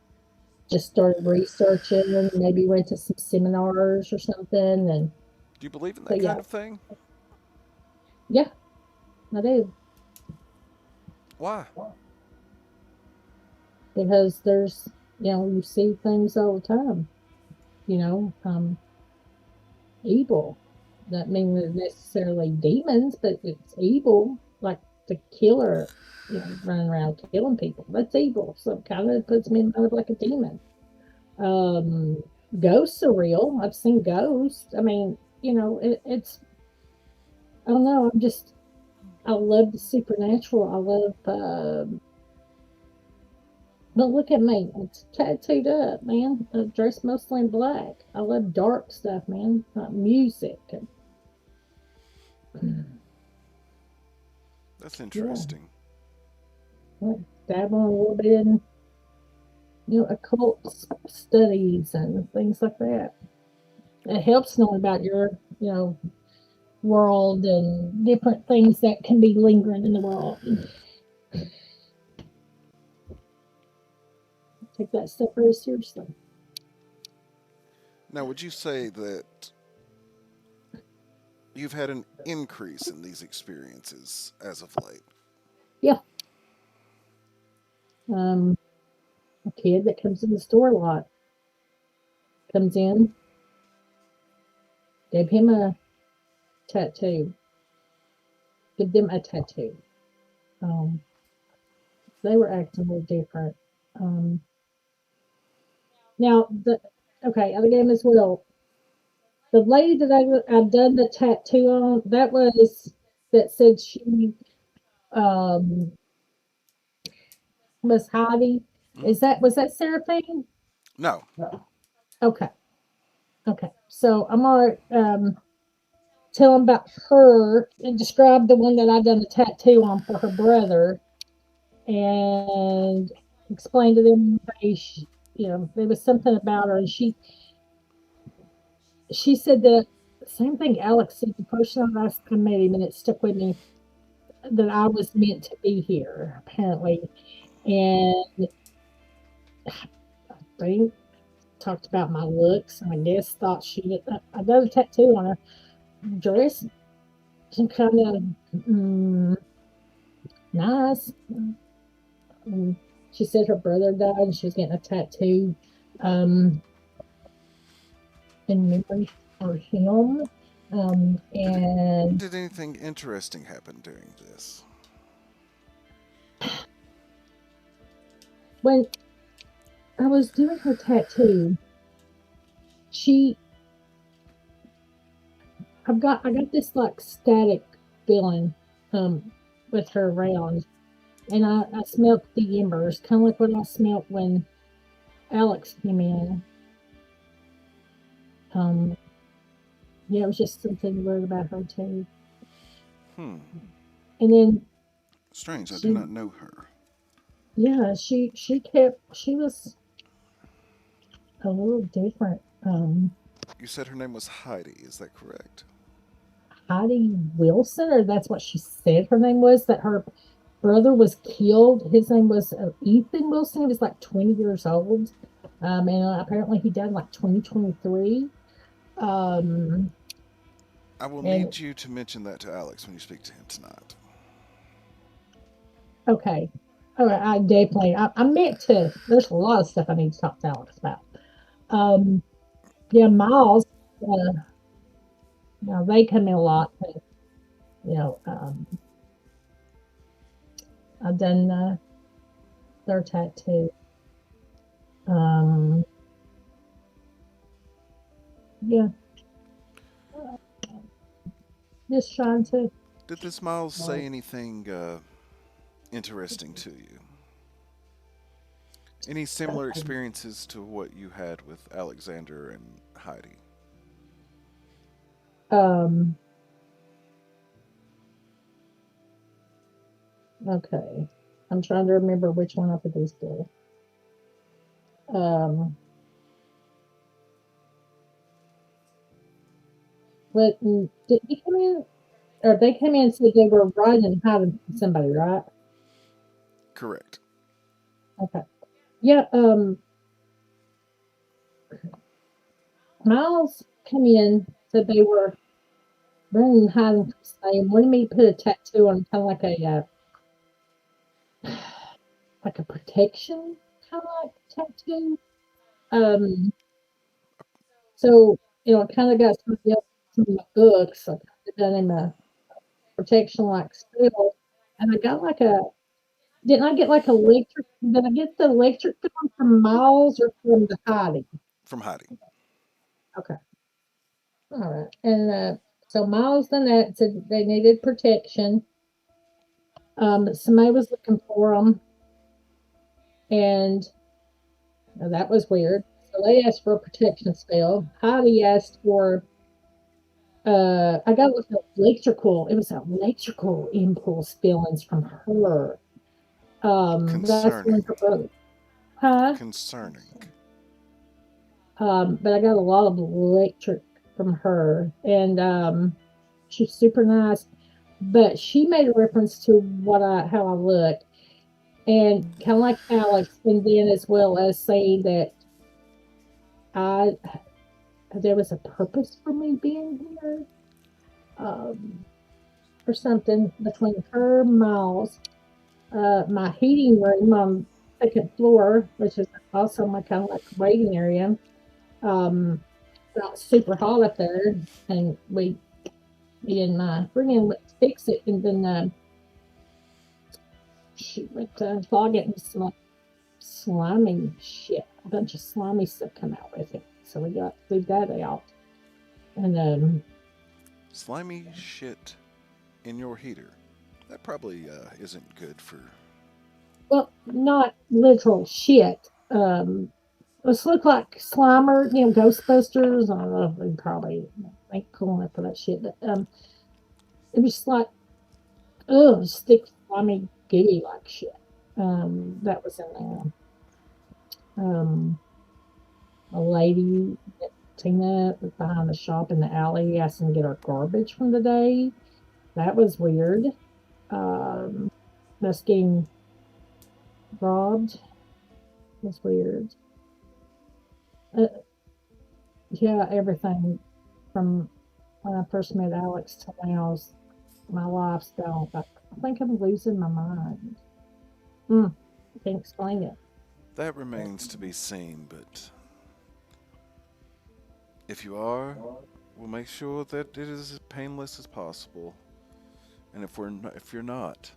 just started researching. Maybe went to some seminars or something, and Do you believe in that but yeah, kind of thing? yeah, I do, Why? because there's, you see things all the time. You know, evil. That mean they're necessarily demons, but it's evil, like the killer, running around killing people. That's evil. So it kind of puts me in mind of like a demon. Um, Ghosts are real. I've seen ghosts. I mean, it's, I don't know. I love the supernatural. I love, but look at me. It's tattooed up, man. I dress mostly in black. I love dark stuff, man. Like music. And, That's yeah. interesting. Like, dabble a little bit in, occult studies and things like that. It helps knowing about your, world and different things that can be lingering in the world. Take that stuff very seriously. Now, would you say that you've had an increase in these experiences as of late? Yeah. Um, a kid that comes in the store a lot comes in, gave him a tattoo, give them a tattoo. Um, they were acting a little different. Um, Now, other game as well. The lady that I done the tattoo on, that said she um was Heidi. Hmm? Was that Seraphine? No. Okay, okay. So I'm gonna tell them about her and describe the one that I done the tattoo on for her brother, and explain to them, hey, there was something about her, and she said the same thing Alex said the first time I met him, and it stuck with me, that I was meant to be here, apparently. And think talked about my looks. I guess thought I got a tattoo on her dress. Some kind of nice. And she said her brother died and she was getting a tattoo in memory for him. And Did anything interesting happen during this? when I was doing her tattoo, I got this like static feeling with her around, and I smelled the embers, kind of like what I smelled when Alex came in. Um, yeah, it was just something weird about her too. Hmm. And then Strange. I do she, not know her. yeah, she was a little different. You said her name was Heidi. Is that correct? Heidi Wilson, or that's what she said her name was. That her brother was killed. His name was Ethan Wilson. He was like 20 years old. And apparently he died in like 2023. Um, I will and need you to mention that to Alex when you speak to him tonight. okay. All right, I meant to, there's a lot of stuff I need to talk to Alex about. Um, yeah, Miles, they come in a lot. You know, I've done their tattoo. Um, yeah, just trying to. Did this Miles say anything interesting to you? Any similar experiences to what you had with Alexander and Heidi? Um, okay. I'm trying to remember which one I put these for. Um, but did he come in, or they came in and said they were riding and hiding from somebody, right? Correct. Okay. Yeah. Miles came in, said they were running and hiding from somebody, and wanted me to put a tattoo on, kind of like a protection, kind of like tattoo. Um, so it kind of got somebody else in my books. I done in a protection like spell, and I got like a. Didn't I get like electric? Did I get the electric one from Miles or from the Heidi? From Heidi. Okay, all right. And so Miles done that. Said they needed protection. Somebody was looking for them, and that was weird. So they asked for a protection spell. Heidi asked for. I got like electrical. It was electrical impulse feelings from her. That's when Concerning. her brother. Huh? Concerning. But I got a lot of electric from her, and she's super nice. But she made a reference to how I look, and kind of like Alex, and then as well as saying that I there was a purpose for me being here, um, or something between her and Miles. My heating room on second floor, which is also my kind of like waiting area. Um, Got super hot up there, and me and my friend went to fix it, and then she went to clog it, and some slimy shit, a bunch of slimy stuff come out with it. So we got that out, and Slimy shit in your heater. That probably isn't good for. well, not literal shit. This looked like Slimer, Ghostbusters. I don't know if they probably ain't cool enough for that shit, but it was just like, oh, stick slimy gooey like shit. That was in there. A lady, Tina, was behind the shop in the alley, asking to get our garbage from the day. That was weird. Um, us getting robbed. was weird. Uh, yeah, everything from when I first met Alex to now, my lifestyle. I think I'm losing my mind. I can't explain it. That remains to be seen, but if you are, we'll make sure that it is as painless as possible. And if you're not,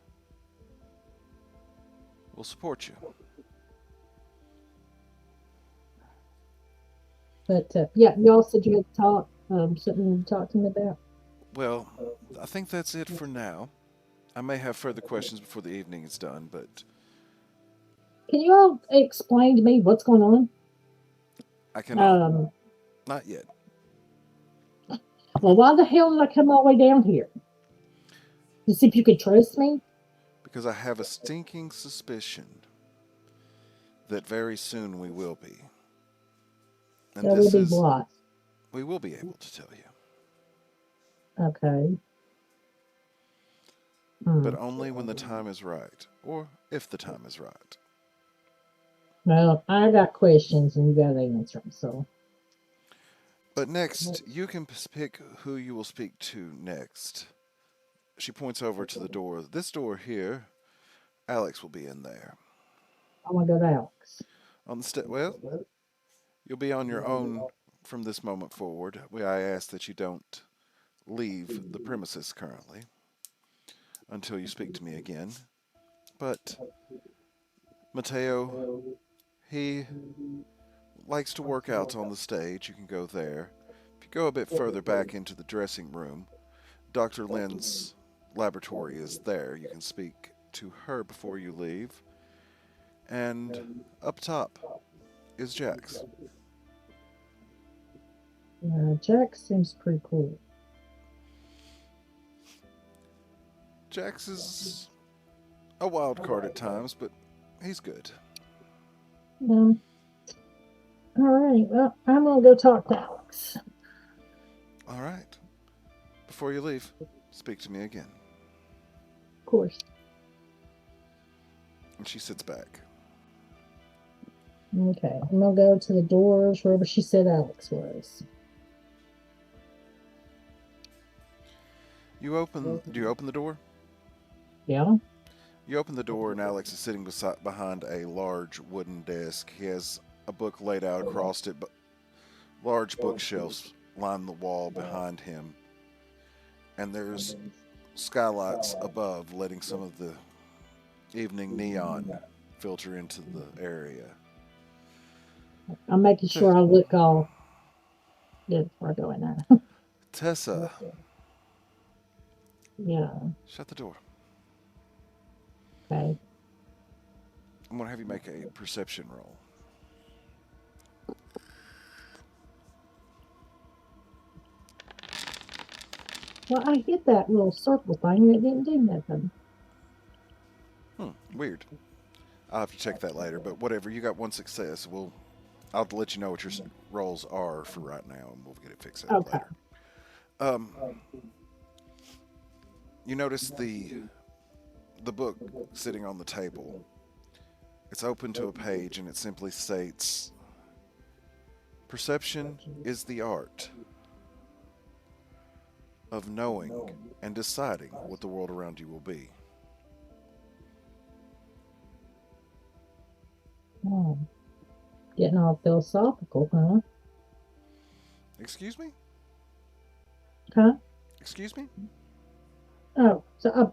we'll support you. But yeah, y'all said you had to talk. Something you talked to me about. Well, I think that's it for now. I may have further questions before the evening is done, but Can you all explain to me what's going on? I cannot. Um, Not yet. well, why the hell did I come all the way down here? To see if you could trust me? Because I have a stinking suspicion that very soon we will be. And That would this be is, what? we will be able to tell you. Okay. But only when the time is right, or if the time is right. Well, I got questions and you got to answer them. So, But next, you can pick who you will speak to next. She points over to the door. This door here, Alex will be in there. I want to go to Alex. On the well, you'll be on your own from this moment forward. I ask that you don't leave the premises currently until you speak to me again. But Mateo, he likes to work out on the stage. You can go there. If you go a bit further back into the dressing room, Dr. Lynn's laboratory is there. You can speak to her before you leave. And up top is Jax. Jack seems pretty cool. Jax is a wild card at times, but he's good. Um, all right. Well, I'm going to go talk to Alex. All right. Before you leave, speak to me again. Of course. And she sits back. Okay. I'm going to go to the doors wherever she said Alex was. Do you open the door? Yeah. You open the door, and Alex is sitting behind a large wooden desk. He has a book laid out across it, but large bookshelves line the wall behind him. And there's skylights above, letting some of the evening neon filter into the area. I'm making sure I look all good before I go in there. Tessa. Yeah. Shut the door. Okay. I'm going to have you make a perception roll. Well, I hit that little circle thing and it didn't do nothing. Weird. I'll have to check that later, but whatever. You got one success. I'll let you know what your rolls are for right now, and we'll get it fixed out later. You notice the book sitting on the table. It's open to a page, and it simply states, "Perception is the art of knowing and deciding what the world around you will be." Oh, getting all philosophical, huh? Excuse me? Huh? Excuse me? Oh, so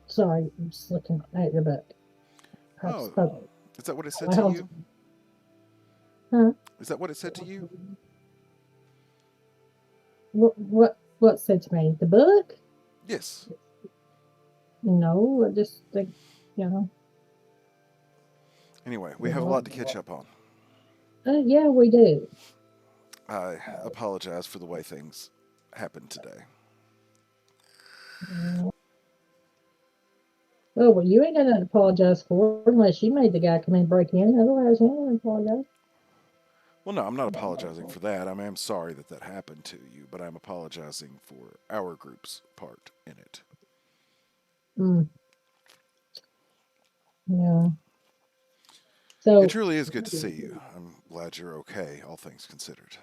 sorry, I'm just looking at your book. Oh, is that what it said to you? Huh? Is that what it said to you? What said to me? The book? Yes. No, I just think, you know. Anyway, we have a lot to catch up on. Yeah, we do. I apologize for the way things happened today. Oh, well, you ain't got nothing to apologize for unless you made the guy come in and break in. Otherwise, you ain't got to apologize. Well, no, I'm not apologizing for that. I mean, I'm sorry that happened to you, but I'm apologizing for our group's part in it. Yeah. So It truly is good to see you. I'm glad you're okay, all things considered.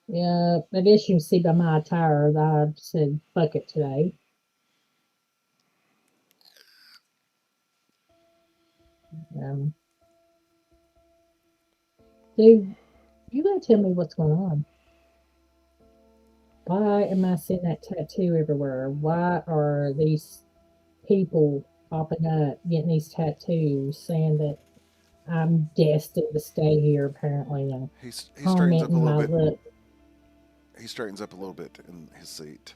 yeah, I guess you can see by my attire that I said fuck it today. Um, Dude, you gotta tell me what's going on. Why am I seeing that tattoo everywhere? Why are these people popping up getting these tattoos saying that I'm destined to stay here apparently and He straightens up a commenting little my bit. look? He straightens up a little bit in his seat.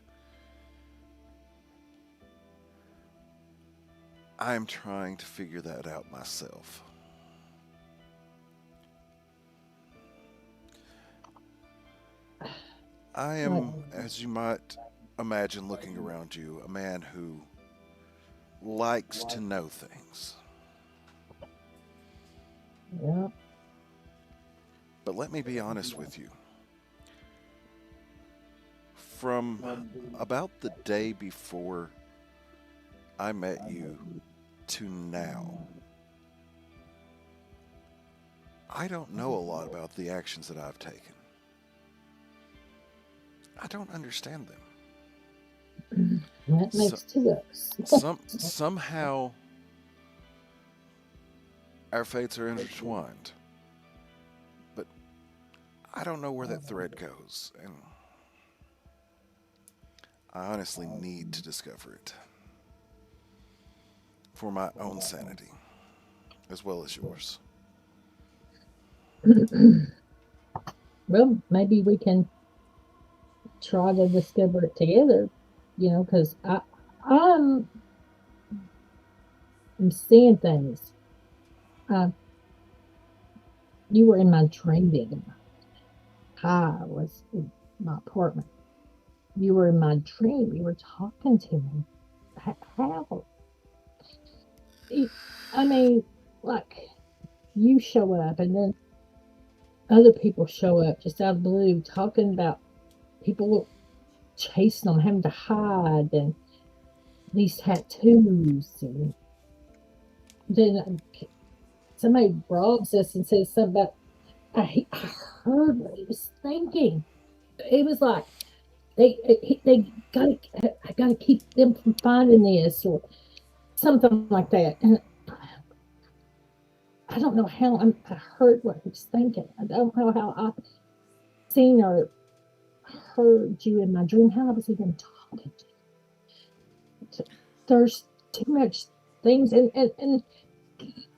I'm trying to figure that out myself. I Like, am, as you might imagine looking around you, a man who likes to know things. yeah, But let me be honest with you. From about the day before I met you to now, I don't know a lot about the actions that I've taken. I don't understand them. that So, makes two of us. somehow our fates are intertwined, but I don't know where that thread goes, and I honestly need to discover it for my own sanity as well as yours. Well, maybe we can try to discover it together, because I'm, I'm seeing things. Uh, you were in my dream the other night. I was in my apartment. You were in my dream. You were talking to me. How? I mean, like, you show up and then other people show up just out of the blue talking about people chasing them, having to hide, and these tattoos. And then somebody robs us and says something about, I heard what he was thinking. It was like, they gotta, I gotta keep them from finding this or something like that. And I don't know how I heard what he was thinking. I don't know how I seen or heard you in my dream. How I was even talking to you. There's too much things, and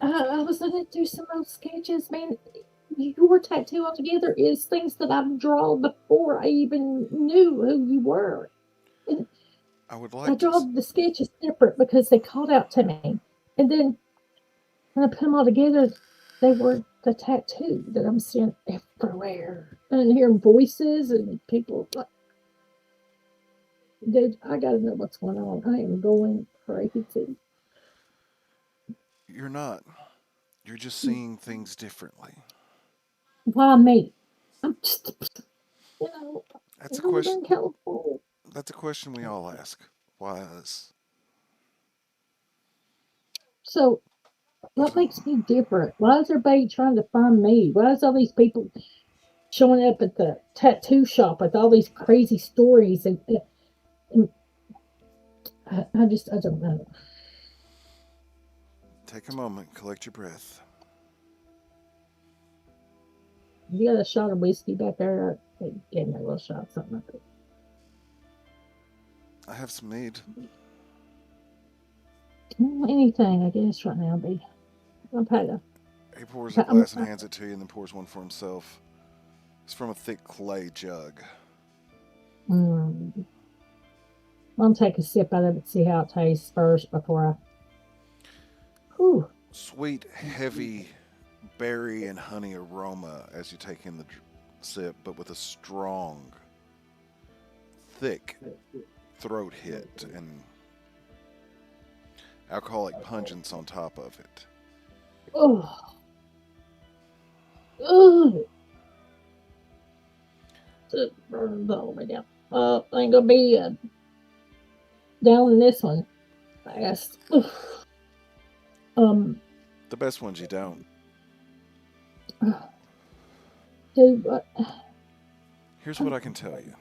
I was looking through some old sketches, man. Your tattoo altogether is things that I've drawn before I even knew who you were. And I would I like to. draw the sketches separate because they called out to me. And then when I put them all together, they were the tattoo that I'm seeing everywhere. And hearing voices and people like, dude, I gotta know what's going on. I am going crazy. You're not. You're just seeing things differently. Why me? I'm just, you know, That's a question. Northern California. That's a question we all ask. Why us? So what makes me different? Why is everybody trying to find me? Why is all these people showing up at the tattoo shop with all these crazy stories? And I don't know. Take a moment, collect your breath. You got a shot of whiskey back there? They gave me a little shot, something like that. I have some mead. Anything, I guess, right now, baby. I've had a. He pours a glass and hands it to you, and then pours one for himself. It's from a thick clay jug. Mm, I'll take a sip out of it, see how it tastes first before I. Whew. Sweet, heavy berry and honey aroma as you take in the sip, but with a strong, thick throat hit and alcoholic pungence on top of it. Oh, oh, it burned all the way down. Ain't gonna be down in this one fast. Oof. Um, The best ones you don't. Dude, what? Here's what I can tell you.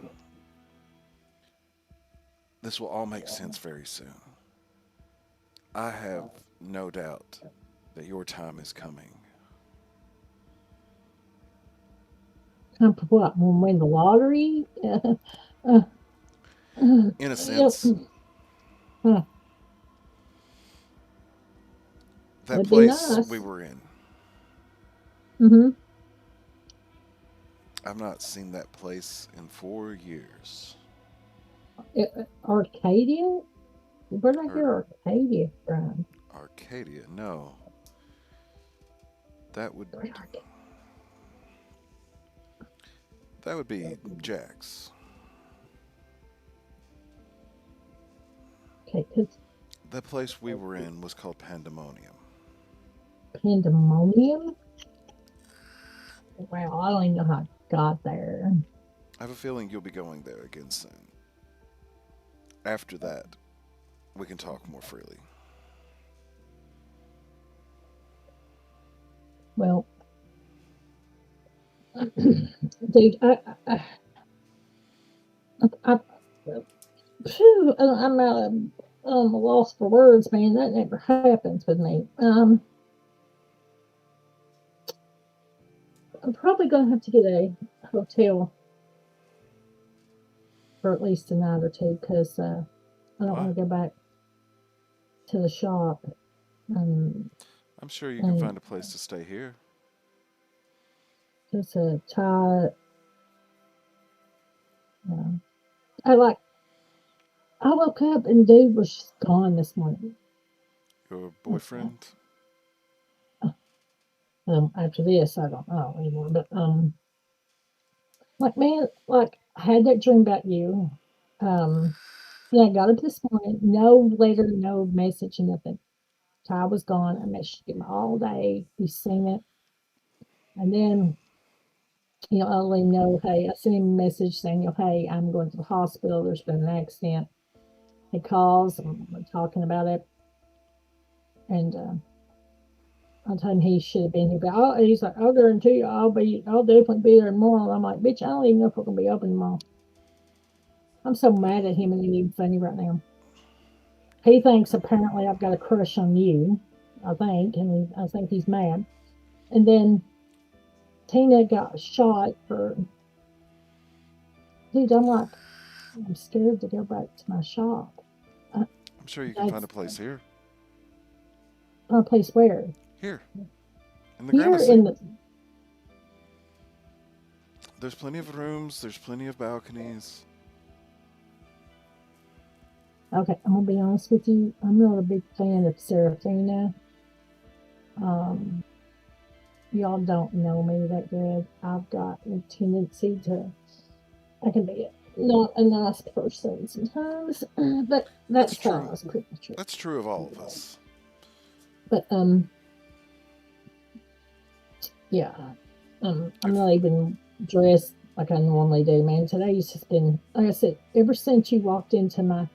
This will all make sense very soon. I have no doubt that your time is coming. What? When we win the lottery? Uh, In a yep. sense, Huh. that It'd be place nice. we were in, Mm-hmm. I've not seen that place in 4 years. Arcadia? Where did I Or hear Arcadia from? Arcadia? No, that would Where Arcadia? that would be Jack's. Okay, because The place we were in was called Pandemonium. Pandemonium? Well, I don't even know how I got there. I have a feeling you'll be going there again soon. After that, we can talk more freely. Well, dude, I phew, I'm at a loss for words, man. That never happens with me. I'm probably gonna have to get a hotel for at least a night or two because I don't Why? want to go back to the shop. Um, I'm sure you can and find a place to stay here. just a tie. Uh, I like. I woke up and dude was just gone this morning. Your What's that? boyfriend? After this, I don't know anymore. But like man, like I had that dream about you. Um, yeah, I got up this morning. No letter, no message, nothing. Ty was gone. I messaged him all day. He's seen it, and then I let him know. Hey, I sent him a message saying, hey, I'm going to the hospital. There's been an accident. He calls. And we're talking about it, and I told him he should have been here. But he's like, I'll guarantee you, I'll definitely be there tomorrow. And I'm like, bitch, I don't even know if we're gonna be open tomorrow. I'm so mad at him and it ain't funny right now. He thinks apparently I've got a crush on you. I think, and I think he's mad. And then Tina got shot for. Dude, I'm like, I'm scared to go back to my shop. Uh, I'm sure you can find a that's place here. a place where Here, in the here Gramercy. in the. There's plenty of rooms, there's plenty of balconies. Okay, I'm gonna be honest with you. I'm not a big fan of Serafina. Um, y'all don't know me that good. I've got a tendency to. I can be not a nice person sometimes, but That's that's how I true. was pretty much. That's true of all of us. But yeah, I'm If not even dressed like I normally do, man. Today's just been, like I said, ever since you walked into my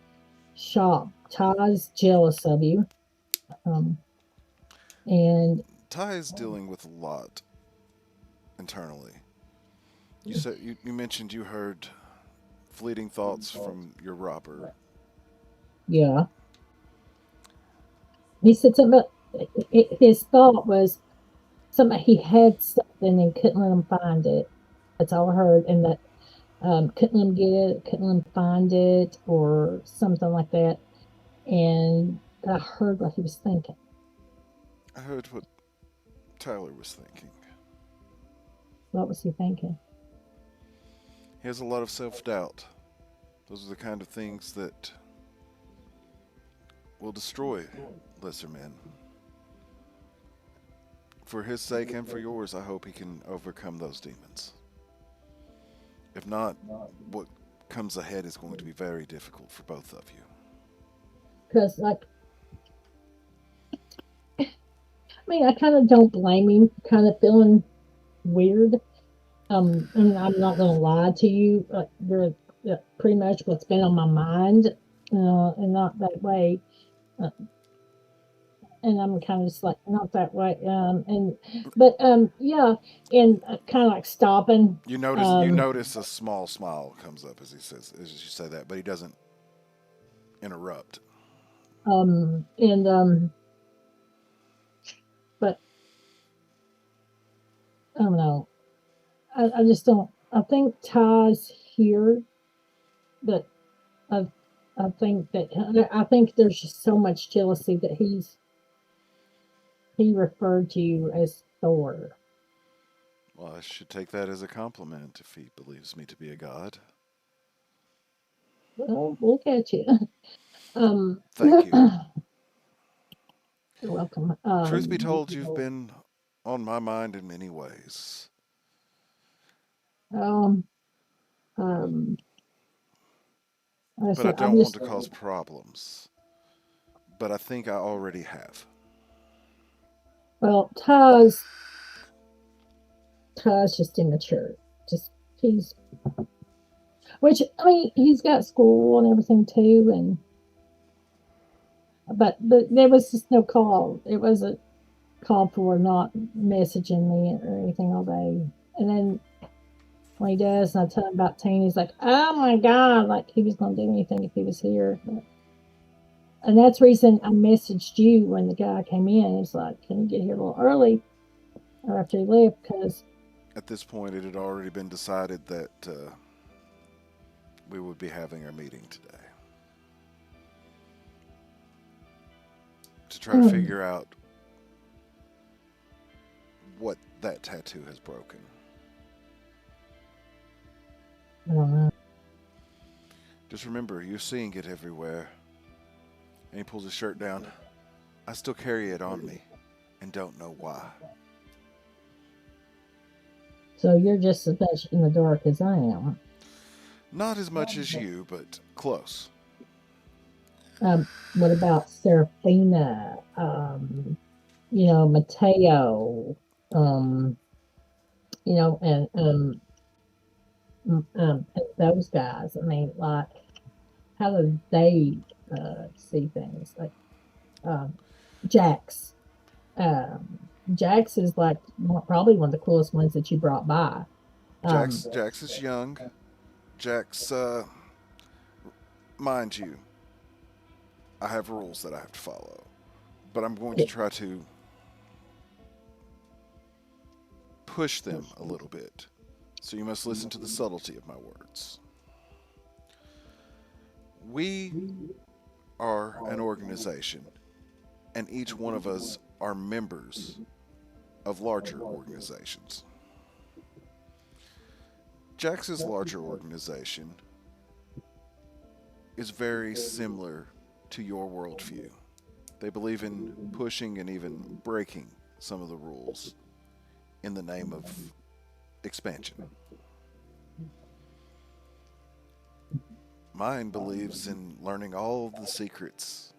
shop, Ty's jealous of you. Um, and Ty is dealing with a lot internally. You mentioned you heard fleeting thoughts from your robber. yeah, he said something about his thought was something he had something and couldn't let him find it. That's all I heard, and that couldn't let him get it, couldn't let him find it, or something like that. And I heard what he was thinking. I heard what Tyler was thinking. What was he thinking? He has a lot of self doubt. Those are the kind of things that will destroy lesser men. For his sake and for yours, I hope he can overcome those demons. If not, what comes ahead is going to be very difficult for both of you. Because, like, I mean, I kind of don't blame him, kind of feeling weird. And I'm not going to lie to you. You're pretty much what's been on my mind, and not that way. Uh, And I'm kind of just like, not that way. Yeah, and kind of like stopping. You notice a small smile comes up as as you say that, but he doesn't interrupt. And but I don't know. I just don't. I think Ty's here, but I I think there's just so much jealousy that he referred to you as Thor. Well, I should take that as a compliment if he believes me to be a god. Well, look at you. Thank you. You're welcome. Truth be told, you've been on my mind in many ways, um, um, like I but I said, don't want to cause problems. But I think I already have. well, Ty's just immature. Just he's, which I mean, he's got school and everything too, and but there was just no call. It wasn't called for not messaging me or anything all day. And then when he does, and I tell him about Tina, he's like, "Oh my god!" Like he was gonna do anything if he was here. And that's the reason I messaged you when the guy came in. It's like, "Can you get here a little early or after he left?" Because At this point, it had already been decided that we would be having our meeting today to try to mm, figure out what that tattoo has broken. I don't know. Just remember, you're seeing it everywhere. And he pulls his shirt down. I still carry it on me and don't know why. So you're just as much in the dark as I am. Not as much as you, but close. What about Serafina? Mateo. Um, and and those guys. I mean, like, how do they see things? Like, um, Jax. Um, Jax is like probably one of the coolest ones that you brought by. Um, Jax is young. Jax, mind you, I have rules that I have to follow. But I'm going to it, try to push them a little bit. So you must listen to the subtlety of my words. We are an organization, and each one of us are members of larger organizations. Jax's larger organization is very similar to your worldview. They believe in pushing and even breaking some of the rules in the name of expansion. Mine believes in learning all of the secrets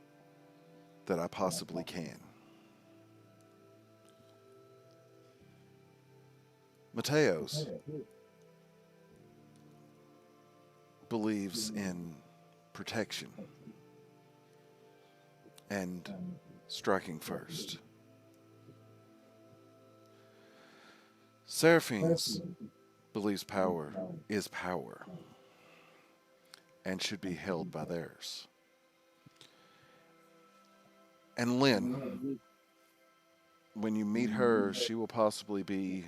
that I possibly can. Mateo's believes in protection and striking first. Seraphine's believes power is power and should be held by theirs. And Lynn, when you meet her, she will possibly be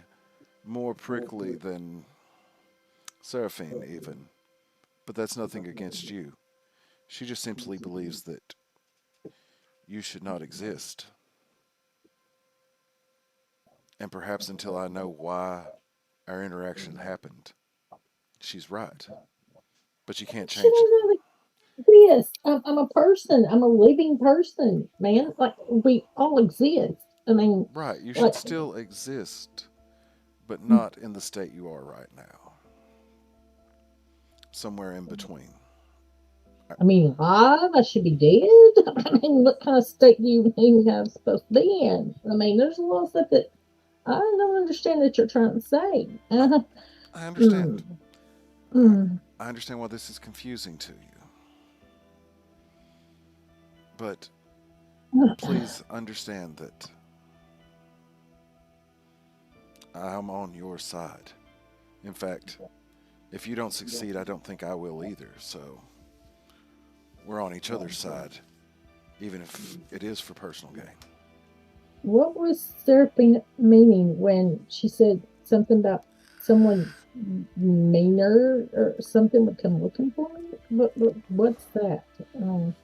more prickly than Seraphine, even. But that's nothing against you. She just simply believes that you should not exist. And perhaps until I know why our interaction happened, she's right. But you can't she change it. doesn't know exist. I'm a person. I'm a living person, man. Like we all exist. I mean, Right, you should like, still exist, but not in the state you are right now. Somewhere in between. I mean, live. I should be dead. I mean, what kind of state do you think I'm supposed to be in? I mean, there's a lot of stuff that I don't understand that you're trying to say. I, I understand. Mm, mm. I understand why this is confusing to you. But Please understand that I'm on your side. In fact, if you don't succeed, I don't think I will either. So we're on each other's side, even if it is for personal gain. What was Seraphine meaning when she said something about someone meaner or something would come looking for me? What's that? Um,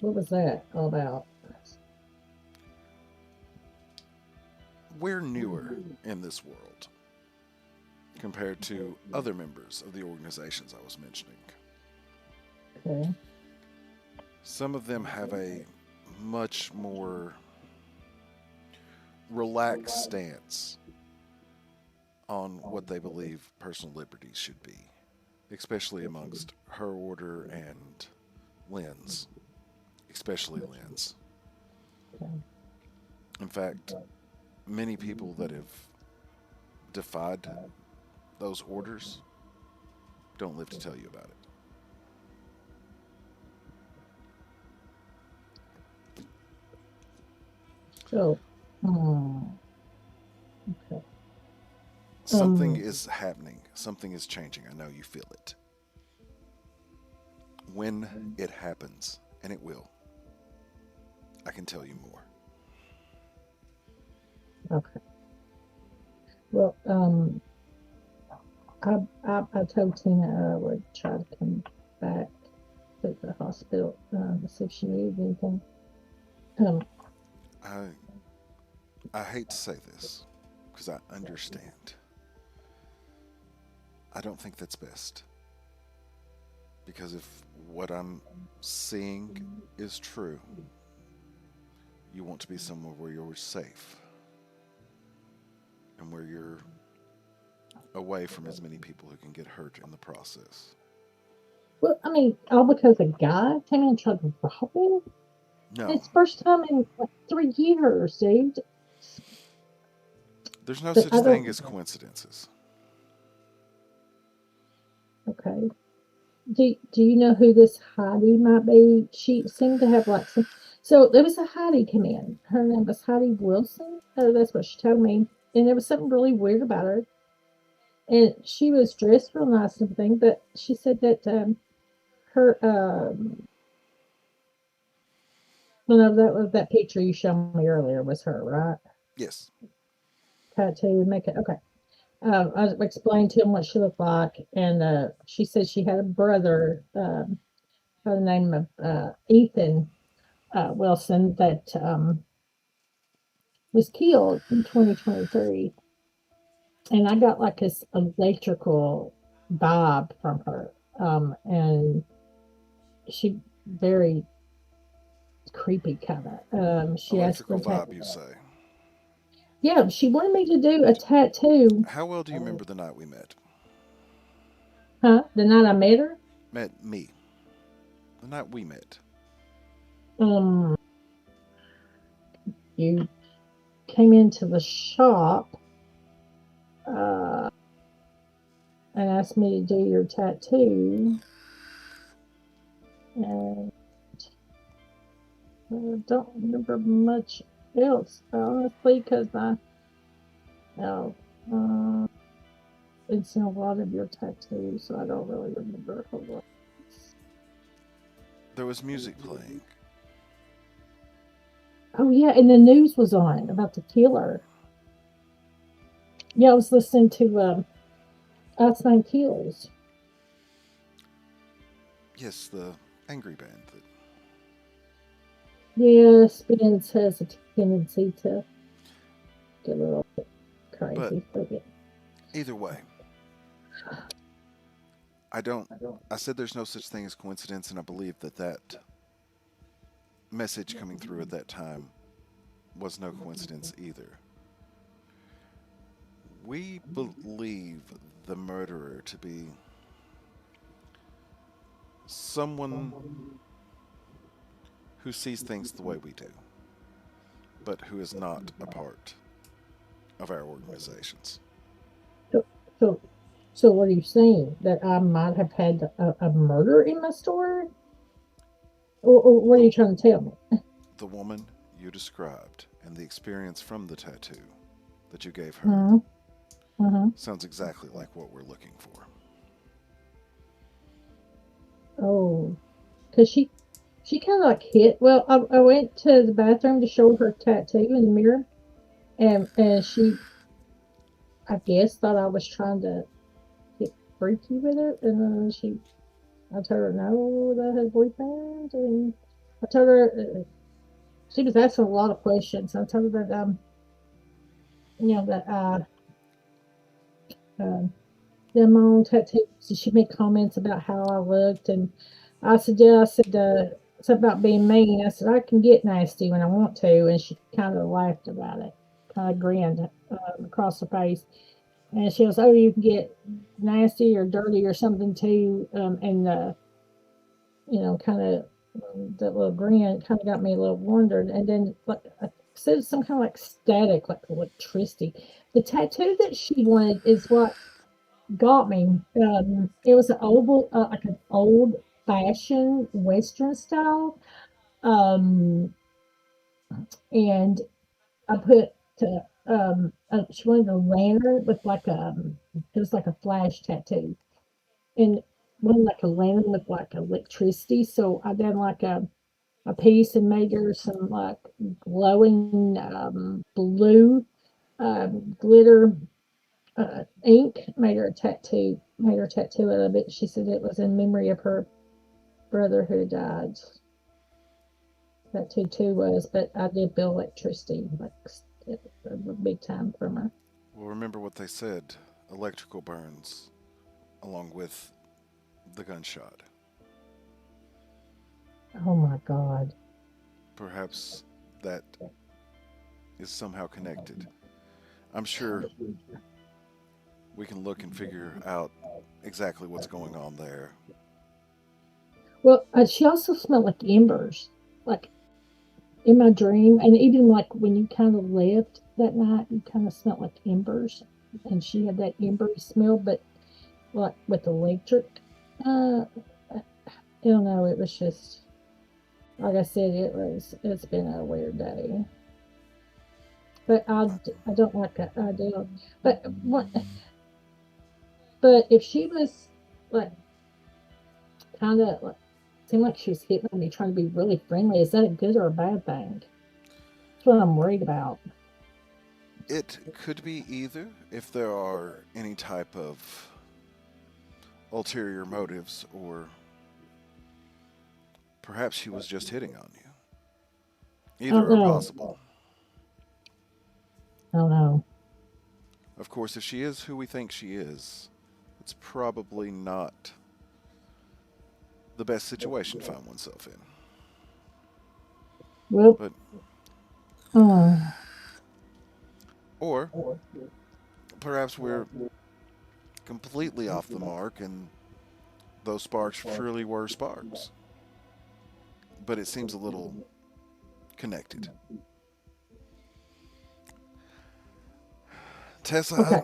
what was that all about? We're newer in this world compared to other members of the organizations I was mentioning. Okay. Some of them have a much more relaxed stance on what they believe personal liberties should be, especially amongst her order and Lynn's, especially Lynn's. Okay. In fact, many people that have defied those orders don't live to tell you about it. So, um, okay. Something is happening. Something is changing. I know you feel it. When it happens, and it will, I can tell you more. Okay. Well, I told Tina I would try to come back to the hospital to see if she needed anything. Um, I I hate to say this because I understand. I don't think that's best because if what I'm seeing is true, you want to be somewhere where you're safe and where you're away from as many people who can get hurt in the process. well, I mean, all because a guy came in and tried to rob him. No, It's first time in like 3 years, dude. there's no But such I thing don't. as coincidences. Okay. Do you know who this Heidi might be? She seemed to have like some. So there was a Heidi come in. Her name was Heidi Wilson. Oh, that's what she told me. And there was something really weird about her. And she was dressed real nice and everything, but she said that her well, no, that was that picture you showed me earlier was her, right? Yes, Tattoo, makeup. Okay. I explained to him what she looked like, and she said she had a brother by the name of Ethan Wilson that was killed in 2023. And I got like this electrical vibe from her. And she very creepy kind of. She asked for electrical a vibe, you say. yeah, she wanted me to do a tattoo. How well do you remember the night we met? Huh? The night I met her. Met me. The night we met. Um, you came into the shop uh, and asked me to do your tattoo, and I don't remember much else, honestly, because I know it's in a lot of your tattoos, so I don't really remember a whole lot. There was music playing. Oh yeah, and the news was on about the killer. Yeah, I was listening to Ice Nine Kills. Yes, the angry band. That, Yeah, Spence has a tendency to get a little but crazy. But yeah. either way, I don't. I said there's no such thing as coincidence, and I believe that that message coming through at that time was no coincidence either. We believe the murderer to be someone who sees things the way we do, but who is not a part of our organizations. So, so, so what are you saying? That I might have had a murder in my store? Or what are The you trying to tell me? The woman you described and the experience from the tattoo that you gave her Mm-hmm. Mm-hmm. sounds exactly like what we're looking for. Oh, because she kind of like hit. Well, I went to the bathroom to show her tattoo in the mirror, and she, I guess, thought I was trying to get freaky with it, and then I told her no, that I had a boyfriend, and I told her she was asking a lot of questions. I told her that that um them own tattoos. She made comments about how I looked, and I said, yeah, I said, something about being mean. I said, I can get nasty when I want to, and she kind of laughed about it, kind of grinned across her face, and she goes, oh, you can get nasty or dirty or something too, and kind of that little grin kind of got me a little wondered, and then like I said, some kind of like static, like electricity. The tattoo that she wanted is what got me. It was like an old fashioned Western style. Um, and I put she wanted a lantern with like it was like a flash tattoo, and one like a lantern with like electricity. So I did like a piece and made her some like glowing blue glitter ink, made her tattoo out of it. She said it was in memory of her brother who died. That tattoo was, but I did bill electricity like a big time from her. Well, remember what they said, electrical burns along with the gunshot. Oh my God. Perhaps that is somehow connected. I'm sure we can look and figure out exactly what's going on there. Well, she also smelled like embers, like in my dream, and even like when you kind of left that night, you kind of smelled like embers, and she had that embery smell, but like with electric. I don't know. It was just like I said. It's been a weird day, but I don't like that idea. But what? But if she was like kind of like seemed like she was hitting on me, trying to be really friendly, is that a good or a bad thing? That's what I'm worried about. It could be either if there are any type of ulterior motives, or perhaps she was just hitting on you. I don't Either are know. possible. I don't know. Of course, if she is who we think she is, it's probably not the best situation to find oneself in. Well, But, uh, or perhaps we're completely off the mark and those sparks truly were sparks. But it seems a little connected. Tessa, okay.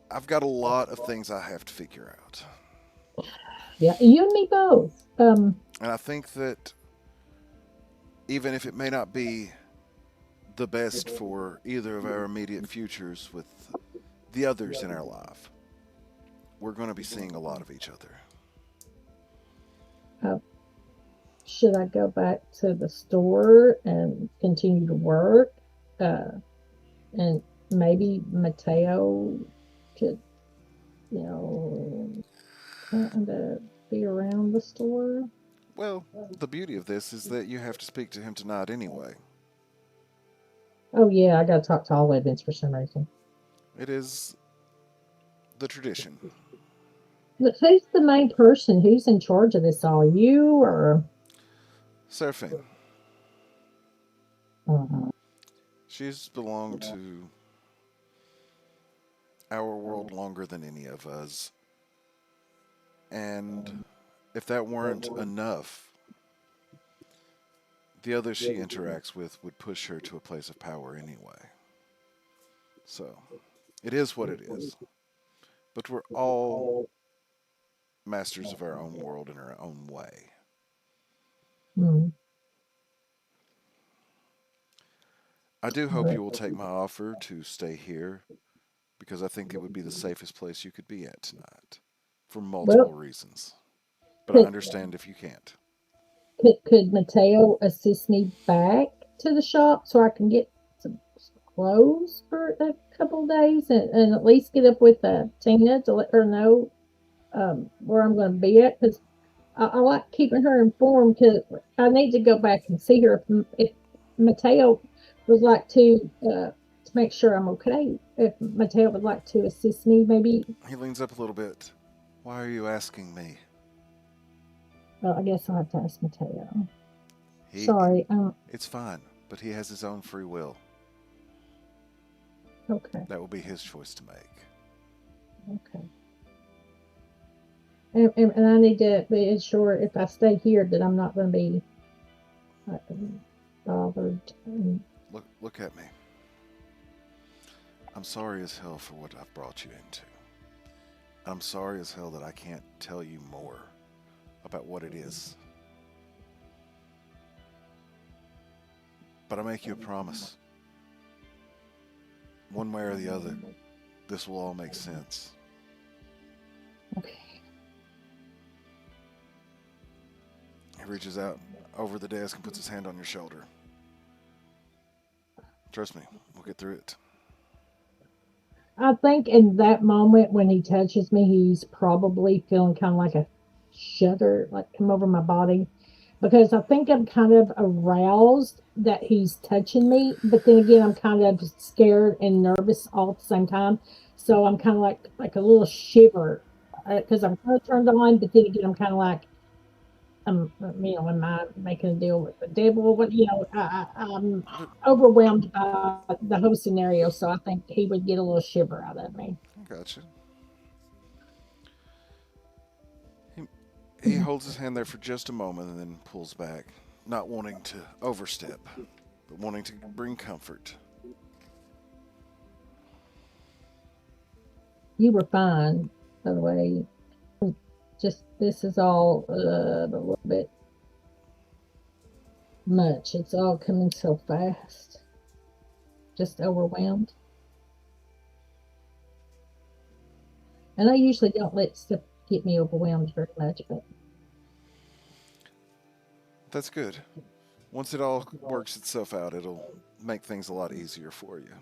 I've got a lot of things I have to figure out. Yeah, you and me both. And I think that even if it may not be the best for either of our immediate futures with the others in our life, we're going to be seeing a lot of each other. Uh, should I go back to the store and continue to work? Uh, and maybe Mateo could, you know, kind of be around the store. Well, the beauty of this is that you have to speak to him tonight anyway. Oh yeah, I gotta talk to all events for some reason. It is the tradition. Look, who's the main person? Who's in charge of this all? You or Seraphine, uh, she's belonged to our world longer than any of us. And if that weren't enough, the others she interacts with would push her to a place of power anyway. So, it is what it is. But we're all masters of our own world in our own way. hmm. I do hope you will take my offer to stay here because I think it would be the safest place you could be at tonight for multiple Well, reasons. But I could understand if you can't. could Mateo assist me back to the shop so I can get some clothes for a couple of days and at least get up with Tina to let her know where I'm going to be at? Because I like keeping her informed because I need to go back and see her if Mateo would like to make sure I'm okay. If Mateo would like to assist me, maybe. He leans up a little bit. Why are you asking me? Well, I guess I'll have to ask Mateo. He, Sorry. it's fine, but he has his own free will. Okay. That will be his choice to make. Okay. And I need to be sure if I stay here that I'm not going to be bothered. Look at me. I'm sorry as hell for what I've brought you into. I'm sorry as hell that I can't tell you more about what it is. But I make you a promise. One way or the other, this will all make sense. Okay. He reaches out over the desk and puts his hand on your shoulder. Trust me, we'll get through it. I think in that moment when he touches me, he's probably feeling kind of like a shudder, like come over my body. Because I think I'm kind of aroused that he's touching me, but then again, I'm kind of scared and nervous all at the same time. So I'm kind of like a little shiver because I'm kind of turned on, but then again, I'm kind of like, am I making a deal with the devil? I'm But overwhelmed by the whole scenario, so I think he would get a little shiver out of me. I gotcha. He holds his hand there for just a moment and then pulls back, not wanting to overstep, but wanting to bring comfort. You were fine, by the way. Just this is all a little bit much. It's all coming so fast. Just overwhelmed. And I usually don't let stuff get me overwhelmed very much, but That's good. Once it all works itself out, it'll make things a lot easier for you.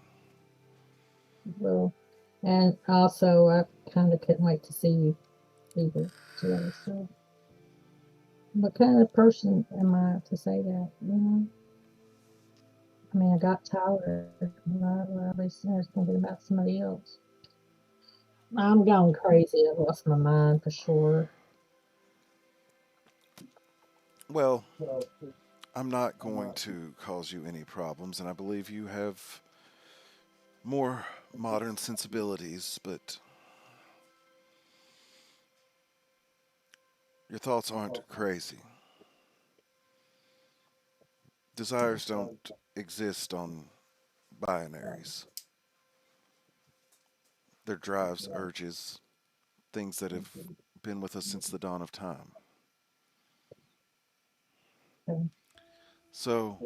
well, and also I kind of couldn't wait to see you either today. So, what kind of person am I to say that? I mean, I got tired. I was thinking about somebody else. I'm going crazy. I lost my mind for sure. Well, I'm not going to cause you any problems, and I believe you have more modern sensibilities, but your thoughts aren't crazy. Desires don't exist on binaries. They're drives, urges, things that have been with us since the dawn of time. Okay. So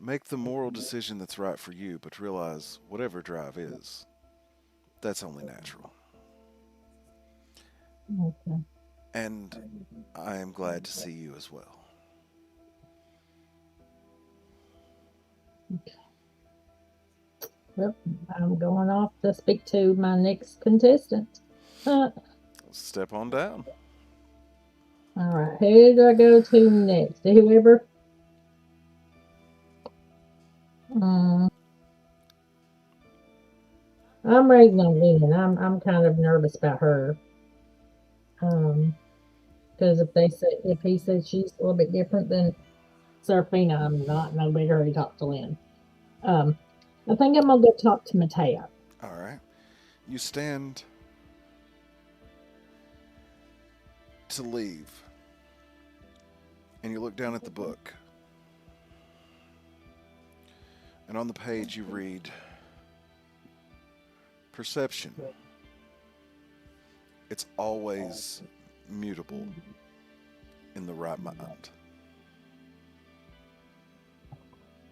make the moral decision that's right for you, but realize whatever drive is, that's only natural. Okay. And I am glad to see you as well. Well, I'm going off to speak to my next contestant. All Step on down. right, who do I go to next? Whoever. Um, I'm rating on Ian. I'm kind of nervous about her. Um, because if he says she's a little bit different than Serafina, I'm not in no big hurry to talk to Lynn. Um, I think I'm gonna go talk to Mateo. All right. You stand to leave, and you look down at the book. And on the page, you read perception. It's always mutable in the right mind.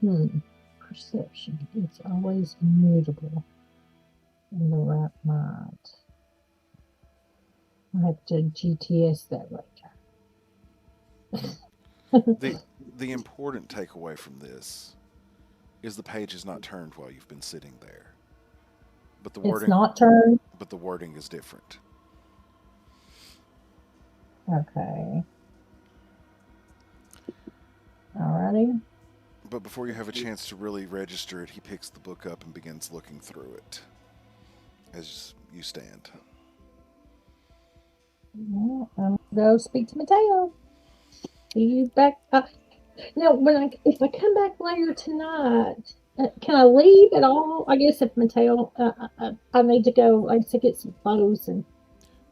Hmm. perception. It's always mutable in the right mind. I have to GTS that later. The important takeaway from this is the page is not turned while you've been sitting there. But the It's wording not turned? but the wording is different. Okay. Alrighty. But before you have a chance to really register it, he picks the book up and begins looking through it as you stand. Well, I'm gonna go speak to Mateo. See you back. Now, if I come back later tonight, can I leave at all? I guess if Mateo, I need to go. I need to get some clothes and.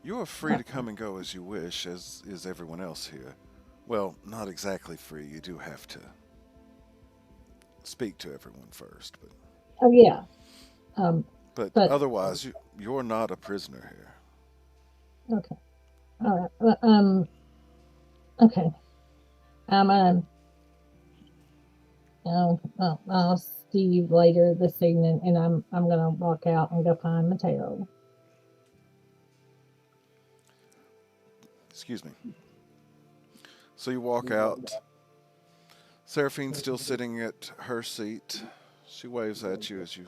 You are free to come and go as you wish, as is everyone else here. Well, not exactly free. You do have to speak to everyone first, but. Oh yeah. But But otherwise, you're not a prisoner here. okay. All right. Okay. I'm I'll see you later this evening, and I'm gonna walk out and go find Mateo. Excuse me. So you walk out. Seraphine's still sitting at her seat. She waves at you as you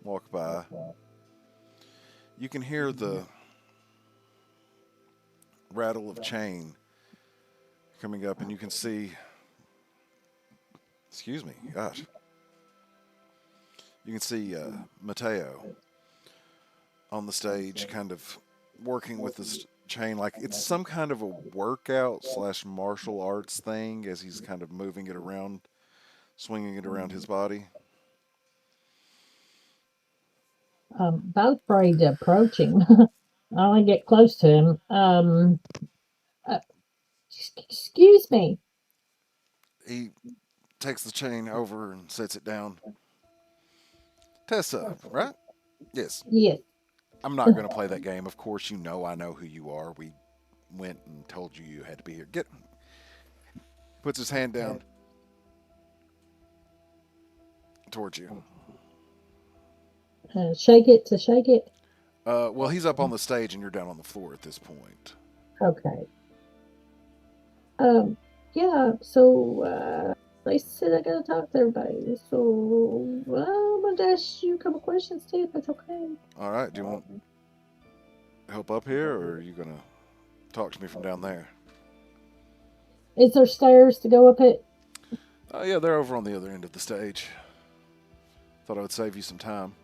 walk by. You can hear the rattle of chain coming up, and you can see. Excuse me, gosh. You can see Mateo on the stage, kind of working with this chain like it's some kind of a workout / martial arts thing as he's kind of moving it around, swinging it around his body. About afraid to approach him. I want to get close to him. Excuse me. He takes the chain over and sets it down. Tessa, right? Yes. Yes. I'm not going to play that game. Of course, you know I know who you are. We went and told you you had to be here. Get. Puts his hand down towards you. Shake it to shake it. Well, he's up on the stage and you're down on the floor at this point. Okay. Yeah. So they said I gotta talk to everybody. So I'm gonna ask you a couple questions too, if that's okay. All right. Do you want help up here, or are you gonna talk to me from down there? Is there stairs to go up it? Yeah, they're over on the other end of the stage. Thought I would save you some time.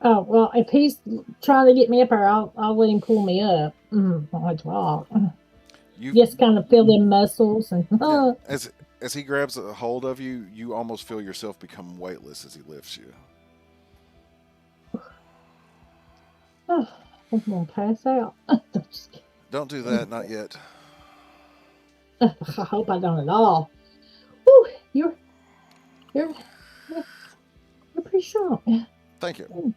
Oh well, if he's trying to get me up there, I'll let him pull me up. You Just kind of feel them muscles and. yeah, as he grabs a hold of you, you almost feel yourself become weightless as he lifts you. I'm gonna pass out. Don't do that, not yet. I hope I don't at all. Whew, you're pretty strong. Thank you.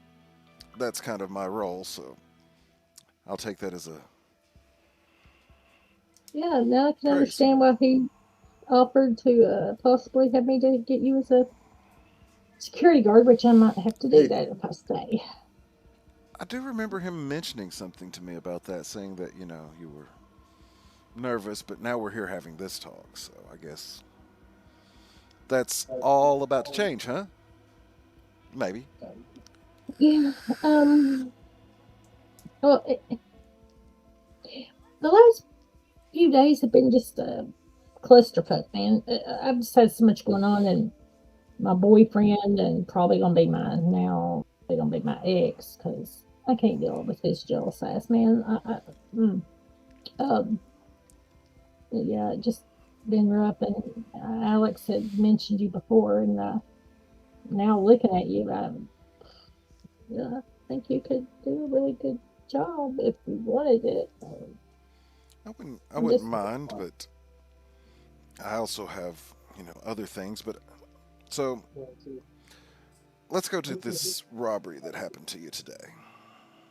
That's kind of my role, so I'll take that as a. Yeah, now I can Praise. understand why he offered to possibly have me to get you as a security guard, which I might have to do that if I stay. I do remember him mentioning something to me about that, saying that, you were nervous, but now we're here having this talk, so I guess that's all about to change, huh? Maybe. Yeah, well, the last few days have been just a clusterfuck, man. I've just had so much going on, and my boyfriend, and probably gonna be mine now. They're gonna be my ex, because I can't deal with his jealous ass, man. Yeah, it just been rough, and Alex had mentioned you before, and now looking at you, I think you could do a really good job if you wanted it. I wouldn't mind, but I also have, other things. But so let's go to this robbery that happened to you today,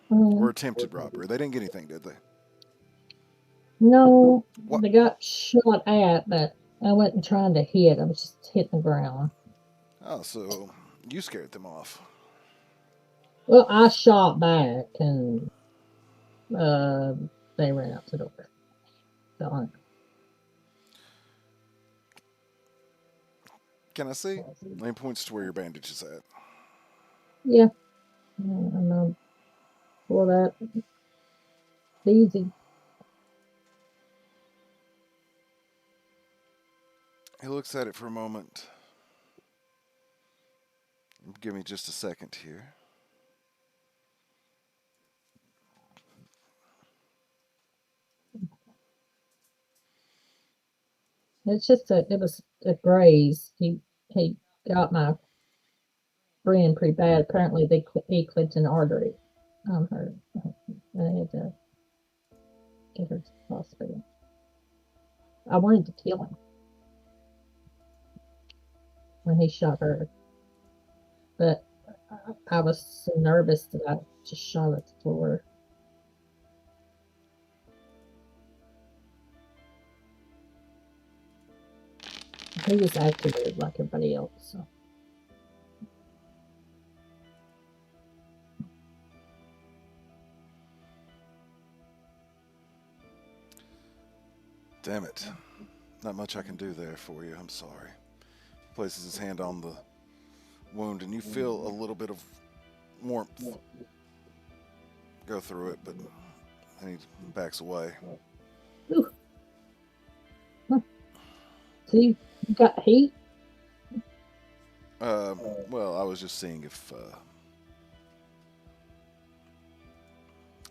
or attempted robbery. They didn't get anything, did they? No, What? they got shot at, but I wasn't trying to hit. I was just hitting the ground. Oh, so you scared them off. Well, I shot back and uh, they ran out the door. So, Can I see? And he points to where your bandage is at. yeah, I'm gonna pull that easy. He looks at it for a moment. Give me just a second here. It was a graze. He got my friend pretty bad. Apparently, he clipped an artery on her. And they had to get her to the hospital. I wanted to kill him when he shot her, but I was so nervous that I just shot at the floor. He was activated like everybody else. So. Damn it. Not much I can do there for you. I'm sorry. He places his hand on the wound, and you feel a little bit of warmth go through it, but then he backs away. Ooh. Huh. See, you got heat? Well, I was just seeing if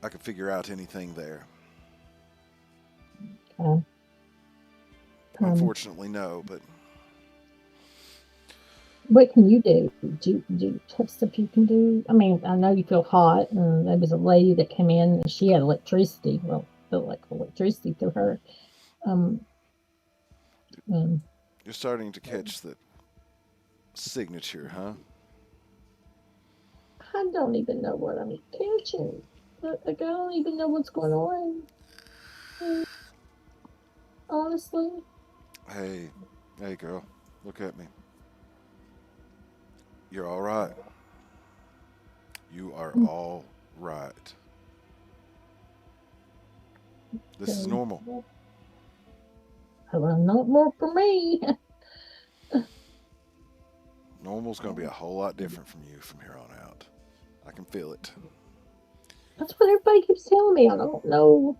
I could figure out anything there. Um, Unfortunately, no, but what can you do? Do you have stuff you can do? I mean, I know you feel hot, and there was a lady that came in and she had electricity. Well, felt like electricity through her. Um, um, you're starting to catch the signature, huh? I don't even know what I'm catching. Like, I don't even know what's going on. Honestly. Hey, girl, look at me. You're all right. You are all right. This is normal. Well, not more for me. Normal's going to be a whole lot different from you from here on out. I can feel it. That's what everybody keeps telling me. I don't know.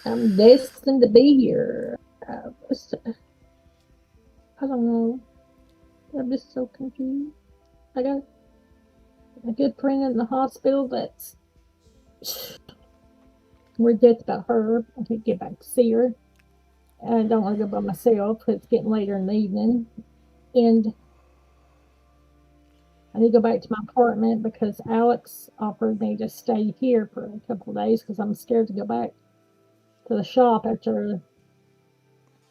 I'm destined to be here. I don't know. I'm just so confused. I got a good friend in the hospital that's worried death about her. I can't get back to see her. I don't want to go by myself because it's getting later in the evening. And I need to go back to my apartment because Alex offered me to stay here for a couple of days because I'm scared to go back to the shop after.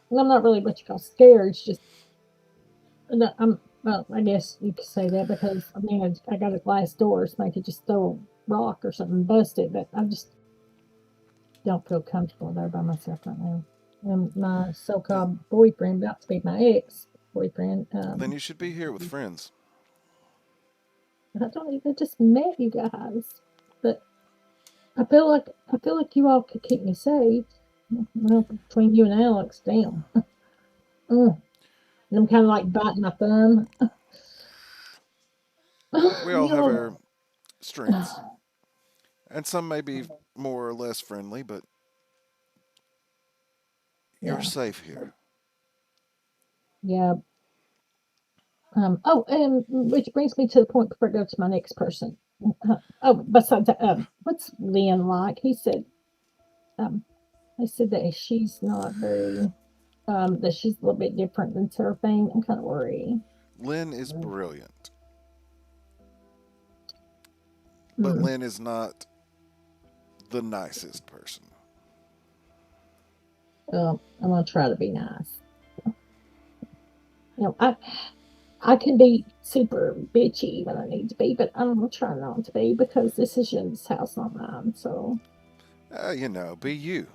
Well, I'm not really what you call scared. It's just well, I guess you could say that because I mean I got a glass door, so I could just throw a rock or something and bust it, but I just don't feel comfortable there by myself right now. And my Then, so-called boyfriend, about to be my ex-boyfriend, then you should be here with friends. I don't even just met you guys, but I feel like you all could keep me safe. Well, between you and Alex, damn. And I'm kind of like biting my thumb. We all You have know, our strengths, and some may be more or less friendly, but you're yeah, safe here. yeah. And which brings me to the point before I go to my next person. Besides that, what's Lynn like? Um, he said that she's not very, that she's a little bit different than Seraphine. I'm kind of worried. Lynn is brilliant, but Hmm. Lynn is not the nicest person. I'm gonna try to be nice. You know, I can be super bitchy when I need to be, but I'm gonna try not to be because this is Jim's house, not mine. So, Be you.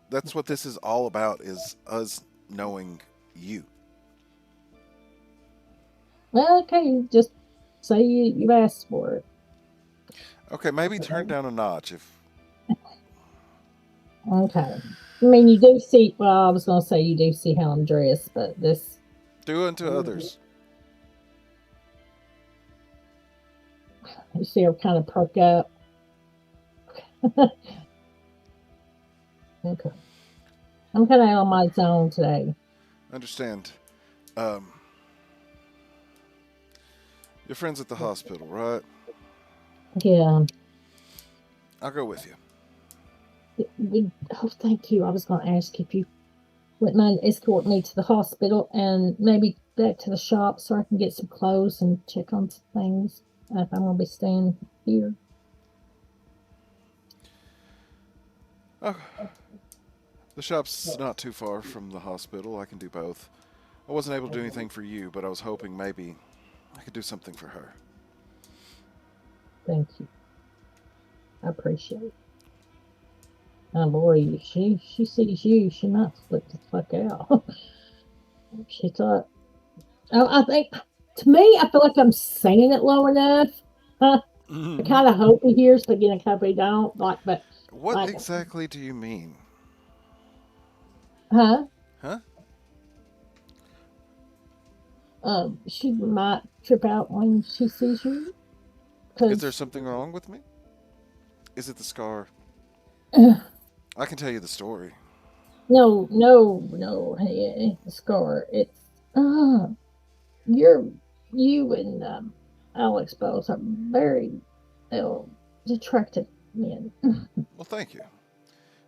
That's what this is all about, is us knowing you. Well, okay, just say you've asked for it. Okay, maybe turn down a notch if. Okay. I mean, you do see. Well, I was gonna say you do see how I'm dressed, but this. Do unto others. You see her kind of perk up. Okay. I'm kind of on my zone today. Understand. Um, your friend's at the hospital, right? Yeah. I'll go with you. Oh, thank you. I was going to ask if you wouldn't mind escort me to the hospital and maybe back to the shop so I can get some clothes and check on some things if I'm going to be staying here. Oh, the shop's not too far from the hospital. I can do both. I wasn't able to do anything for you, but I was hoping maybe I could do something for her. Thank you. I appreciate it. Oh boy, she sees you, she might flip the fuck out. She thought, oh, I think, to me, I feel like I'm saying it low enough. I kind of hope he hears, but again, I kind of don't. But What like, exactly do you mean? huh? Huh? She might trip out when she sees you. Is there Because, something wrong with me? Is it the scar? I can tell you the story. no, honey, it ain't the scar. It's, uh, you're, you and Alex both are very ill, attractive men. Well, thank you.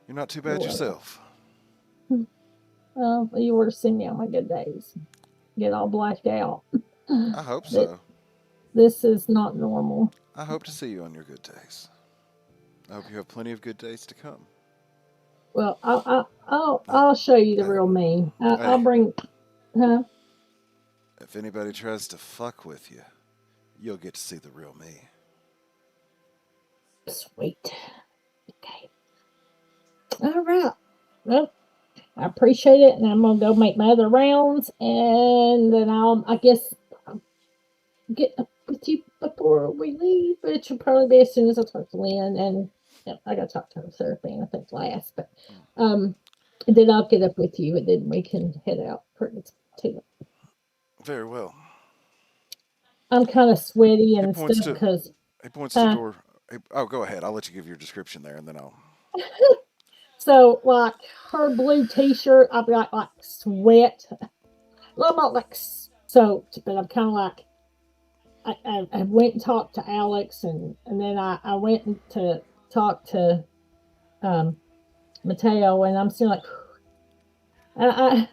You're not too You're bad welcome. yourself. Well, you were to see me on my good days. Get all blacked out. I hope That so. this is not normal. I hope to see you on your good days. I hope you have plenty of good days to come. Well, Uh, I'll show you the hey, real me. I'll hey, bring, huh? if anybody tries to fuck with you, you'll get to see the real me. Sweet. Okay. All right. Well, I appreciate it, and I'm gonna go make my other rounds, and then I guess, I'll get up with you before we leave. But it should probably be as soon as I talk to Lynn, and yeah, I got to talk to her therapy, I think last, but um, and then I'll get up with you, and then we can head out for it too. Very well. I'm kind of sweaty He and points stuff to because, he points to the uh, door. Oh, go ahead. I'll let you give your description there, and then I'll. so like her blue T-shirt, I've got like sweat. Well, I'm not like soaked, but I'm kind of like I went and talked to Alex, and then I went to talk to um, Mateo, and I'm still like, I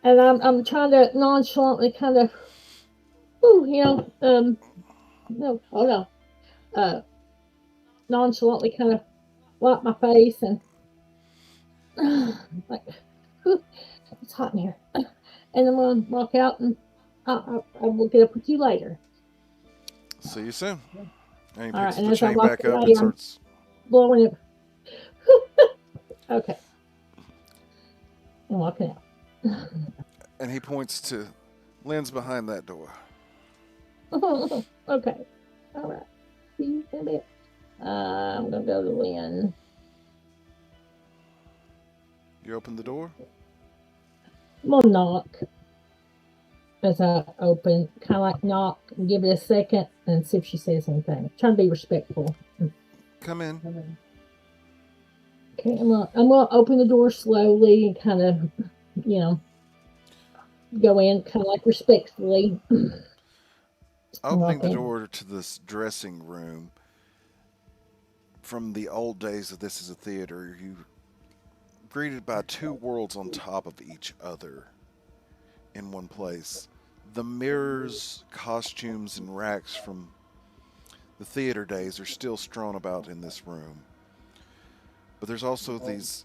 and I'm trying to nonchalantly kind of, no, oh no, uh, nonchalantly kind of wipe my face and like, it's hot in here, and I'm gonna walk out, and I will get up with you later. See you soon. And he All right, picks and the as I chain walk back up away, and I'm starts. blowing it. Okay, I'm walking out. And he points to Lynn's behind that door. Okay. All right. See you in a bit. I'm gonna go to Lynn. You open the door. I'm gonna knock as I open, kind of like knock and give it a second and see if she says anything. Trying to be respectful. Come in. Okay, I'm gonna open the door slowly and kind of, you know, go in kind of like respectfully. Opening Walk the in. door to this dressing room. From the old days of this as a theater, you greeted by two worlds on top of each other in one place. The mirrors, costumes, and racks from the theater days are still strewn about in this room. But there's also these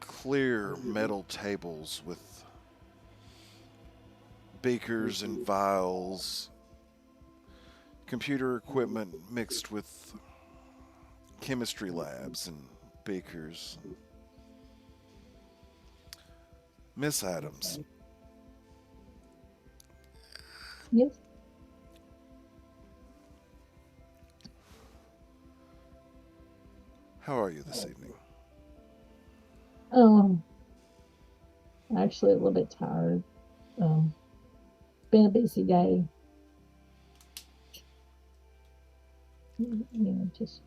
clear metal tables with beakers and vials, computer equipment mixed with chemistry labs and beakers. Miss Adams, Yes. How are you this evening? Um, actually a little bit tired. Um, been a busy day. Just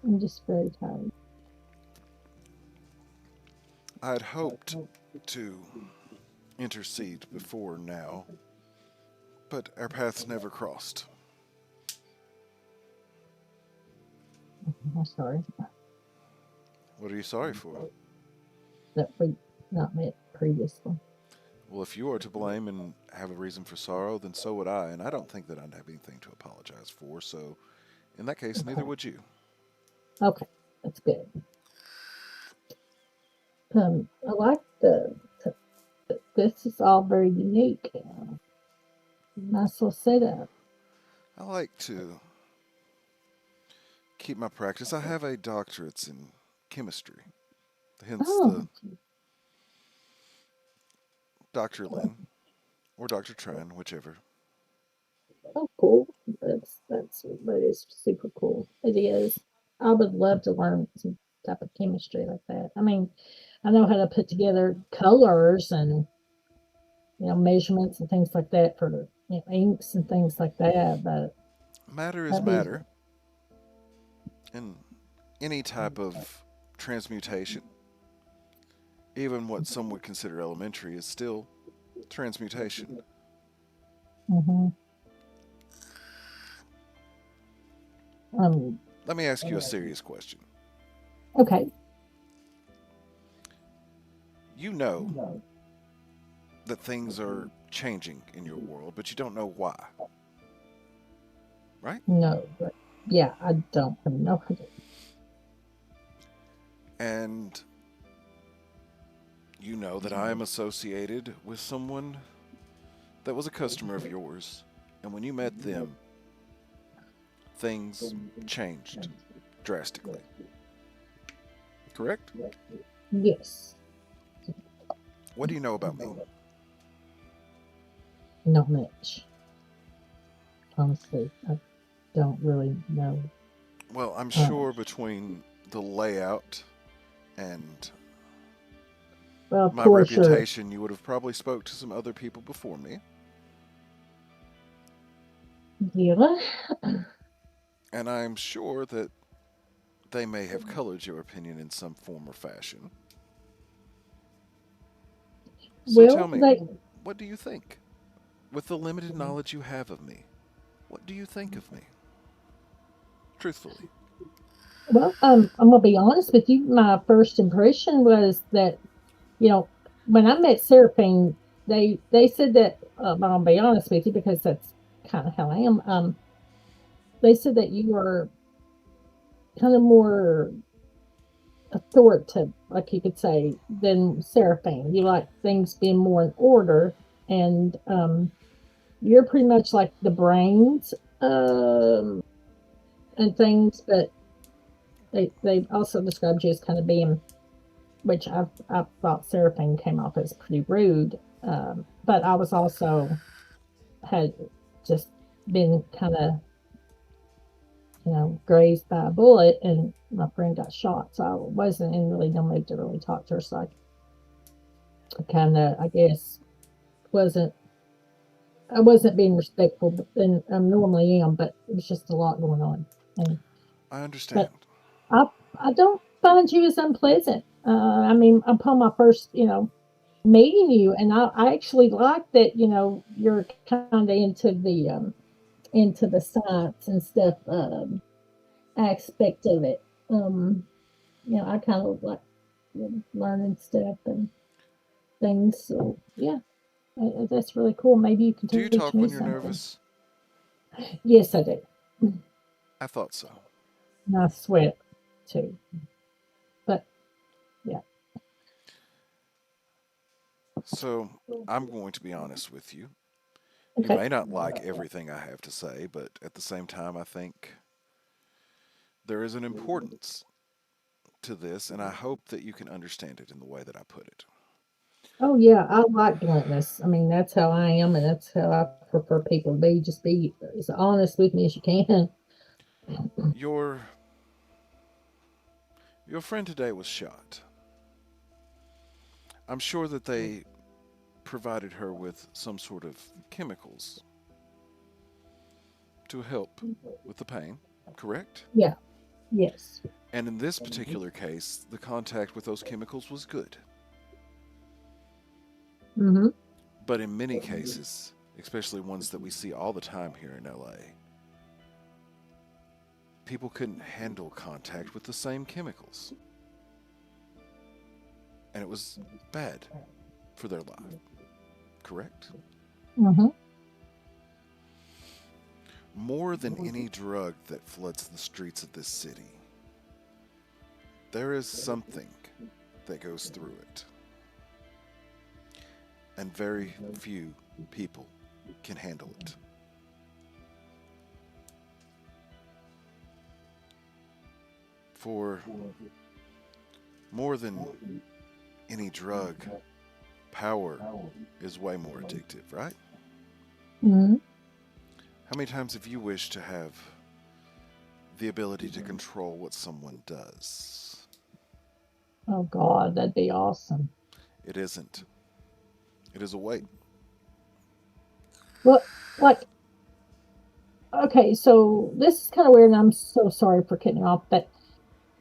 I'm just very tired. I had hoped to intercede before now, but our paths never crossed. I'm sorry What are you sorry for? that we not met previously. Well, if you are to blame and have a reason for sorrow, then so would I, and I don't think that I'd have anything to apologize for, so in that case, neither Okay. would you. Okay, that's good. I like this is all very unique. Nice little setup. I like to keep my practice. I have a doctorate in chemistry, hence the Oh, Dr. Lin or Dr. Tran, whichever. oh, cool. That is super cool. It is. I would love to learn some type of chemistry like that. I mean, I know how to put together colors and measurements and things like that for inks and things like that. But Matter is that'd be matter, and any type of transmutation, even what some would consider elementary, is still transmutation. hmm um Let me ask you a serious question. okay. You know that things are changing in your world, but you don't know why, right? No, but yeah, I don't have no idea. And you know that I am associated with someone that was a customer of yours, and when you met them, things changed drastically. Correct? Yes, What do you know about me? not much. Honestly, I don't really know. Well, I'm Uh, sure between the layout and well, of my course, you're reputation, you would have probably spoke to some other people before me. yeah. And I'm sure that they may have colored your opinion in some form or fashion. So tell Well, me, what do you think? With the limited knowledge you have of me, what do you think of me? Truthfully. I'm gonna be honest with you. My first impression was that you know when I met Seraphine, they said that. But I'll be honest with you because that's kind of how I am. They said that you were kind of more authoritative, like you could say, than Seraphine. You like things being more in order, and you're pretty much like the brains and things. But they also described you as kind of being, which I thought Seraphine came off as pretty rude. But I was also had just been kind of grazed by a bullet, and my friend got shot, so I wasn't in really no mood to really talk to her. So I kind of, I guess, wasn't I wasn't being respectful, but then I normally am, but it was just a lot going on. And I understand. but I I don't find you as unpleasant. I mean, upon my first, meeting you, and I actually like that. You're kind of into the science and stuff aspect of it. I kind of like learning stuff and things. So yeah, that's really cool. Maybe you can Do you teach talk me when you're something. nervous? Yes, I do. I thought so. And I sweat too. But yeah. So, I'm going to be honest with you. You Okay. may not like everything I have to say, but at the same time, I think there is an importance to this, and I hope that you can understand it in the way that I put it. Oh yeah, I like bluntness. I mean, that's how I am, and that's how I prefer people to be. Just be as honest with me as you can. Your your friend today was shot. I'm sure that they provided her with some sort of chemicals to help with the pain, correct? Yeah. Yes. And in this particular case, the contact with those chemicals was good. Mm-hmm. But in many cases, especially ones that we see all the time here in LA, people couldn't handle contact with the same chemicals. And it was bad for their life, correct? Mm-hmm. More than any drug that floods the streets of this city, there is something that goes through it. And very few people can handle it. For more than any drug, power is way more addictive, right? Mm-hmm. How many times have you wished to have the ability to control what someone does? Oh God, that'd be awesome. It isn't. It is a weight. Well, like, okay, so this is kind of weird, and I'm so sorry for cutting you off, but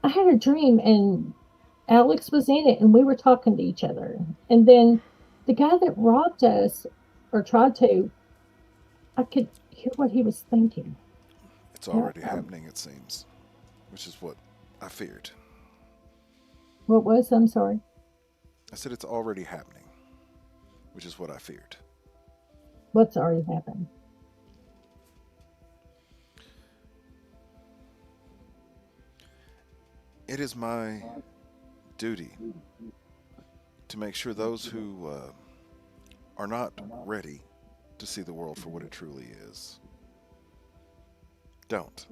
I had a dream, and Alex was in it, and we were talking to each other, and then the guy that robbed us or tried to, I could hear what he was thinking. It's Uh, already happening, it seems, which is what I feared. what was? I'm sorry. I said it's already happening, which is what I feared. What's already happened? It is my duty to make sure those who are not ready to see the world for what it truly is don't.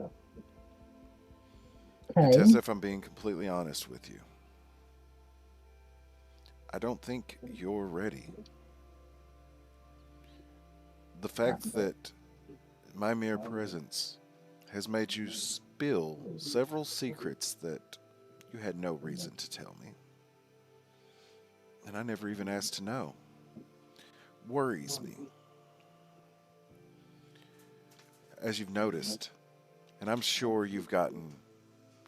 And Okay. Tessa, if I'm being completely honest with you, I don't think you're ready. The fact that my mere presence has made you spill several secrets that you had no reason to tell me, and I never even asked to know, worries me. As you've noticed, and I'm sure you've gotten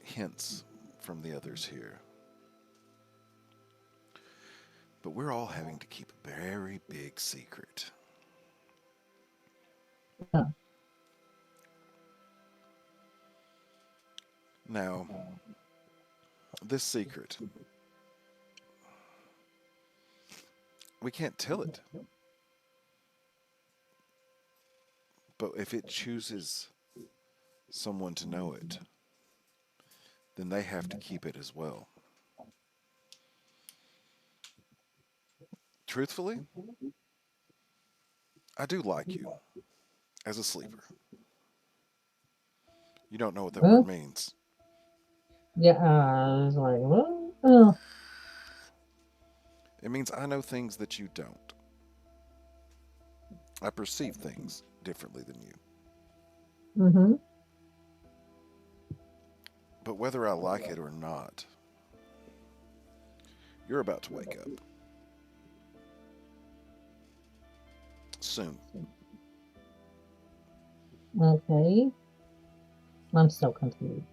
hints from the others here, but we're all having to keep a very big secret. Uh, Now, this secret, we can't tell it, but if it chooses someone to know it, then they have to keep it as well. Truthfully, I do like you as a sleeper. You don't know what that word well, means. yeah, I was like, well, oh, It means I know things that you don't. I perceive things differently than you. mm-hmm. But whether I like it or not, you're about to wake up. Soon. Okay. I'm still confused.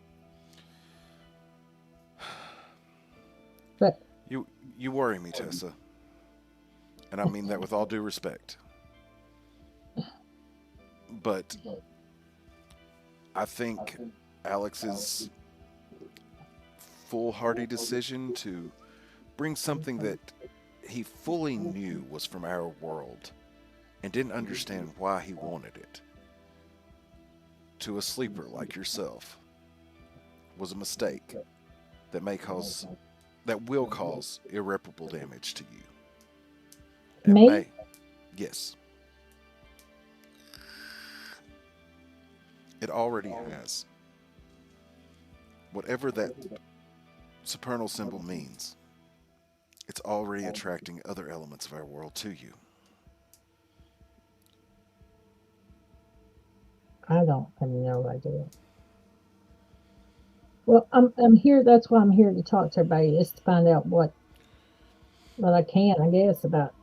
But You you worry me, Tessa. And I mean that with all due respect. But I think Alex's foolhardy decision to bring something that he fully knew was from our world and didn't understand why he wanted it to a sleeper like yourself was a mistake that will cause irreparable damage to you. It me, may. Yes. It already has. Whatever that supernal symbol means, It's already attracting other elements of our world to you. I don't have no idea. Well, I'm here. That's why I'm here to talk to everybody, is to find out what I can, I guess, about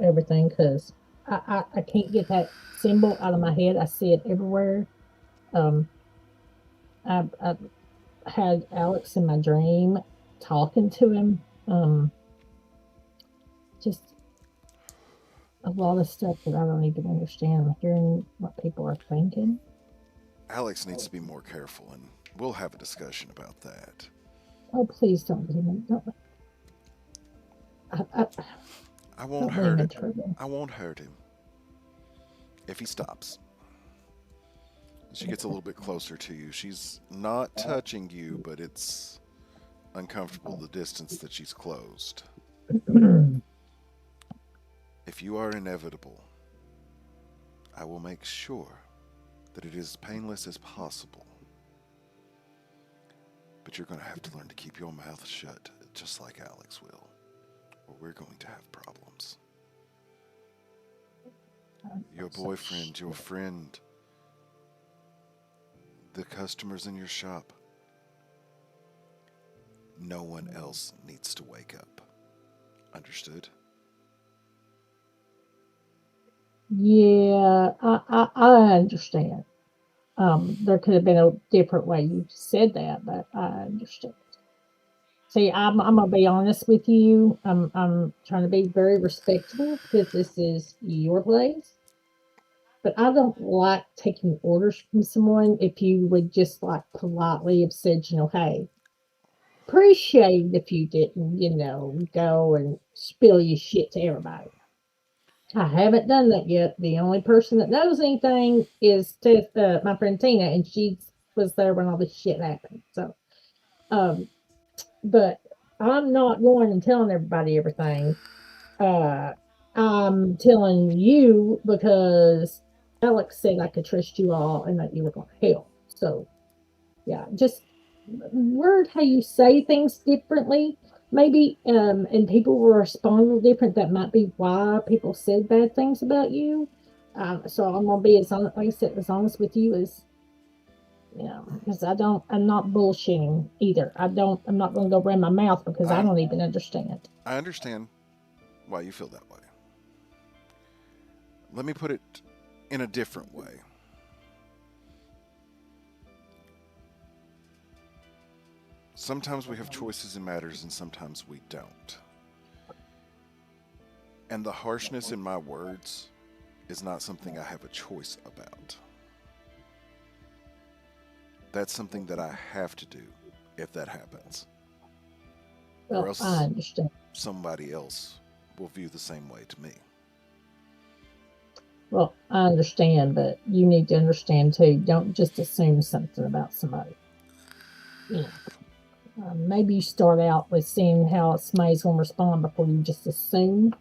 everything, because I can't get that symbol out of my head. I see it everywhere. Um, I had Alex in my dream, talking to him. Just a lot of stuff that I don't even understand. I'm hearing what people are thinking. Alex needs to be more careful, and we'll have a discussion about that. Oh, please don't do me. I I won't don't blame hurt in it. trouble. I won't hurt him if he stops. She gets a little bit closer to you. She's not touching you, but it's uncomfortable the distance that she's closed. If you are inevitable, I will make sure that it is as painless as possible. But you're going to have to learn to keep your mouth shut, just like Alex will, or we're going to have problems. Your boyfriend, your friend, the customers in your shop, no one else needs to wake up. Understood? Yeah, I understand. There could have been a different way you said that, but I understand. See, I'm gonna be honest with you. I'm trying to be very respectful because this is your place. But I don't like taking orders from someone if you would just like politely have said, hey, appreciate if you didn't, go and spill your shit to everybody. I haven't done that yet. The only person that knows anything is my friend Tina, and she was there when all this shit happened. So, um, but I'm not going and telling everybody everything. Uh, I'm telling you because Alex said I could trust you all and that you were going to help. So, yeah, just word how you say things differently. Maybe, and people will respond a little different. That might be why people said bad things about you. So I'm gonna be as honest, like I said, as honest with you as because I'm not bullshitting either. I'm not gonna go around my mouth because I I don't even understand. I understand why you feel that way. Let me put it in a different way. Sometimes we have choices in matters and sometimes we don't. And the harshness in my words is not something I have a choice about. That's something that I have to do if that happens. Or Well, I else understand. somebody else will view the same way to me. Well, I understand, but you need to understand too. Don't just assume something about somebody. You maybe you start out with seeing how somebody's going to respond before you just assume.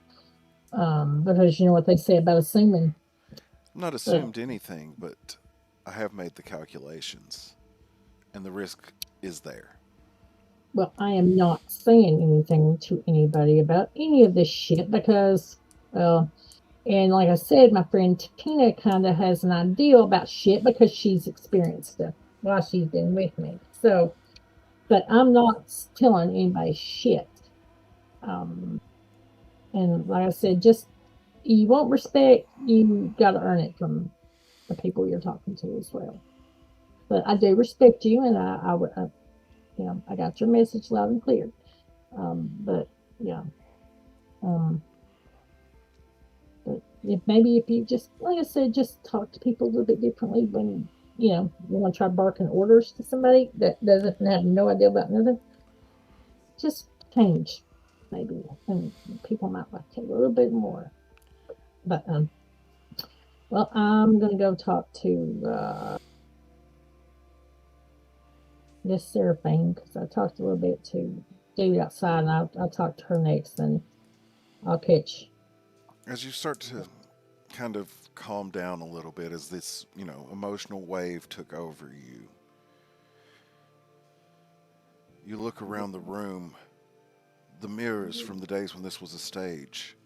Because you know what they say about assuming. I'm not Uh, assumed anything, but I have made the calculations, and the risk is there. well, I am not saying anything to anybody about any of this shit because, and like I said, my friend Tina kind of has an idea about shit because she's experienced stuff while she's been with me. So, but I'm not telling anybody shit. Um, and like I said, just you want respect, you got to earn it from the people you're talking to as well. But I do respect you, and I got your message loud and clear. But yeah, um, but if maybe if you just, like I said, just talk to people a little bit differently when you want to try barking orders to somebody that doesn't have no idea about nothing. Just change, maybe, and people might like it a little bit more. But well, I'm gonna go talk to this Seraphine because I talked a little bit to David outside, and I'll talk to her next, and I'll catch. As you start to kind of calm down a little bit as this, emotional wave took over you, you look around the room. the mirrors from the days when this was a stage.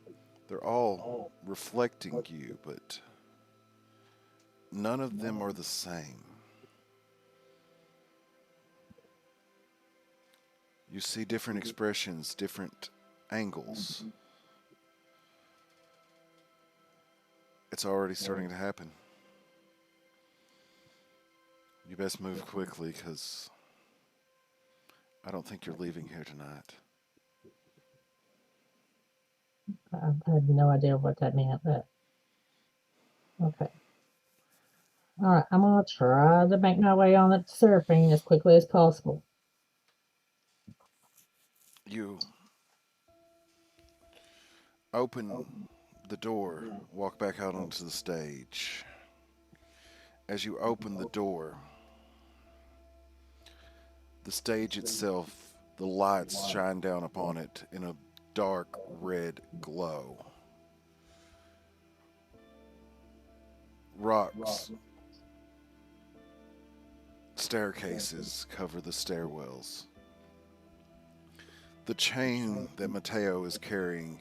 They're all reflecting you, but none of them are the same. You see different expressions, different angles. It's already starting to happen. You best move quickly, because I don't think you're leaving here tonight. I had no idea what that meant, but okay. All right, I'm gonna try to make my way on it to surfing as quickly as possible. You open the door, walk back out onto the stage. As you open the door, the stage itself, the lights shine down upon it in a dark red glow. Rocks, staircases cover the stairwells. The chain that Mateo is carrying,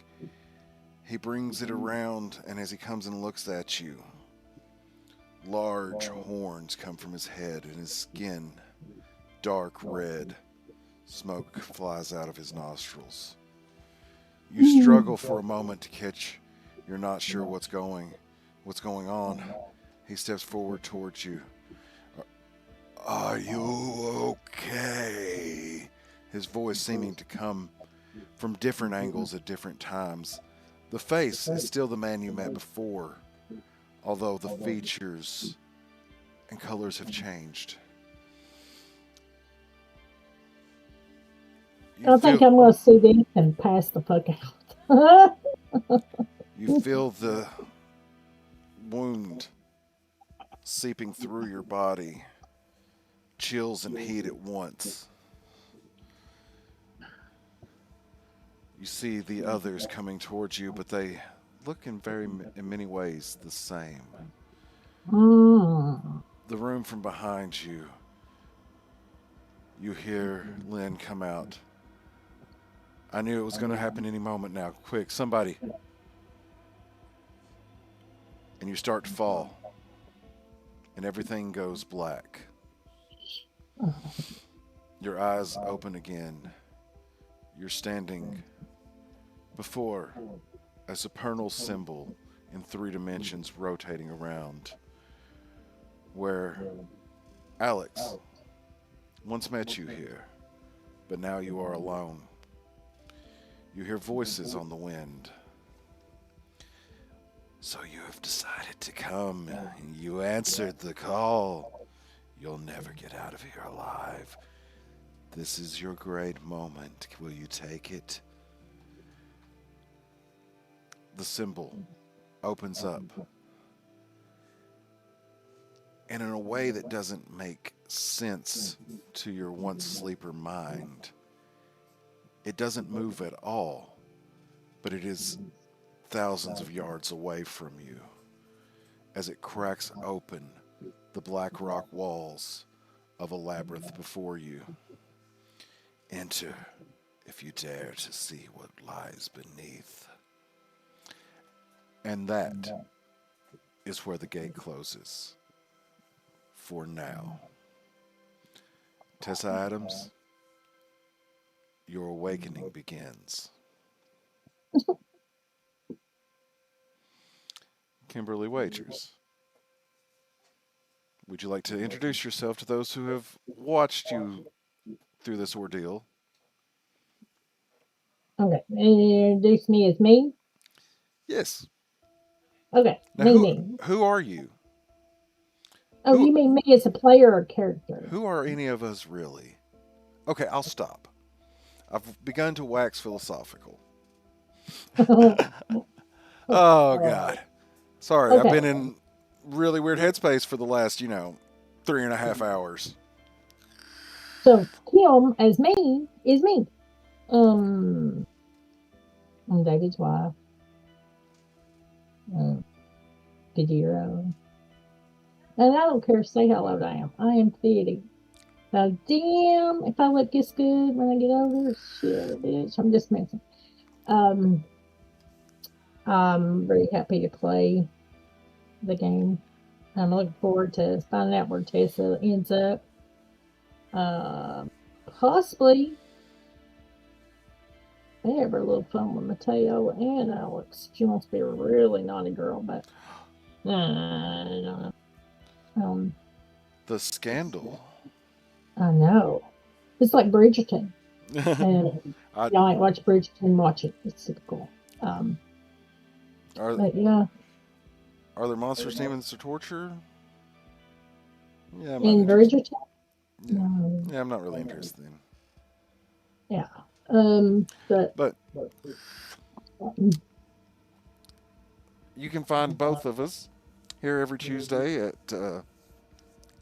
he brings it around, and as he comes and looks at you, large horns come from his head, and his skin, dark red, smoke flies out of his nostrils. You struggle for a moment to catch. You're not sure what's going on. He steps forward towards you. Are you okay? His voice seeming to come from different angles at different times. The face is still the man you met before, although the features and colors have changed. I think I'm gonna see this and pass the fuck out. You feel the wound seeping through your body, chills and heat at once. You see the others coming towards you, but they look in many ways the same. The room from behind you, you hear Lynn come out. I knew it was going to happen any moment now. Quick, somebody. And you start to fall. And everything goes black. Your eyes open again. You're standing before a supernal symbol in 3 dimensions rotating around, where Alex once met you here, but now you are alone. You hear voices on the wind. So you have decided to come, and you answered the call. You'll never get out of here alive. This is your great moment. Will you take it? The symbol opens up. And in a way that doesn't make sense to your once sleeper mind, it doesn't move at all, but it is thousands of yards away from you. As it cracks open the black rock walls of a labyrinth before you. Enter, if you dare to see what lies beneath. And that is where the gate closes. For now. Tessa Adams, your awakening begins. Kimberly Wagers, would you like to introduce yourself to those who have watched you through this ordeal? Okay, introduce me as me? Yes. Okay, now, me. Who are you? Oh, you mean me as a player or character? Who are any of us really? Okay, I'll stop. I've begun to wax philosophical. Oh, God. Sorry, okay. I've been in really weird headspace for the last, 3.5 hours. So, Kim as me is me. I'm David's wife. Gajiro. And I don't care, say hello to him. I am Theody. Damn, if I look this good when I get older, shit, bitch, I'm just messing. Um, I'm very happy to play the game. I'm looking forward to finding out where Tessa ends up. Uh, Possibly they have a little fun with Mateo and Alex. She wants to be a really naughty girl, but I don't know. The scandal. I know. It's like Bridgerton. And I, y'all ain't watch Bridgerton, watch it. It's super cool. are But yeah, are there monsters, demons, or torture? Yeah, I'm not in interested. Bridgerton, Yeah, no, yeah, I'm not really interested in. yeah. But But um, you can find both of us here every Tuesday at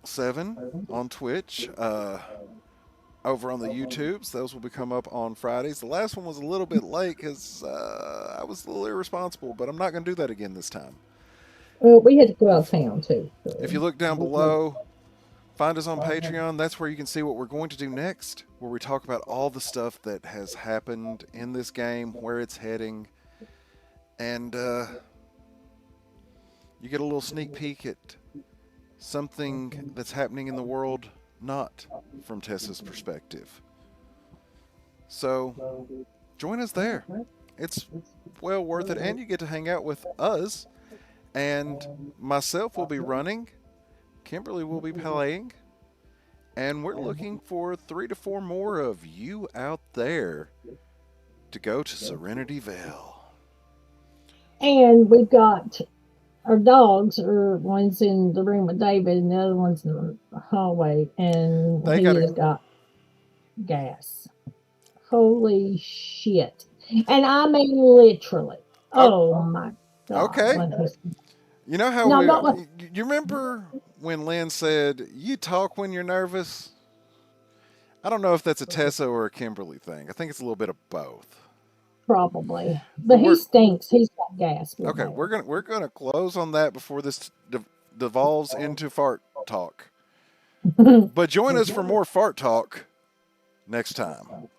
7 on Twitch. Over on the YouTubes, those will be come up on Fridays. The last one was a little bit late because I was a little irresponsible, but I'm not going to do that again this time. we had to go out of If town too. if So. you look down below, find us on Patreon. That's where you can see what we're going to do next, where we talk about all the stuff that has happened in this game, where it's heading, and you get a little sneak peek at something that's happening in the world not from Tessa's perspective. So join us there. It's well worth it, and you get to hang out with us. And myself will be running, Kimberly will be playing, and we're looking for 3 to 4 more of you out there to go to Serenity Vale. And we've got our dogs are one's in the room with David and the other one's in the hallway, and They he got has got gas. Holy shit. And I mean literally. oh, Oh my god. okay. You know how No, we not like you remember when Lynn said you talk when you're nervous? I don't know if that's a Tessa or a Kimberly thing. I think it's a little bit of both. probably. But But he stinks. He's got gas with okay. him. We're gonna close on that before this devolves into fart talk. But join us for more fart talk next time.